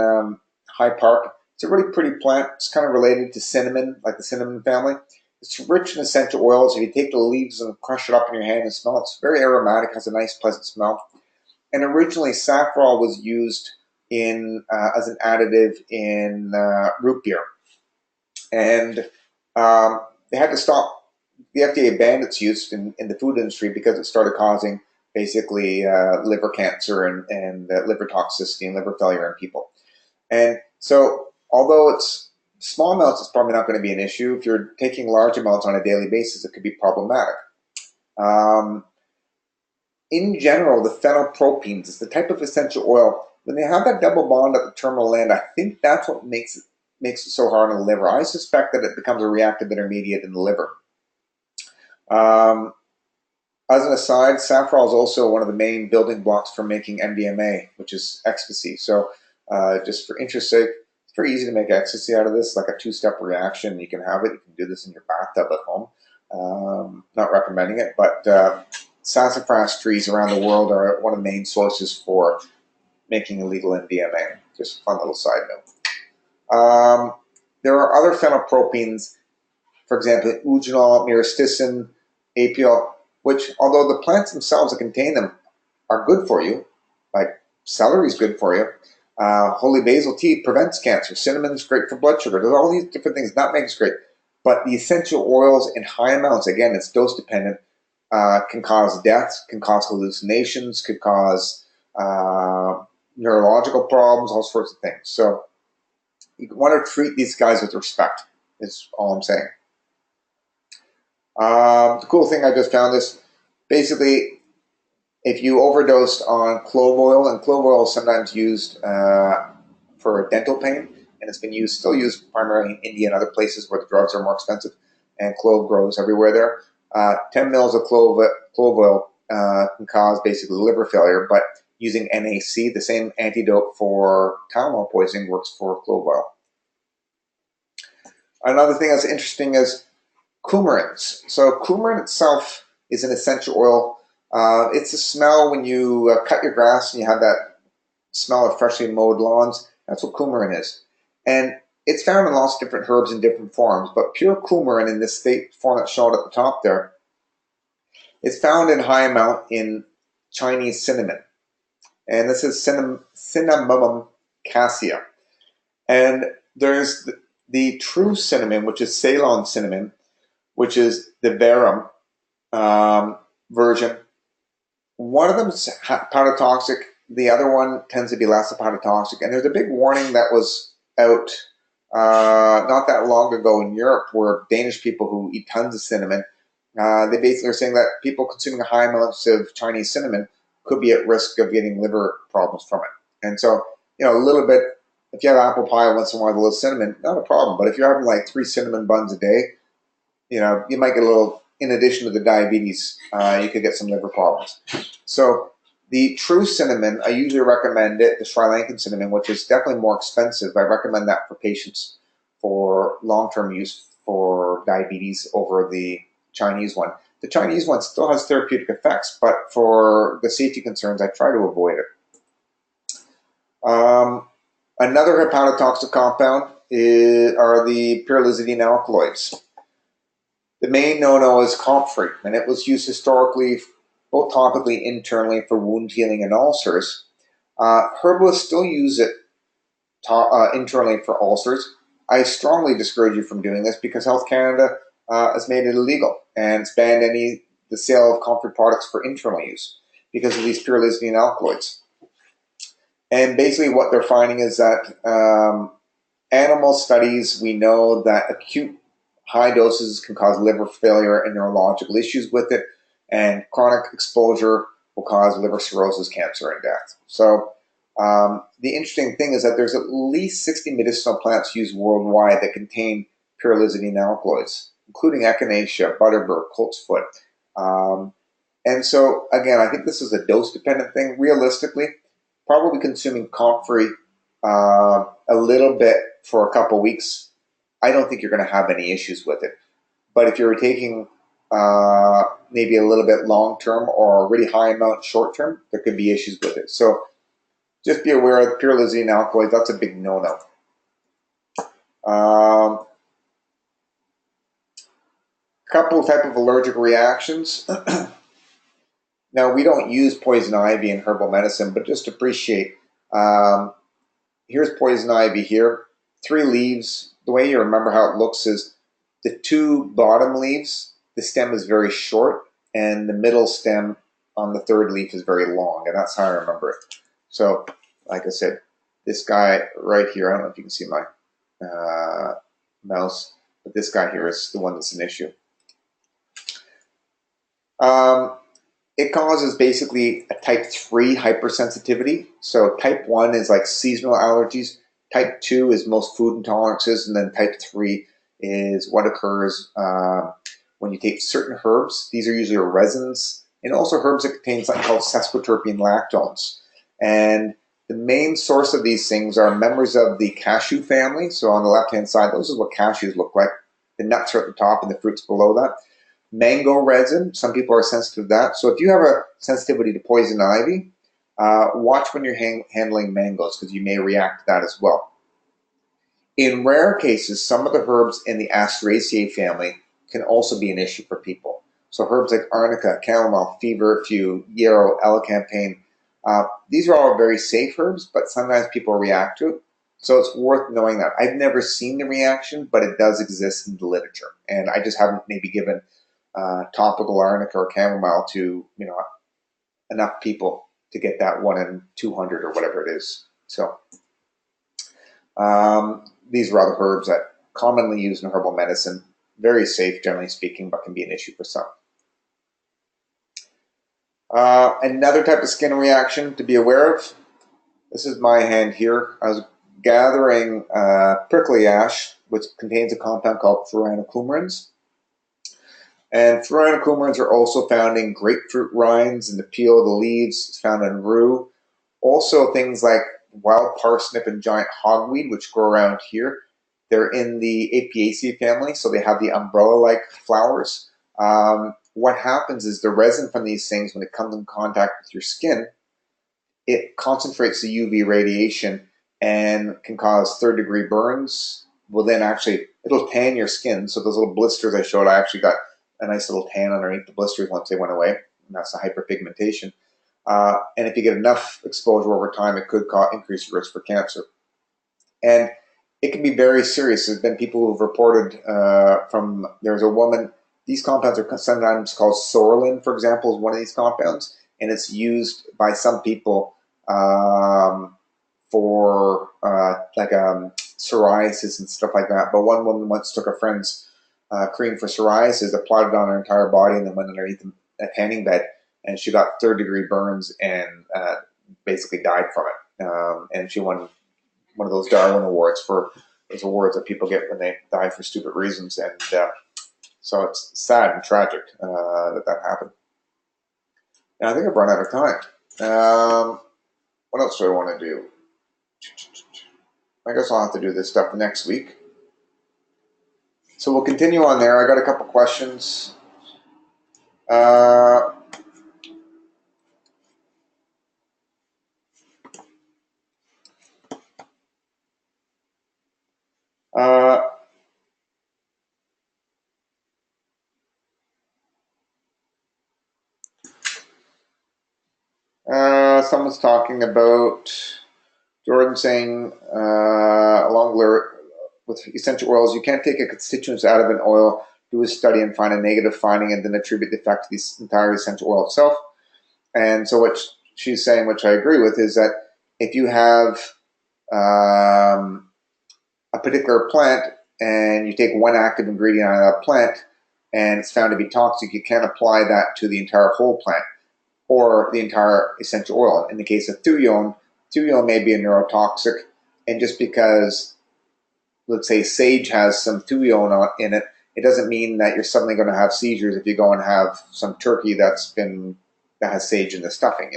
[SPEAKER 1] Hyde Park. It's a really pretty plant. It's kind of related to cinnamon, like the cinnamon family. It's rich in essential oils. If you take the leaves and crush it up in your hand and smell it, it's very aromatic, has a nice, pleasant smell. And originally, saffrol was used in as an additive in root beer. And they had to stop. The FDA banned its use in the food industry because it started causing basically liver cancer and liver toxicity and liver failure in people. And so, although it's small amounts, it's probably not going to be an issue. If you're taking large amounts on a daily basis, it could be problematic. In general, the phenylpropenes is the type of essential oil. When they have that double bond at the terminal end, I think that's what makes it so hard on the liver. I suspect that it becomes a reactive intermediate in the liver. As an aside, saffrol is also one of the main building blocks for making MDMA, which is ecstasy. So just for interest's sake, it's very easy to make ecstasy out of this, like a two-step reaction. You can have it. You can do this in your bathtub at home. Not recommending it, but sassafras trees around the world are one of the main sources for making illegal MDMA. Just a fun little side note. There are other phenylpropenes, for example, eugenol, myristicin, apiol, which, although the plants themselves that contain them are good for you, like celery is good for you, holy basil tea prevents cancer, cinnamon is great for blood sugar, there's all these different things, nutmeg is great, but the essential oils in high amounts, again, it's dose dependent, can cause death, can cause hallucinations, could cause neurological problems, all sorts of things. So you want to treat these guys with respect, is all I'm saying. The cool thing I just found is basically if you overdosed on clove oil, and clove oil is sometimes used for dental pain, and it's been still used primarily in India and other places where the drugs are more expensive, and clove grows everywhere there. 10 mils of clove oil can cause basically liver failure, but using NAC, the same antidote for Tylenol poisoning, works for clove oil. Another thing that's interesting is coumarins. So coumarin itself is an essential oil. It's a smell when you cut your grass and you have that smell of freshly mowed lawns. That's what coumarin is. And it's found in lots of different herbs in different forms, but pure coumarin in this state form that's shown at the top there, it's found in high amount in Chinese cinnamon. And this is Cinnamomum cassia. And there's the true cinnamon, which is Ceylon cinnamon, which is the verum version. One of them is hepatotoxic. The other one tends to be less hepatotoxic. And there's a big warning that was out not that long ago in Europe, where Danish people who eat tons of cinnamon, they basically are saying that people consuming high amounts of Chinese cinnamon could be at risk of getting liver problems from it. And so, a little bit, if you have apple pie once in a while with a little cinnamon, not a problem. But if you're having like 3 cinnamon buns a day, you might get a little, in addition to the diabetes, you could get some liver problems. So the true cinnamon, I usually recommend it, the Sri Lankan cinnamon, which is definitely more expensive. I recommend that for patients for long-term use for diabetes over the Chinese one. The Chinese one still has therapeutic effects, but for the safety concerns, I try to avoid it. Another hepatotoxic compound are the pyrrolizidine alkaloids. The main no-no is comfrey, and it was used historically both topically internally for wound healing and ulcers. Herbalists still use it internally for ulcers. I strongly discourage you from doing this because Health Canada has made it illegal and it's banned the sale of comfrey products for internal use because of these pyrrolizidine alkaloids. And basically what they're finding is that animal studies, we know that acute high doses can cause liver failure and neurological issues with it, and chronic exposure will cause liver cirrhosis, cancer, and death. So the interesting thing is that there's at least 60 medicinal plants used worldwide that contain pyrrolizidine alkaloids, including echinacea, butterbur, coltsfoot. And so, again, I think this is a dose-dependent thing. Realistically, probably consuming comfrey a little bit for a couple weeks, I don't think you're going to have any issues with it. But if you're taking maybe a little bit long-term or a really high amount short-term, there could be issues with it. So just be aware of pyrrolizidine alkaloids. That's a big no-no. Couple type of allergic reactions. Now, we don't use poison ivy in herbal medicine, but just appreciate, here's poison ivy here. 3 leaves. The way you remember how it looks is the 2 bottom leaves, the stem is very short, and the middle stem on the 3rd leaf is very long, and that's how I remember it. So, like I said, this guy right here, I don't know if you can see my mouse, but this guy here is the one that's an issue. It causes basically a type 3 hypersensitivity. So type 1 is like seasonal allergies. Type 2 is most food intolerances. And then type 3 is what occurs when you take certain herbs. These are usually resins. And also herbs that contain something called sesquiterpene lactones. And the main source of these things are members of the cashew family. So on the left-hand side, those is what cashews look like. The nuts are at the top and the fruits below that. Mango resin, some people are sensitive to that. So if you have a sensitivity to poison ivy, watch when you're handling mangoes because you may react to that as well. In rare cases, some of the herbs in the Asteraceae family can also be an issue for people. So herbs like arnica, chamomile, feverfew, yarrow, elecampane, these are all very safe herbs, but sometimes people react to it. So it's worth knowing that. I've never seen the reaction, but it does exist in the literature. And I just haven't maybe given topical arnica or chamomile to enough people to get that 1 in 200 or whatever it is. So these are other herbs that commonly used in herbal medicine, very safe generally speaking, but can be an issue for some. Another type of skin reaction to be aware of. This is my hand here. I was gathering prickly ash, which contains a compound called furanocoumarins. And furanocoumarins are also found in grapefruit rinds and the peel of the leaves. It's found in rue. Also things like wild parsnip and giant hogweed, which grow around here. They're in the Apiaceae family, so they have the umbrella-like flowers. What happens is the resin from these things, when it comes in contact with your skin, it concentrates the UV radiation and can cause 3rd-degree burns. Well, then actually, it'll tan your skin. So those little blisters I showed, I actually got a nice little tan underneath the blisters once they went away, and that's the hyperpigmentation. And if you get enough exposure over time, it could increase your risk for cancer. And it can be very serious. There's been people who've reported there's a woman, these compounds are sometimes called sorolin, for example, is one of these compounds. and it's used by some people for psoriasis and stuff like that. But one woman once took a friend's cream for psoriasis, applied it on her entire body, and then went underneath a tanning bed, and she got third-degree burns and basically died from it. And she won one of those Darwin Awards for those awards that people get when they die for stupid reasons. And so it's sad and tragic that happened. And I think I've run out of time. What else do I want to do? I guess I'll have to do this stuff next week. So we'll continue on there. I got a couple questions. Someone's talking about Jordan saying along with essential oils, you can't take a constituent out of an oil, do a study and find a negative finding and then attribute the effect to the entire essential oil itself. And so what she's saying, which I agree with, is that if you have a particular plant and you take one active ingredient out of that plant and it's found to be toxic, you can't apply that to the entire whole plant or the entire essential oil. In the case of thuyon may be a neurotoxic, and just because, let's say, sage has some thuyon in it, it doesn't mean that you're suddenly going to have seizures if you go and have some turkey that has sage in the stuffing.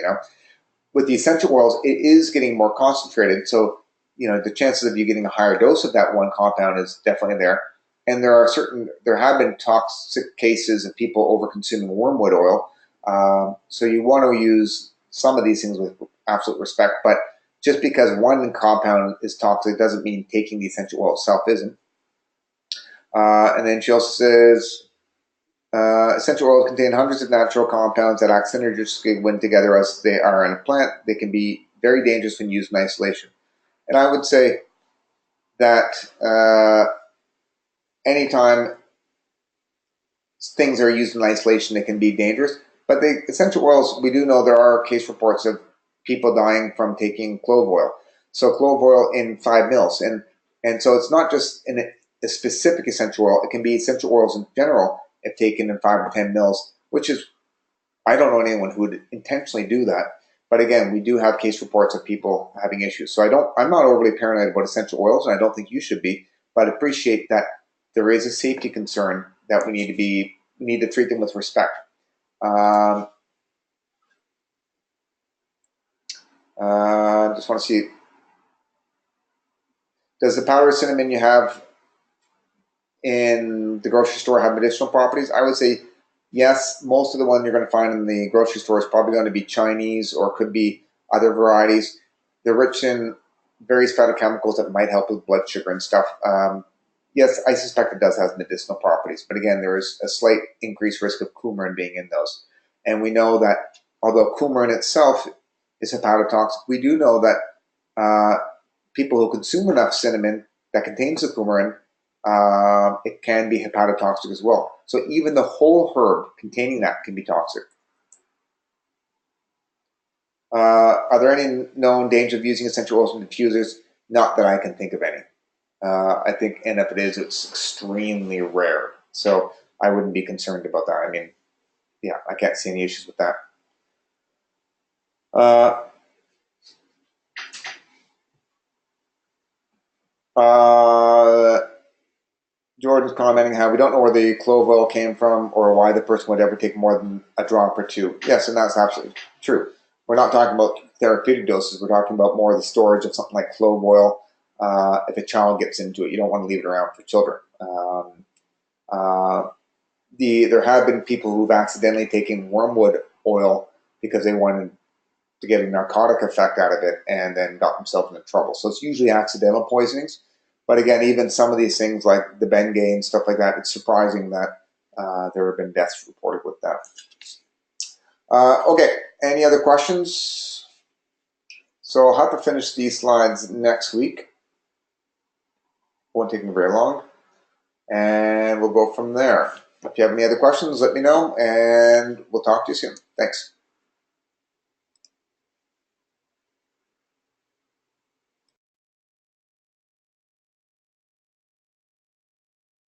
[SPEAKER 1] With the essential oils, it is getting more concentrated, so the chances of you getting a higher dose of that one compound is definitely there. And there have been toxic cases of people over consuming wormwood oil. So you want to use some of these things with absolute respect, but just because one compound is toxic doesn't mean taking the essential oil itself isn't. And then she also says, essential oils contain hundreds of natural compounds that act synergistically when together as they are in a plant. They can be very dangerous when used in isolation. And I would say that anytime things are used in isolation, it can be dangerous. But the essential oils, we do know there are case reports of people dying from taking clove oil. So clove oil in 5 mils. And so it's not just in a specific essential oil. It can be essential oils in general if taken in 5 or 10 mils, which is, I don't know anyone who would intentionally do that. But again, we do have case reports of people having issues. So I'm not overly paranoid about essential oils, and I don't think you should be, but appreciate that there is a safety concern that we need to treat them with respect. Just want to see, does the powdered cinnamon you have in the grocery store have medicinal properties? I would say yes. Most of the one you're going to find in the grocery store is probably going to be Chinese or could be other varieties. They're rich in various phytochemicals that might help with blood sugar and stuff. Yes, I suspect it does have medicinal properties, but again, there is a slight increased risk of coumarin being in those. And we know that although coumarin itself is hepatotoxic, we do know that people who consume enough cinnamon that contains the coumarin, it can be hepatotoxic as well. So even the whole herb containing that can be toxic. Are there any known dangers of using essential oils in diffusers? Not that I can think of any. I think, and if it is, it's extremely rare. So I wouldn't be concerned about that. I mean, yeah, I can't see any issues with that. Jordan's commenting how we don't know where the clove oil came from or why the person would ever take more than a drop or two. Yes, and that's absolutely true. We're not talking about therapeutic doses. We're talking about more the storage of something like clove oil. If a child gets into it, you don't want to leave it around for children. There have been people who've accidentally taken wormwood oil because they wanted to get a narcotic effect out of it and then got themselves into trouble. So it's usually accidental poisonings. But again, even some of these things like the Bengay and stuff like that, it's surprising that there have been deaths reported with that. Okay, any other questions? So I'll have to finish these slides next week. Won't take me very long. And we'll go from there. If you have any other questions, let me know, and we'll talk to you soon. Thanks.